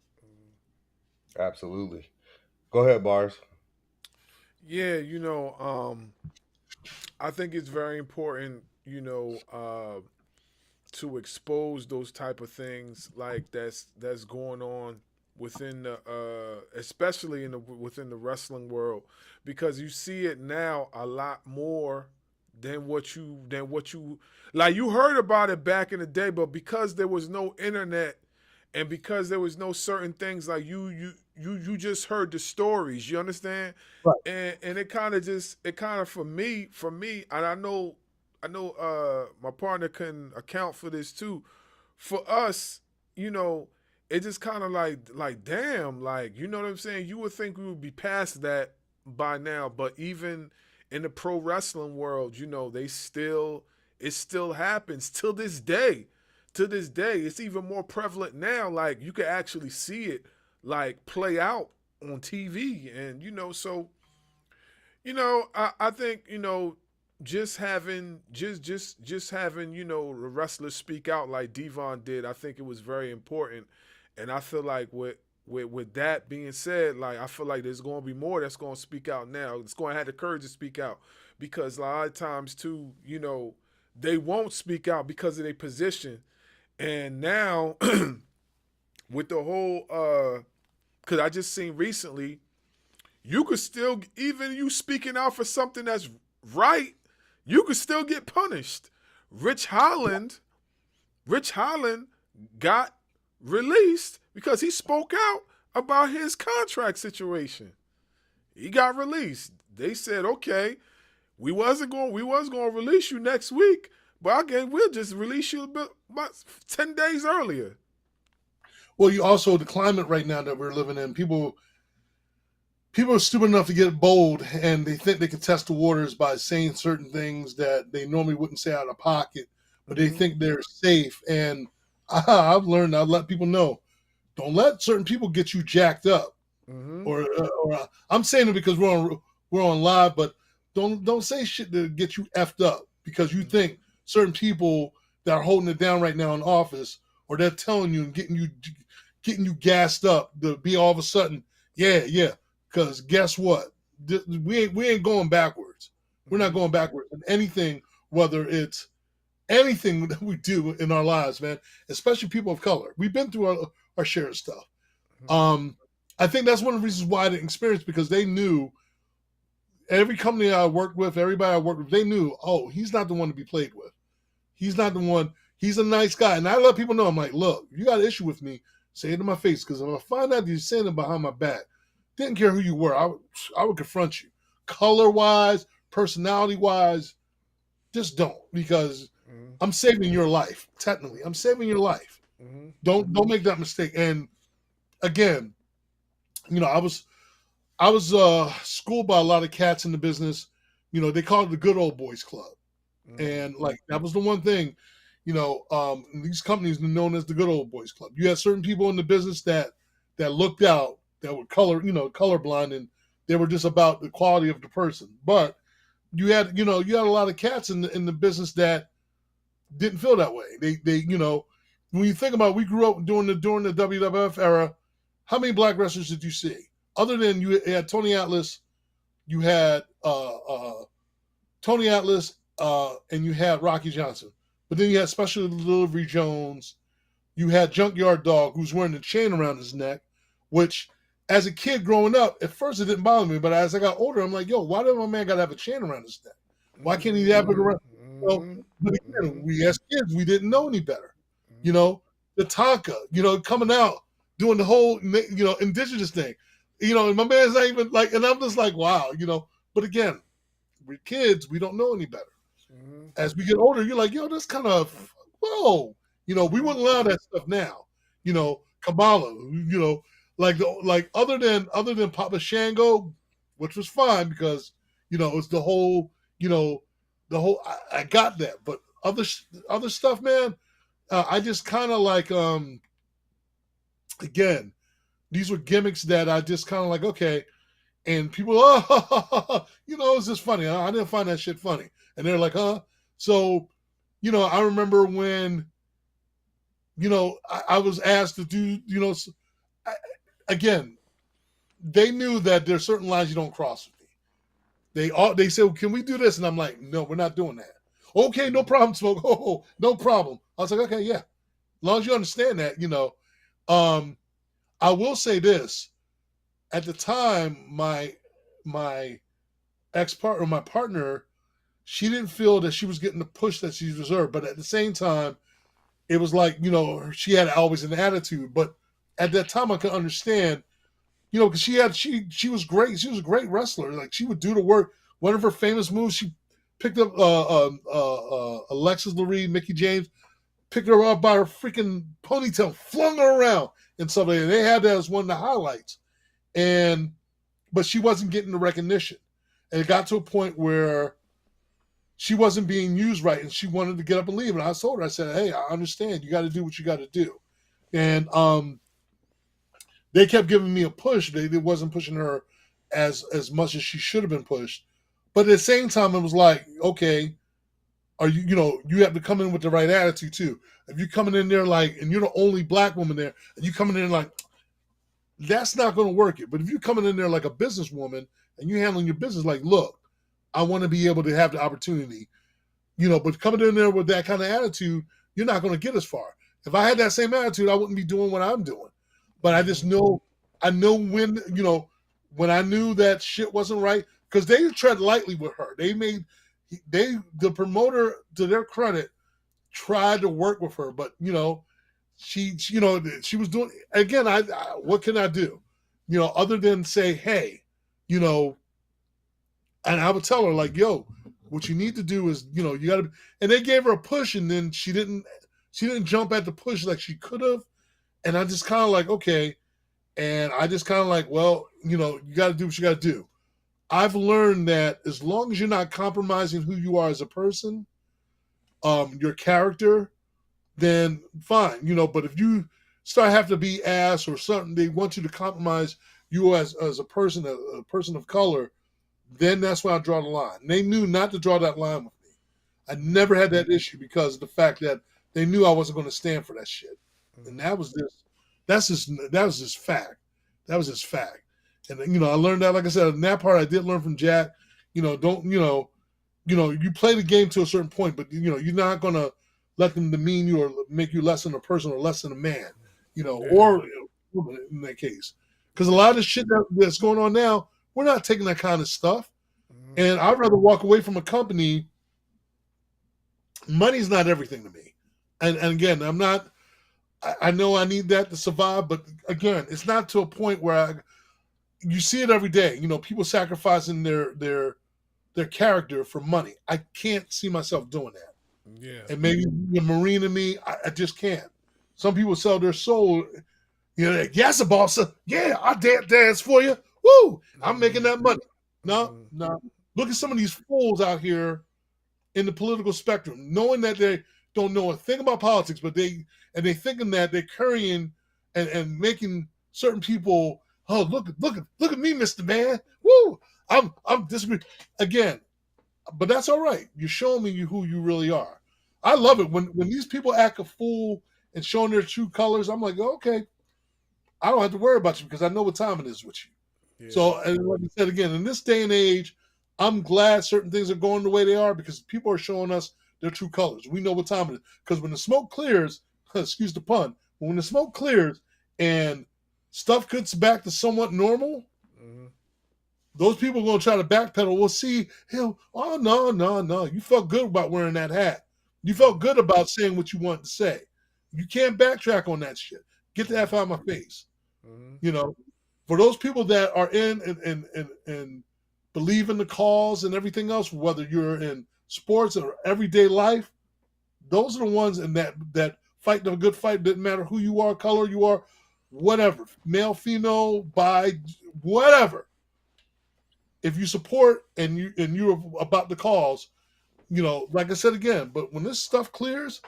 Speaker 4: Absolutely. Go ahead, Bars.
Speaker 1: Yeah, I think it's very important, to expose those type of things like that's going on within the especially within the wrestling world, because you see it now a lot more than what you like. You heard about it back in the day, but because there was no internet and because there was no certain things, like you just heard the stories, you understand?
Speaker 3: Right.
Speaker 1: And it kind of for me, and I know my partner can account for this too. For us, it just kind of like damn, like, you know what I'm saying? You would think we would be past that by now, but even in the pro wrestling world, it still happens till this day. To this day, it's even more prevalent now. Like, you can actually see it like play out on TV, and so I think just having the wrestlers speak out like Devon did, I think it was very important. And I feel like with that being said, like, I feel like there's going to be more that's going to speak out now. It's going to have the courage to speak out, because a lot of times too, they won't speak out because of their position. And now with the whole because I just seen recently, you could still, even you speaking out for something that's right, you could still get punished. Rich Holland got released because he spoke out about his contract situation. He got released. They said, okay, we was going to release you next week, but again, we'll just release you about 10 days earlier.
Speaker 3: Well, you also, the climate right now that we're living in, people are stupid enough to get bold, and they think they can test the waters by saying certain things that they normally wouldn't say out of pocket, but they think they're safe. And I've learned, I've let people know, don't let certain people get you jacked up. Or I'm saying it because we're on live, but don't say shit to get you effed up because you think certain people that are holding it down right now in office, or they're telling you and getting you gassed up to be all of a sudden, yeah. Because guess what? We ain't going backwards. We're not going backwards in anything, whether it's anything that we do in our lives, man, especially people of color. We've been through our share of stuff. I think that's one of the reasons why I didn't experience, because they knew, every company I worked with, everybody I worked with, they knew, oh, he's not the one to be played with. He's not the one. He's a nice guy. And I let people know, I'm like, look, if you got an issue with me, say it to my face, because if I find out that you're saying it behind my back, didn't care who you were, I would confront you. Color-wise, personality-wise, just don't, because I'm saving your life. Technically, I'm saving your life. Don't make that mistake. And again, I was schooled by a lot of cats in the business. They call it the good old boys club, and like that was the one thing. These companies are known as the good old boys club. You had certain people in the business that looked out, that were colorblind, and they were just about the quality of the person. But you had a lot of cats in the business that didn't feel that way. They when you think about it, we grew up during the WWF era. How many black wrestlers did you see? Other than you had Tony Atlas, you had Tony Atlas, and you had Rocky Johnson. But then you had Special Delivery Jones. You had Junkyard Dog, who's wearing a chain around his neck, which, as a kid growing up, at first it didn't bother me. But as I got older, I'm like, yo, why does my man got to have a chain around his neck? Why can't he have it around? But again, we as kids, we didn't know any better. The Tonka, coming out, doing the whole, indigenous thing. And my man's not even like, and I'm just like, wow, But again, we're kids, we don't know any better. As we get older, you're like, yo, that's kind of, whoa. We wouldn't allow that stuff now. Kabbalah, like other than Papa Shango, which was fine because, it's the whole, I got that. But other stuff, man, I just kind of like, again, these were gimmicks that I just kind of like, okay. And people, it's just funny. I didn't find that shit funny. And they're like, huh? So, I remember when, I was asked to do, again, they knew that there's certain lines you don't cross with me. They said, well, can we do this? And I'm like, no, we're not doing that. Okay, no problem, Smoke. Oh, no problem. I was like, okay, yeah. As long as you understand that, I will say this. At the time, my ex-partner, my partner, she didn't feel that she was getting the push that she deserved. But at the same time, it was like, she had always an attitude. But at that time, I could understand, because she was great. She was a great wrestler. Like, she would do the work. One of her famous moves, she picked up Alexis Lurie, Mickey James, picked her up by her freaking ponytail, flung her around and stuff like that. They had that as one of the highlights. But she wasn't getting the recognition. And it got to a point where she wasn't being used right, and she wanted to get up and leave. And I told her, I said, hey, I understand. You got to do what you got to do. And they kept giving me a push. They wasn't pushing her as much as she should have been pushed. But at the same time, it was like, okay, are you have to come in with the right attitude too. If you're coming in there like, and you're the only black woman there, and you coming in like, that's not going to work it. But if you're coming in there like a businesswoman and you're handling your business like, look, I want to be able to have the opportunity, but coming in there with that kind of attitude, you're not going to get as far. If I had that same attitude, I wouldn't be doing what I'm doing. But I just know, when, when I knew that shit wasn't right, because they tread lightly with her. The promoter, to their credit, tried to work with her, but, she was doing, again, I what can I do? Other than say, hey, and I would tell her like, yo, what you need to do is, you got to, and they gave her a push, and then she didn't jump at the push like she could have. And I just kind of like, okay. And I just kind of like, well, you got to do what you got to do. I've learned that as long as you're not compromising who you are as a person, your character, then fine, but if you start having to be ass or something, they want you to compromise you as a person of color, then that's when I draw the line. And they knew not to draw that line with me. I never had that issue because of the fact that they knew I wasn't going to stand for that shit. And that was just fact. That was just fact. And I learned that, like I said, in that part I did learn from Jack, don't you play the game to a certain point, but you're not gonna let them demean you or make you less than a person or less than a man, or woman in that case. Because a lot of shit that's going on now, we're not taking that kind of stuff. And I'd rather walk away from a company. Money's not everything to me. And again, I'm not. I know I need that to survive, but again, it's not to a point where you see it every day. People sacrificing their character for money. I can't see myself doing that.
Speaker 1: Yeah.
Speaker 3: And maybe the Marine in me, I just can't. Some people sell their soul. Like, yes, boss. Yeah, I dance for you. Woo! I'm making that money. No. Look at some of these fools out here in the political spectrum, knowing that they don't know a thing about politics, but they thinking that they're currying and making certain people, oh, look at me, Mr. Man. Woo! I'm disagreeing again, but that's all right. You're showing me who you really are. I love it when these people act a fool and showing their true colors. I'm like, okay, I don't have to worry about you because I know what time it is with you. Yeah. So, and like I said again, in this day and age, I'm glad certain things are going the way they are because people are showing us their true colors. We know what time it is. Because when the smoke clears, excuse the pun, but when the smoke clears and stuff gets back to somewhat normal, those people are going to try to backpedal. We'll see him. Oh, no. You felt good about wearing that hat. You felt good about saying what you wanted to say. You can't backtrack on that shit. Get the F out of my face. For those people that are in and believe in the cause and everything else, whether you're in sports or everyday life, those are the ones that fight the good fight. Doesn't matter who you are, color you are, whatever, male, female, bi, whatever. If you support and you're about the cause, like I said again, but when this stuff clears,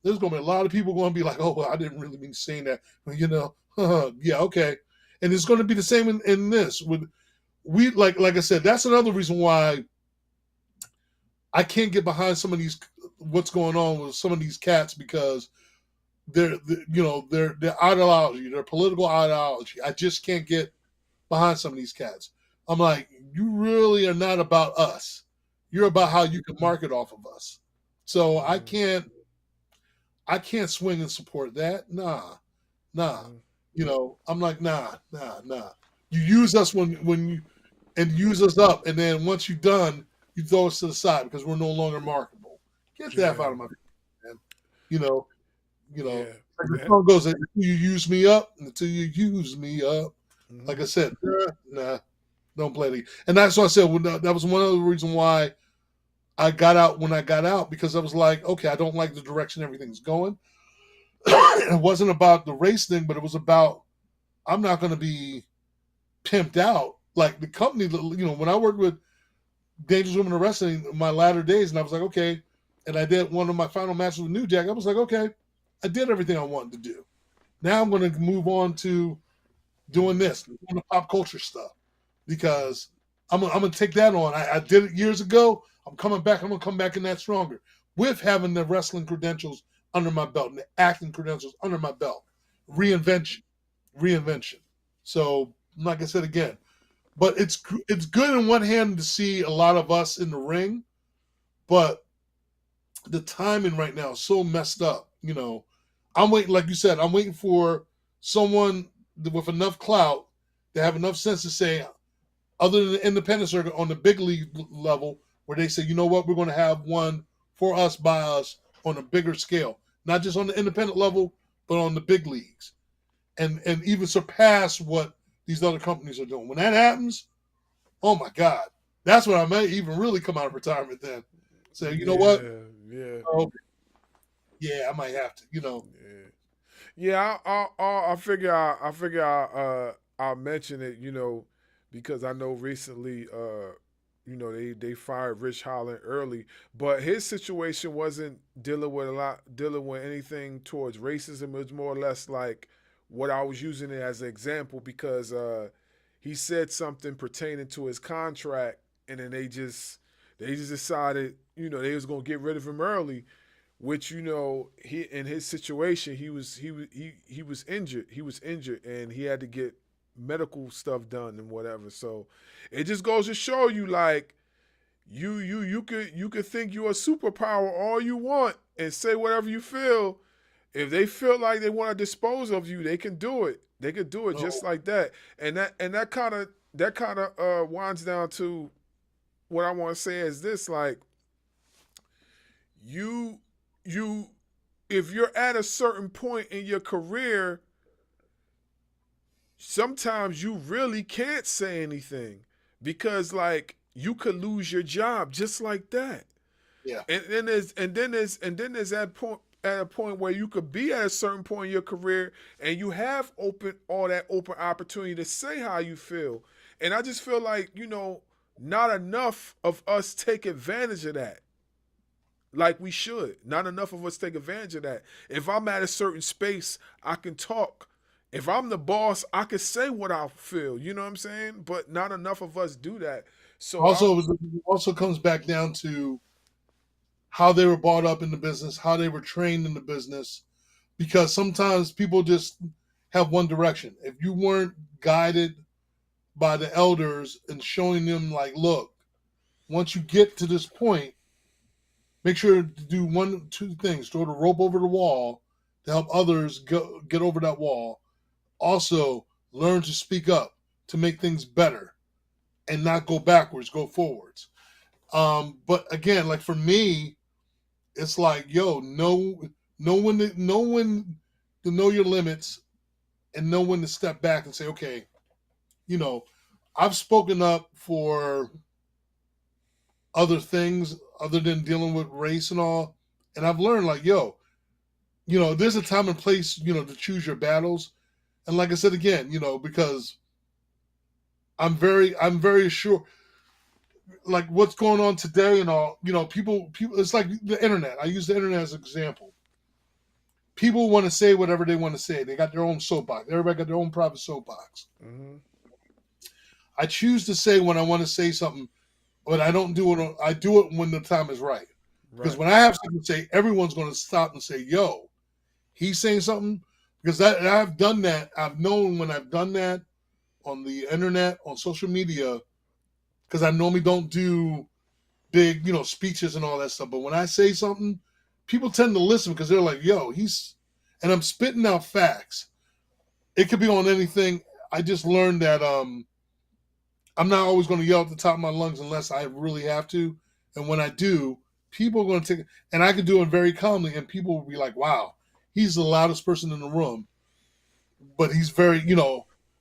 Speaker 3: there's going to be a lot of people going to be like, oh, well, I didn't really mean saying that. Yeah, okay. And it's going to be the same in this. We like I said, that's another reason why I can't get behind some of these, what's going on with some of these cats, because their ideology, their political ideology, I just can't get behind some of these cats. I'm like, you really are not about us. You're about how you can market off of us. So I can't swing and support that. Nah. I'm like, nah. You use us when you and use us up, and then once you're done, you throw us to the side because we're no longer marketable. Get that out of my face, man. Like the song goes, until you use me up, until you use me up. Like I said, nah, don't play it. And that's what I said. That was one of the reasons why I got out when I got out, because I was like, okay, I don't like the direction everything's going. It wasn't about the race thing, but it was about, I'm not going to be pimped out. Like the company, when I worked with Dangerous Women in Wrestling in my latter days, and I was like, okay, and I did one of my final matches with New Jack, I was like, okay, I did everything I wanted to do. Now I'm going to move on to doing this, doing the pop culture stuff, because I'm going to take that on. I did it years ago. I'm coming back. I'm going to come back in that stronger with having the wrestling credentials under my belt and the acting credentials under my belt. Reinvention. So, like I said again, but it's good in one hand to see a lot of us in the ring, but the timing right now is so messed up. I'm waiting, like you said, I'm waiting for someone with enough clout to have enough sense to say, other than the independent circuit, on the big league level, where they say, you know what, we're going to have one for us, by us, on a bigger scale. Not just on the independent level, but on the big leagues. And even surpass what these other companies are doing. When that happens, oh my God, that's when I may even really come out of retirement then. So, you know what?
Speaker 1: Yeah.
Speaker 3: Yeah, I might have to,
Speaker 1: Yeah, I figure I'll mention it, because I know recently, they fired Rich Holland early, but his situation wasn't dealing with anything towards racism. It was more or less like what I was using it as an example, because he said something pertaining to his contract, and then they just decided, they was gonna get rid of him early. Which, he, in his situation, he was injured. He was injured, and he had to get medical stuff done and whatever. So it just goes to show you, like, you could think you're a superpower all you want and say whatever you feel. If they feel like they want to dispose of you, they can do it. They could do it just like that. And that kind of winds down to what I want to say is this: like you you if you're at a certain point in your career, sometimes you really can't say anything because like you could lose your job just like that.
Speaker 3: Yeah.
Speaker 1: And then there's that point at a point where you could be at a certain point in your career and you have all that open opportunity to say how you feel. And I just feel like, not enough of us take advantage of that. Like we should. Not enough of us take advantage of that. If I'm at a certain space, I can talk. If I'm the boss, I can say what I feel. You know what I'm saying? But not enough of us do that. So
Speaker 3: Also comes back down to how they were brought up in the business, how they were trained in the business, because sometimes people just have one direction. If you weren't guided by the elders and showing them like, look, once you get to this point, make sure to do 2 things: throw the rope over the wall to help others get over that wall. Also, learn to speak up to make things better and not go backwards, go forwards. But again, like for me, it's like, yo, know when to know your limits and know when to step back and say, okay, I've spoken up for other things other than dealing with race and all, and I've learned like, yo, there's a time and place, to choose your battles. And like I said again, because I'm very sure, like what's going on today and all, people, it's like the internet. I use the internet as an example. People want to say whatever they want to say. They got their own soapbox. Everybody got their own private soapbox.
Speaker 1: mm-hmm.
Speaker 3: I choose to say when I want to say something, but I don't do it. I do it when the time is right. Because when I have something to say, everyone's going to stop and say, yo, he's saying something. Because I've done that. I've known when I've done that on the internet, on social media, because I normally don't do big, speeches and all that stuff. But when I say something, people tend to listen because they're like, yo, and I'm spitting out facts. It could be on anything. I just learned that I'm not always going to yell at the top of my lungs unless I really have to. And when I do, people are going to take it. And I can do it very calmly, and people will be like, wow, he's the loudest person in the room. But he's very,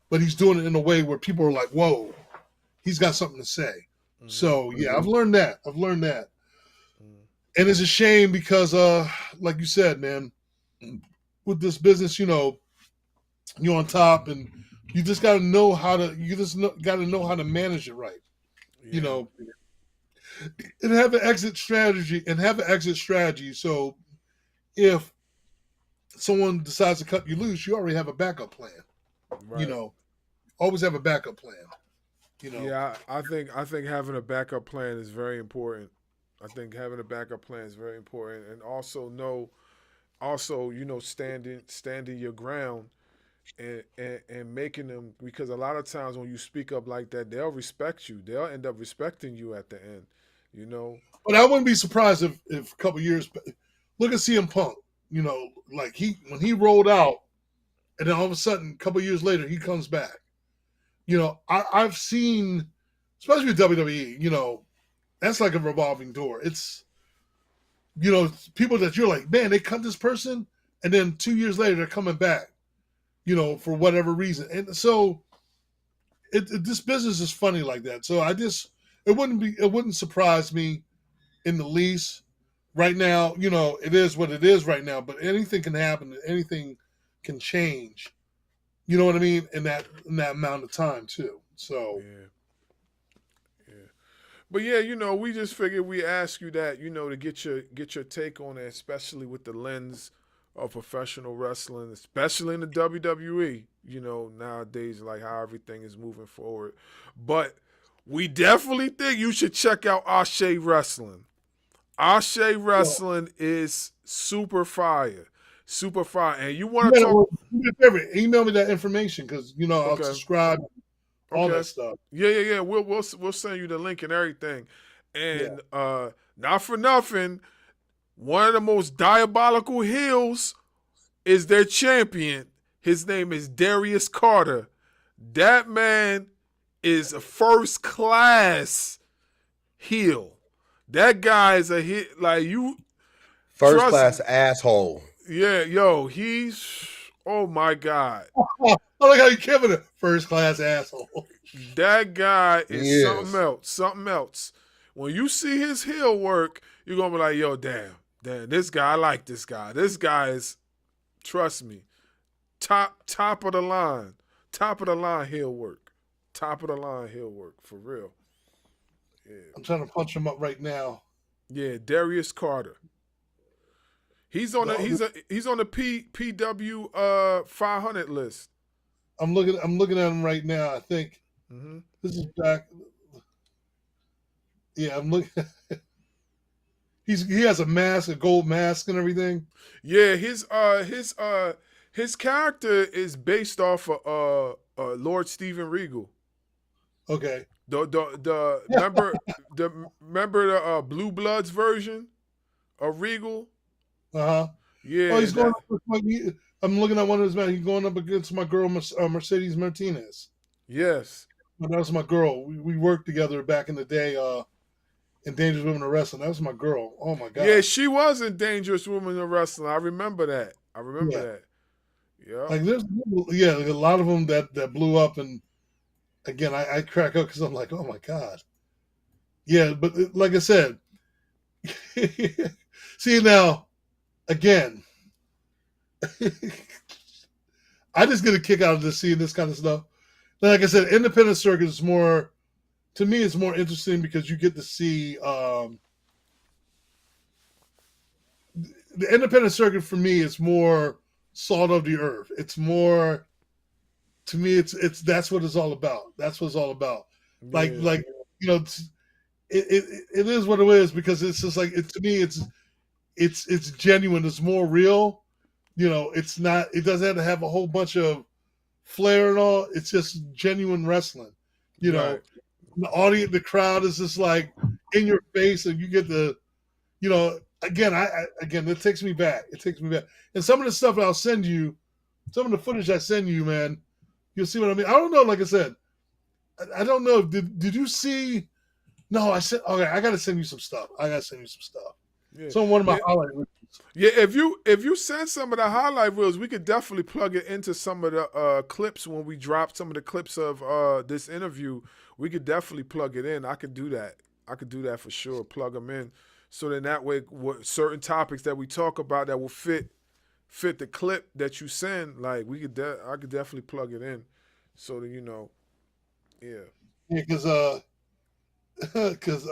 Speaker 3: but he's doing it in a way where people are like, whoa, he's got something to say. Mm-hmm. So, yeah, I've learned that. Mm-hmm. And it's a shame because, like you said, man, with this business, you're on top, and you just got to know how to. Got to know how to manage it right. Yeah. And have an exit strategy. So, if someone decides to cut you loose, you already have a backup plan. Right. Always have a backup plan.
Speaker 1: Yeah, I think having a backup plan is very important. And also standing your ground and making them, because a lot of times when you speak up like that, they'll respect you. They'll end up respecting you at the end.
Speaker 3: But I wouldn't be surprised if a couple years. Look at CM Punk. Like when he rolled out, and then all of a sudden, a couple years later, he comes back. I've seen, especially with WWE, that's like a revolving door. It's, people that you're like, man, they cut this person, and then 2 years later, they're coming back, for whatever reason. And so this business is funny like that. So it wouldn't surprise me in the least. Right now, it is what it is right now, but anything can happen. Anything can change. You know what I mean? In that amount of time too. So
Speaker 1: yeah. But yeah, we just figured we ask you that, to get your take on it, especially with the lens of professional wrestling, especially in the WWE. Nowadays, like how everything is moving forward. But we definitely think you should check out Ashe Wrestling. Ashe Wrestling is super fire. And you want to talk?
Speaker 3: Email me that information because I'll subscribe. All that stuff.
Speaker 1: Yeah. We'll send you the link and everything. And not for nothing, one of the most diabolical heels is their champion. His name is Darius Carter. That man is a first class heel. That guy is a hit. Like, you
Speaker 4: First
Speaker 1: trust
Speaker 4: class
Speaker 1: me.
Speaker 4: asshole.
Speaker 1: Yeah, yo, he's, oh my God.
Speaker 3: I like how you giving it first class asshole.
Speaker 1: That guy is
Speaker 4: He
Speaker 1: something
Speaker 4: is.
Speaker 1: else. Something else. When you see his heel work, you're gonna be like, yo, damn, this guy, I like this guy. This guy is, trust me, top of the line. Top of the line heel work. Top of the line heel work, for real. Yeah.
Speaker 3: I'm trying to punch him up right now.
Speaker 1: Yeah, Darius Carter. He's on the he's on the PW 500 list.
Speaker 3: I'm looking at him right now. I think this is back. Yeah, I'm looking. He has a mask, a gold mask, and everything.
Speaker 1: Yeah, his character is based off of Lord Steven Regal.
Speaker 3: Okay.
Speaker 1: The remember the Blue Bloods version of Regal?
Speaker 3: Uh-huh.
Speaker 1: Yeah.
Speaker 3: Oh, he's going up with I'm looking at one of his men. He's going up against my girl, Mercedes Martinez.
Speaker 1: Yes.
Speaker 3: That was my girl. We worked together back in the day in Dangerous Women of Wrestling. That was my girl. Oh, my God.
Speaker 1: Yeah, she was in Dangerous Women of Wrestling. I remember that. Yeah.
Speaker 3: Like, there's a lot of them that blew up. And, again, I crack up because I'm like, oh, my God. Yeah, but like I said, see now, again, I just get a kick out of just seeing this kind of stuff. Like I said, independent circuit is more, to me, it's more interesting because you get to see the independent circuit. For me, is more salt of the earth. It's more, to me, it's that's what it's all about. That's what it's all about. Like you know, it is what it is because it's just like to me, it's genuine. It's more real. You know, it's not. It doesn't have to have a whole bunch of flair and all. It's just genuine wrestling. You know, the audience, the crowd is just like in your face, and you get the, you know, again, again, it takes me back. It takes me back. And some of the stuff I'll send you, some of the footage I send you, man, you'll see what I mean. I don't know. Like I said, I don't know. Did you see? No, I said, okay, I got to send you some stuff. Yeah. So one of my highlight reels.
Speaker 1: Yeah, if you send some of the highlight reels, we could definitely plug it into some of the clips when we drop some of the clips of this interview. We could definitely plug it in. I could do that for sure. Plug them in, so then that way, certain topics that we talk about that will fit the clip that you send. Like I could definitely plug it in, so that you know. Yeah.
Speaker 3: Yeah, because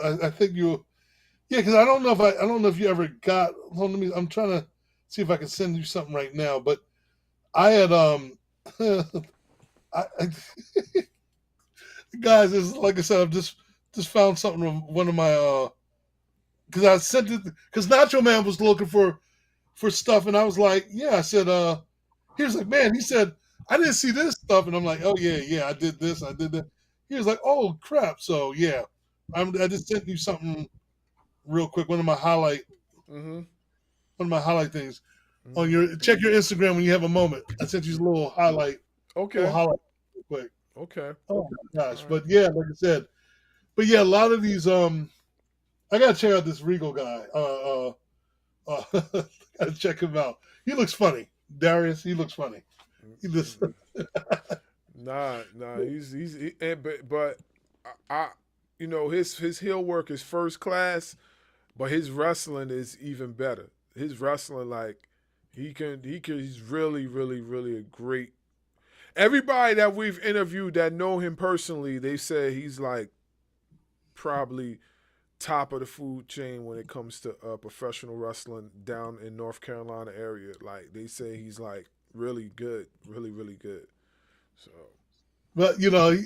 Speaker 3: I think you. Yeah, because I don't know if you ever got. Hold on, I'm trying to see if I can send you something right now. But I had guys, is like I said, I've just found something from one of my because I sent it because Nacho Man was looking for stuff, and I was like, yeah, I said, he was like, man, he said, I didn't see this stuff, and I'm like, oh yeah, I did this, I did that. He was like, oh crap, so yeah, I just sent you something. Real quick, one of my highlight things on your check your Instagram when you have a moment. I sent you a little highlight.
Speaker 1: Okay.
Speaker 3: Little highlight real quick.
Speaker 1: Okay.
Speaker 3: Oh my gosh! Right. But yeah, like I said, a lot of these I gotta check out this Regal guy. Gotta check him out. He looks funny, Darius. He looks funny. He just
Speaker 1: nah. But I you know his heel work is first class. But his wrestling is even better. His wrestling, like, he's really, really, really a great. Everybody that we've interviewed that know him personally, they say he's like probably top of the food chain when it comes to professional wrestling down in North Carolina area. Like, they say he's like really good, really, really good. So,
Speaker 3: but you know,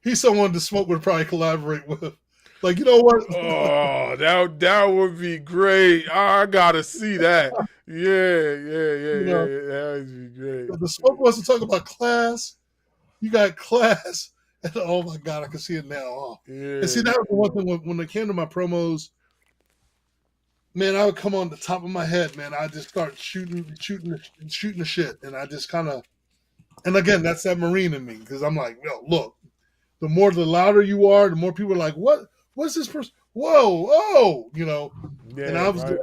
Speaker 3: he's someone to Smoke would probably collaborate with. Like, you know what?
Speaker 1: Oh, that would be great. I gotta see that. Yeah. That would be great.
Speaker 3: The Smoke wants to talk about class. You got class, Oh my God, I can see it now. Oh.
Speaker 1: Yeah.
Speaker 3: And see, that was the one thing when it came to my promos, man, I would come on the top of my head, man. I just start shooting the shit, and I just kind of, and again, that's that Marine in me because I'm like, yo, look, the louder you are, the more people are like, what's this person? Whoa, oh,
Speaker 1: Yeah,
Speaker 3: And I was,
Speaker 1: right.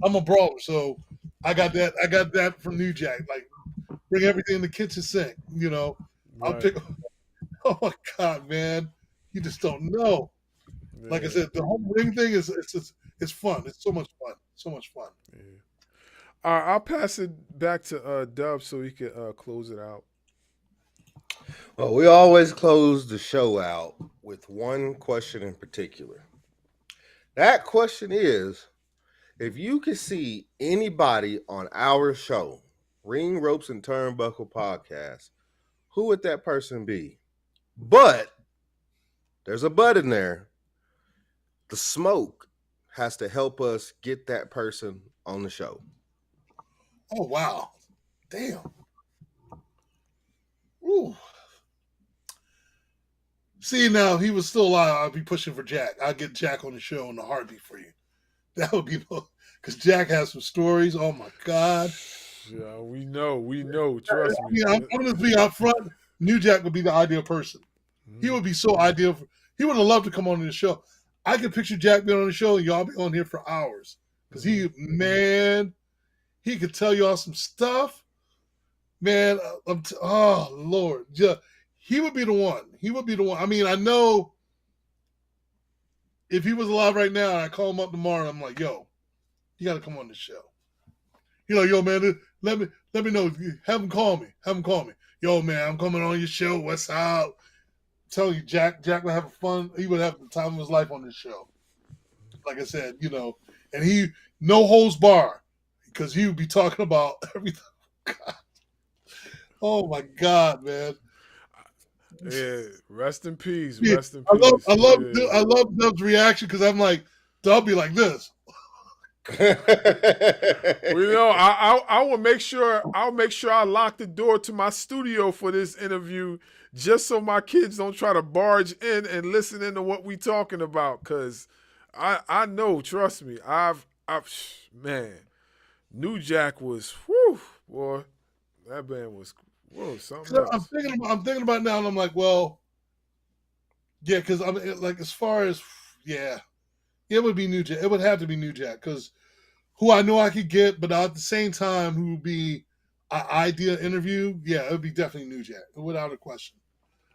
Speaker 3: I'm a brawler, so I got that from New Jack. Like, bring everything in the kitchen sink. I'll
Speaker 1: Right.
Speaker 3: pick. Oh my God, man, you just don't know. Like I
Speaker 1: Yeah,
Speaker 3: said, the whole ring thing it's fun. It's so much fun. So much fun.
Speaker 1: yeah. All right, I'll pass it back to Dub so he can close it out.
Speaker 4: Well, we always close the show out with one question in particular. That question is, if you could see anybody on our show, Ring Ropes and Turnbuckle Podcast, who would that person be? But there's a but in there. The smoke has to help us get that person on the show.
Speaker 3: Oh wow, damn. Ooh. See, now if he was still alive, I'd be pushing for Jack. I'd get Jack on the show in the heartbeat for you. That would be because Jack has some stories. Oh my God.
Speaker 1: Yeah, we know. Trust me.
Speaker 3: I'm going to be out front. New Jack would be the ideal person. He would be so ideal. He would have loved to come on the show. I could picture Jack being on the show and y'all be on here for hours. Because he could tell y'all some stuff. Man, oh, Lord. Yeah, he would be the one. He would be the one. I mean, I know if he was alive right now and I call him up tomorrow, I'm like, yo, you got to come on the show. You're like, yo, man, let me know. Have him call me. Yo, man, I'm coming on your show. What's up? I'm telling you, Jack would have fun. He would have the time of his life on this show. Like I said, and he, no holds bar, because he would be talking about everything. God. Oh my God, man.
Speaker 1: Yeah, rest in peace.
Speaker 3: Yeah,
Speaker 1: Rest in peace.
Speaker 3: I love Dub's reaction because I'm like, Dub be like this.
Speaker 1: Well, I will make sure I lock the door to my studio for this interview, just so my kids don't try to barge in and listen into what we talking about. Cause I know, trust me, man, New Jack was, whew, boy, that band was, whoa, something else.
Speaker 3: I'm thinking about it now, and I'm like, well, yeah, because I'm like, as far as, yeah, it would be New Jack. It would have to be New Jack because who I know I could get, but at the same time, who would be an ideal interview? Yeah, it would be definitely New Jack, without a question.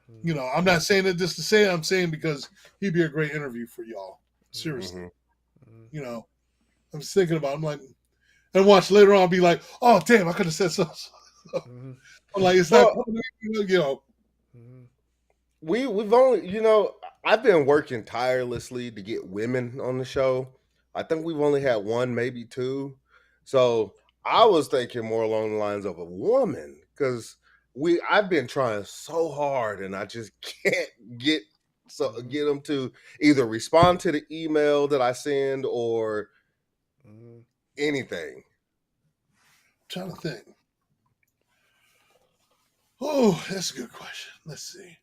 Speaker 3: I'm not saying it just to say it. I'm saying because he'd be a great interview for y'all. Seriously.
Speaker 1: Mm-hmm.
Speaker 3: I'm just thinking about it. I'm like, and watch later on, I'll be like, oh, damn, I could have said something.
Speaker 1: Mm-hmm.
Speaker 3: I'm like, it's not,
Speaker 1: Mm-hmm.
Speaker 4: We've only, I've been working tirelessly to get women on the show. I think we've only had one, maybe two. So I was thinking more along the lines of a woman because I've been trying so hard and I just can't get them to either respond to the email that I send or anything.
Speaker 3: I'm trying to think. Oh, that's a good question. Let's see.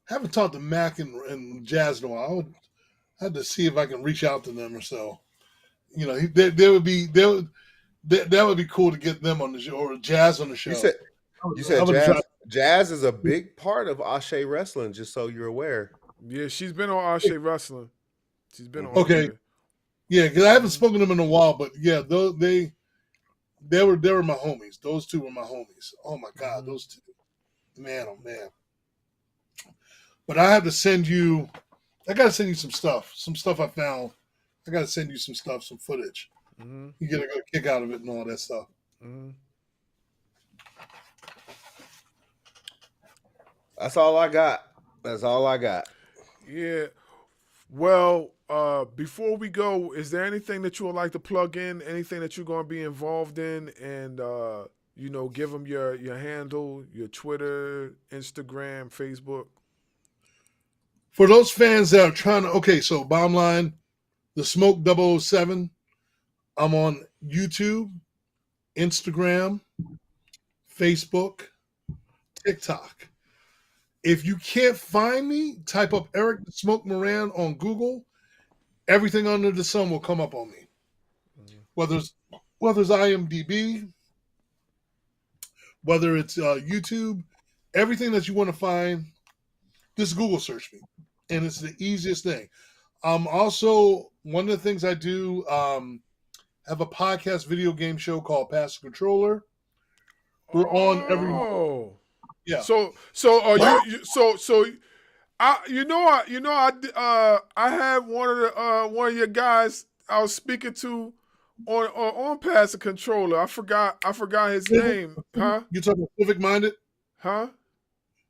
Speaker 3: I haven't talked to Mac and Jazz in a while. I had to see if I can reach out to them or so. That would be cool to get them on the show or Jazz on the show.
Speaker 4: You said Jazz is a big part of Ashe Wrestling, just so you're aware.
Speaker 1: Yeah, she's been on Ashe Wrestling. She's been on.
Speaker 3: Okay. Yeah, because I haven't spoken to them in a while, but yeah, they were my homies. Those two were my homies. Oh my God, those two. Man, oh man. But I have to send you. I got to send you some stuff I found. I got to send you some stuff, some footage.
Speaker 1: Mm-hmm.
Speaker 3: You get a good kick out of it and all that stuff.
Speaker 1: Mm-hmm.
Speaker 4: That's all I got.
Speaker 1: Yeah. Well, before we go, is there anything that you would like to plug in? Anything that you're going to be involved in? And, give them your handle, your Twitter, Instagram, Facebook.
Speaker 3: For those fans that are trying to, okay, so bottom line, the Smoke 007, I'm on YouTube, Instagram, Facebook, TikTok. If you can't find me, type up Eric the Smoke Moran on Google. Everything under the sun will come up on me. Whether it's IMDb, whether it's YouTube, everything that you want to find, just Google search me, and it's the easiest thing. Also, one of the things I do, have a podcast video game show called Pass the Controller. We're on every yeah.
Speaker 1: So are I had one of your guys I was speaking to on Pass the Controller. I forgot his name. Huh?
Speaker 3: You talking about Civic Minded?
Speaker 1: Huh?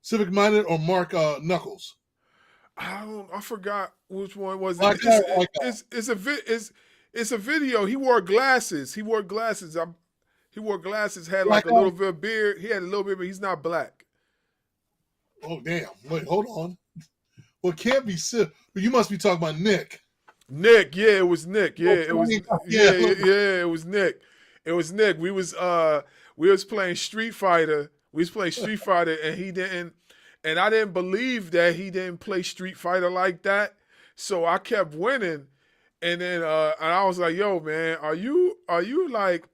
Speaker 3: Civic Minded or Mark Knuckles?
Speaker 1: I forgot which one was
Speaker 3: Like
Speaker 1: it. It's a video. He wore glasses. He wore glasses. Had like a little bit of beard. He had a little bit, but he's not black.
Speaker 3: Oh damn! Wait, hold on. Well, it can't be Civic. You must be talking about Nick.
Speaker 1: Nick, yeah, it was Nick. Yeah, it was. Yeah, it was Nick. It was Nick. We was playing Street Fighter. We was playing Street Fighter, and he didn't. And I didn't believe that he didn't play Street Fighter like that. So I kept winning, and then and I was like, "Yo, man, are you like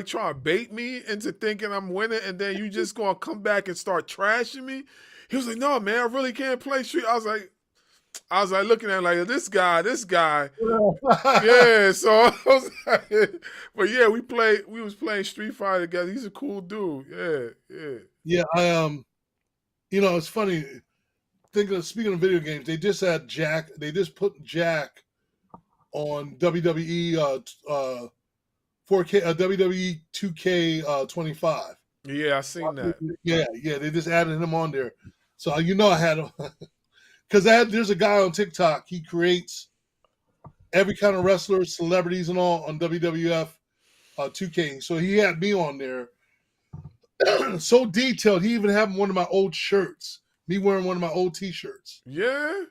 Speaker 1: trying to bait me into thinking I'm winning, and then you just gonna come back and start trashing me?" He was like, "No, man, I really can't play Street." I was like looking at him like this guy. Yeah, so I was like, but yeah, we was playing Street Fighter together. He's a cool dude. Yeah.
Speaker 3: Yeah, it's funny. Speaking of video games, they just had Jack. They just put Jack on WWE 4K WWE 2K 25.
Speaker 1: Yeah, I seen that.
Speaker 3: Yeah, they just added him on there. So I had him because there's a guy on TikTok. He creates every kind of wrestler, celebrities, and all on WWF 2K. So he had me on there. So detailed. He even had one of my old shirts. Me wearing one of my old T-shirts.
Speaker 1: Yeah.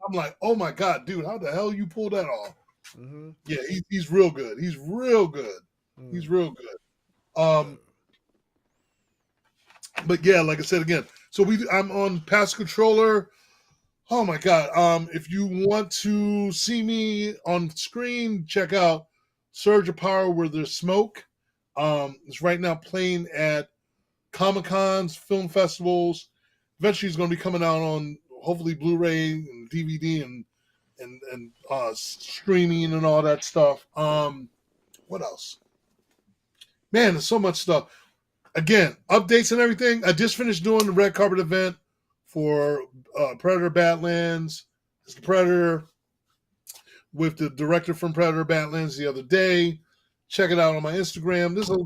Speaker 3: I'm like, oh my God, dude, how the hell you pull that off?
Speaker 1: Mm-hmm.
Speaker 3: Yeah, he's real good. He's real good. He's real good. But yeah, like I said again, so I'm on Pass Controller. Oh my God. If you want to see me on screen, check out Surge of Power Where There's Smoke. It's right now playing at Comic-Cons, film festivals. Eventually it's going to be coming out on hopefully Blu-ray and DVD and streaming and all that stuff. What else? Man, there's so much stuff. Again, updates and everything. I just finished doing the red carpet event for Predator Badlands. It's the Predator with the director from Predator Badlands the other day. Check it out on my Instagram. There's a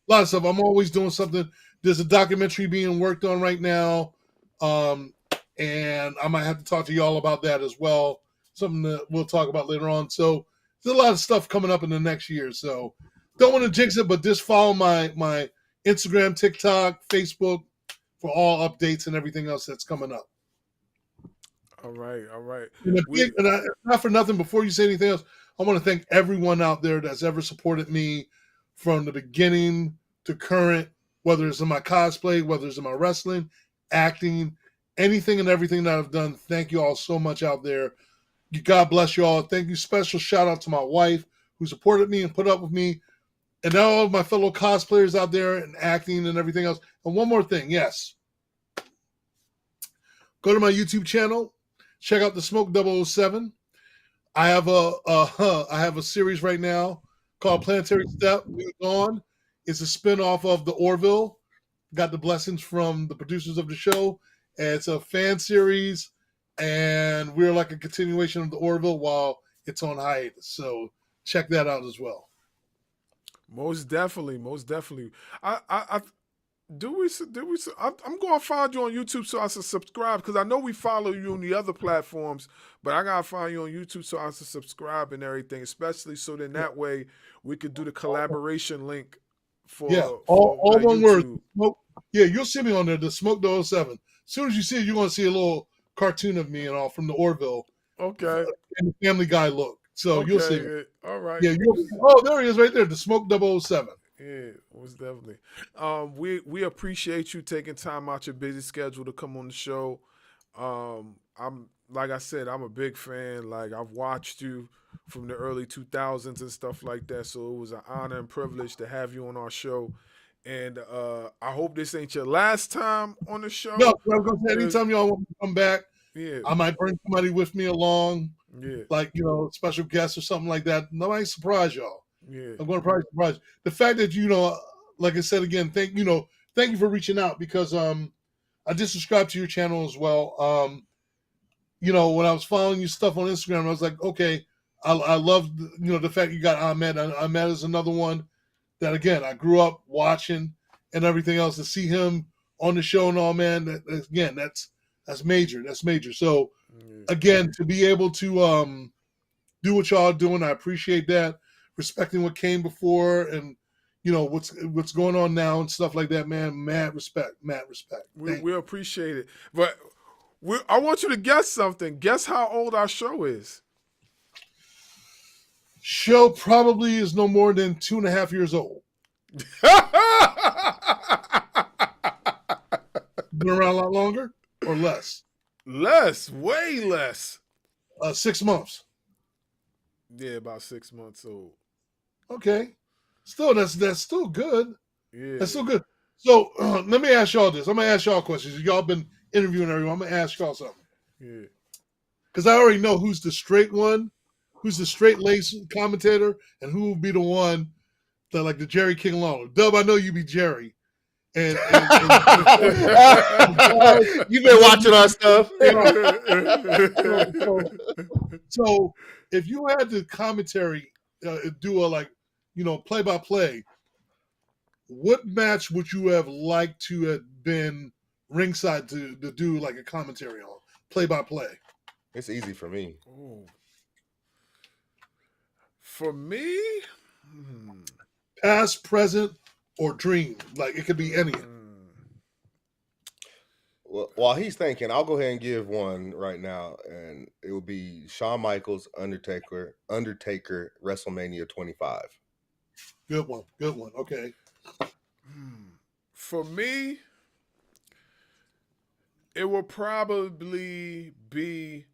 Speaker 3: lot of stuff. I'm always doing something. There's a documentary being worked on right now. And I might have to talk to y'all about that as well. Something that we'll talk about later on. So there's a lot of stuff coming up in the next year. So don't want to jinx it, but just follow my Instagram, TikTok, Facebook for all updates and everything else that's coming up.
Speaker 1: All right.
Speaker 3: And not for nothing, before you say anything else, I want to thank everyone out there that's ever supported me from the beginning to current, whether it's in my cosplay, whether it's in my wrestling, acting, anything and everything that I've done. Thank you all so much out there. God bless you all. Thank you. Special shout out to my wife who supported me and put up with me, and all of my fellow cosplayers out there and acting and everything else. And one more thing, yes. Go to my YouTube channel. Check out the Smoke 007. I have a series right now called Planetary Step. It's a spinoff of the Orville. Got the blessings from the producers of the show. And it's a fan series, and we're like a continuation of the Orville while it's on hiatus. So check that out as well.
Speaker 1: Most definitely. I'm going to find you on YouTube so I can subscribe, because I know we follow you on the other platforms, but I got to find you on YouTube so I can subscribe and everything, especially so then that way we could do the collaboration link for
Speaker 3: all one
Speaker 1: YouTube.
Speaker 3: word. Yeah, you'll see me on there, the Smoke 007. As soon as you see it, you're going to see a little cartoon of me and all from the Orville.
Speaker 1: Okay.
Speaker 3: And the Family Guy look. So
Speaker 1: okay.
Speaker 3: You'll see it.
Speaker 1: All right.
Speaker 3: Yeah, there he is right there, the Smoke 007.
Speaker 1: Yeah, most definitely. We appreciate you taking time out your busy schedule to come on the show. I'm like I said, I'm a big fan. Like I've watched you from the early 2000s and stuff like that. So it was an honor and privilege to have you on our show. And I hope this ain't your last time on the
Speaker 3: No,
Speaker 1: show.
Speaker 3: I was gonna say,
Speaker 1: 'Cause-
Speaker 3: anytime y'all want to come back,
Speaker 1: yeah,
Speaker 3: I might bring somebody with me along,
Speaker 1: yeah,
Speaker 3: like special guests or something like that. Nobody surprise y'all.
Speaker 1: yeah.
Speaker 3: I'm going to probably surprise you. The fact that like I said again, thank you for reaching out because I just subscribed to your channel as well. When I was following your stuff on Instagram, I was like, okay, I love the fact you got Ahmed. Ahmed is another one that again I grew up watching and everything else. To see him on the show and all, man, that's major. That's major. So
Speaker 1: Yeah.
Speaker 3: again, to be able to do what y'all are doing, I appreciate that. Respecting what came before and what's going on now and stuff like that, man. Mad respect.
Speaker 1: We appreciate it. But I want you to guess something. Guess how old our show is.
Speaker 3: Show probably is no more than 2.5 years old. Been around a lot longer or less?
Speaker 1: Less, way less.
Speaker 3: 6 months.
Speaker 1: Yeah, about 6 months old.
Speaker 3: Okay. Still, that's still good.
Speaker 1: Yeah.
Speaker 3: That's still good. So let me ask y'all this. I'm gonna ask y'all questions. Y'all been interviewing everyone. I'm gonna ask y'all something.
Speaker 1: Yeah.
Speaker 3: Because I already know who's the straight one, who's the straight lace commentator, and who will be the one that like the Jerry King Lawler. Dub, I know you be Jerry. And
Speaker 4: You've been watching our stuff.
Speaker 3: so if you had the commentary do a play by play, what match would you have liked to have been ringside to do like a commentary on play by play?
Speaker 4: It's easy for me.
Speaker 1: Ooh. For me,
Speaker 3: Past, present, or dream. Like it could be any.
Speaker 4: Well, while he's thinking, I'll go ahead and give one right now, and it will be Shawn Michaels, Undertaker, WrestleMania 25.
Speaker 3: Good one. Okay.
Speaker 1: for me, it will probably be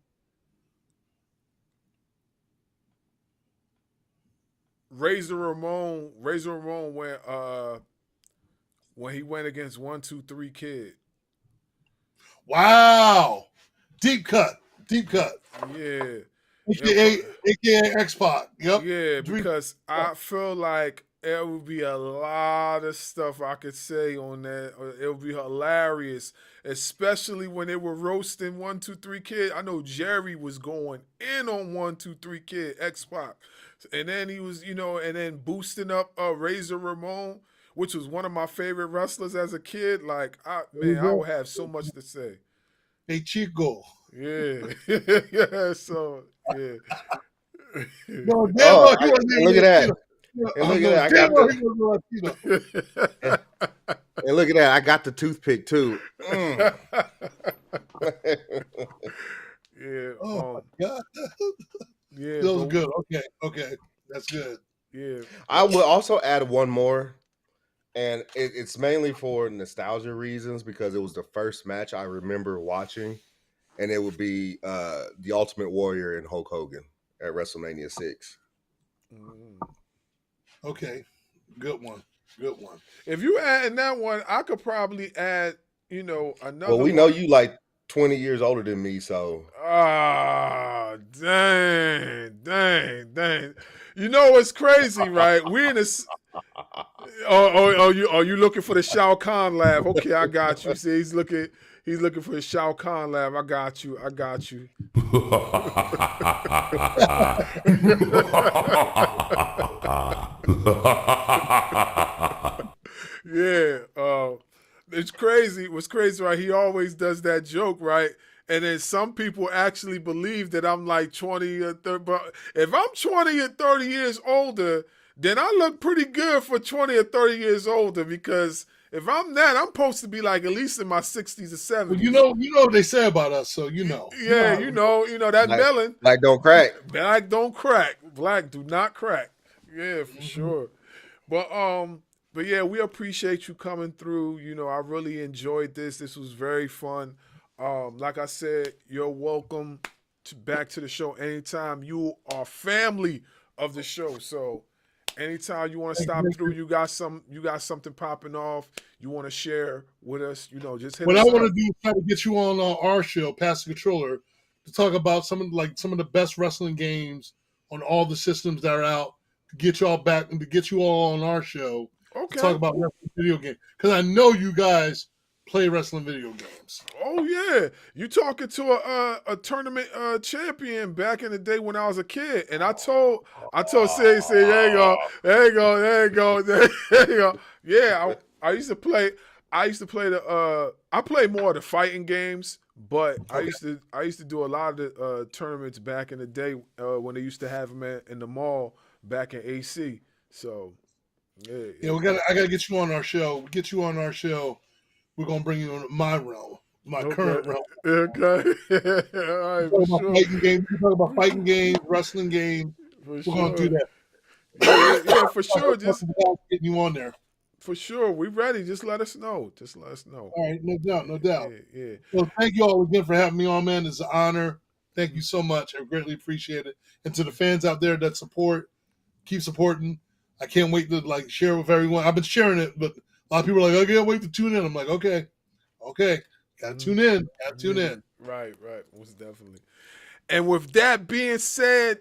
Speaker 1: Razor Ramon when he went against 1-2-3 Kid.
Speaker 3: Wow. Deep cut.
Speaker 1: Yeah.
Speaker 3: AKA X-Pac. Yep.
Speaker 1: Yeah, because I feel like there would be a lot of stuff I could say on that. It would be hilarious, especially when they were roasting 1-2-3 Kid. I know Jerry was going in on 1-2-3 Kid, X-Pac. And then he was, and then boosting up Razor Ramon, which was one of my favorite wrestlers as a kid. Like, I would have so much to say.
Speaker 3: Hey, Chico.
Speaker 1: Yeah. Yeah, so, yeah.
Speaker 3: No,
Speaker 4: look at that. And look at that. And look at that. I got the toothpick too.
Speaker 1: Yeah.
Speaker 3: Oh my God.
Speaker 1: Yeah.
Speaker 3: That was good. Okay. That's good.
Speaker 1: Yeah.
Speaker 4: I will also add one more, and it's mainly for nostalgia reasons because it was the first match I remember watching, and it would be the Ultimate Warrior and Hulk Hogan at WrestleMania 6.
Speaker 3: Okay. Good one.
Speaker 1: If you add that one, I could probably add, another
Speaker 4: Well, we know you like 20 years older than me, so.
Speaker 1: Ah, dang. You know what's crazy, right? We're in this. Oh, you looking for the Shao Kahn laugh? Okay, I got you. See, he's looking for the Shao Kahn laugh. I got you. Yeah, it's crazy. What's crazy, right? He always does that joke, right? And then some people actually believe that I'm like 20 or 30. But if I'm 20 or 30 years older, then I look pretty good for 20 or 30 years older because if I'm that, I'm supposed to be like at least in my 60s or 70s.
Speaker 3: Well, you know what they say about us, so you know.
Speaker 1: Yeah, you know that melon.
Speaker 4: Black don't crack.
Speaker 1: Black don't crack. Black do not crack. Yeah, for sure. But yeah, we appreciate you coming through. I really enjoyed this. This was very fun. Like I said, you're welcome back to the show anytime. You are family of the show. So anytime you want to stop through, you got something popping off, you want to share with us, just hit
Speaker 3: What I
Speaker 1: us
Speaker 3: want
Speaker 1: up.
Speaker 3: to do is try to get you on our show, Pass the Controller, to talk about some of the best wrestling games on all the systems that are out. To get y'all back and to get you all on our show to
Speaker 1: Okay.
Speaker 3: talk about wrestling video games, because I know you guys play wrestling video games.
Speaker 1: Oh yeah, you talking to a tournament champion back in the day when I was a kid, and I told Sig, there you go. Yeah, I used to play. I used to play I play more of the fighting games, but I used to do a lot of the tournaments back in the day when they used to have them in the mall back in AC. So yeah.
Speaker 3: I gotta get you on our show. Get you on our show. We're gonna bring you into my realm, my current realm.
Speaker 1: Okay. All right, for sure.
Speaker 3: Fighting games. We talk about fighting games, wrestling games. We're gonna do that.
Speaker 1: Yeah, for sure. Just
Speaker 3: getting you on there.
Speaker 1: For sure, we ready. Just let us know.
Speaker 3: All right, no doubt.
Speaker 1: Yeah.
Speaker 3: Well, thank you all again for having me on, man. It's an honor. Thank you so much. I greatly appreciate it. And to the fans out there that support, keep supporting. I can't wait to share with everyone. I've been sharing it, but a lot of people are like, I can't wait to tune in. I'm like, okay, gotta tune in.
Speaker 1: Right, most definitely. And with that being said,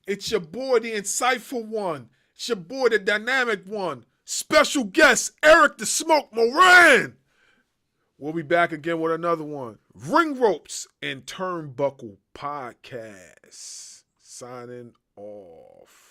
Speaker 1: it's your boy, the insightful one. It's your boy, the dynamic one. Special guest, Eric the Smoke Moran. We'll be back again with another one. Ring Ropes and Turnbuckle Podcast. Signing off.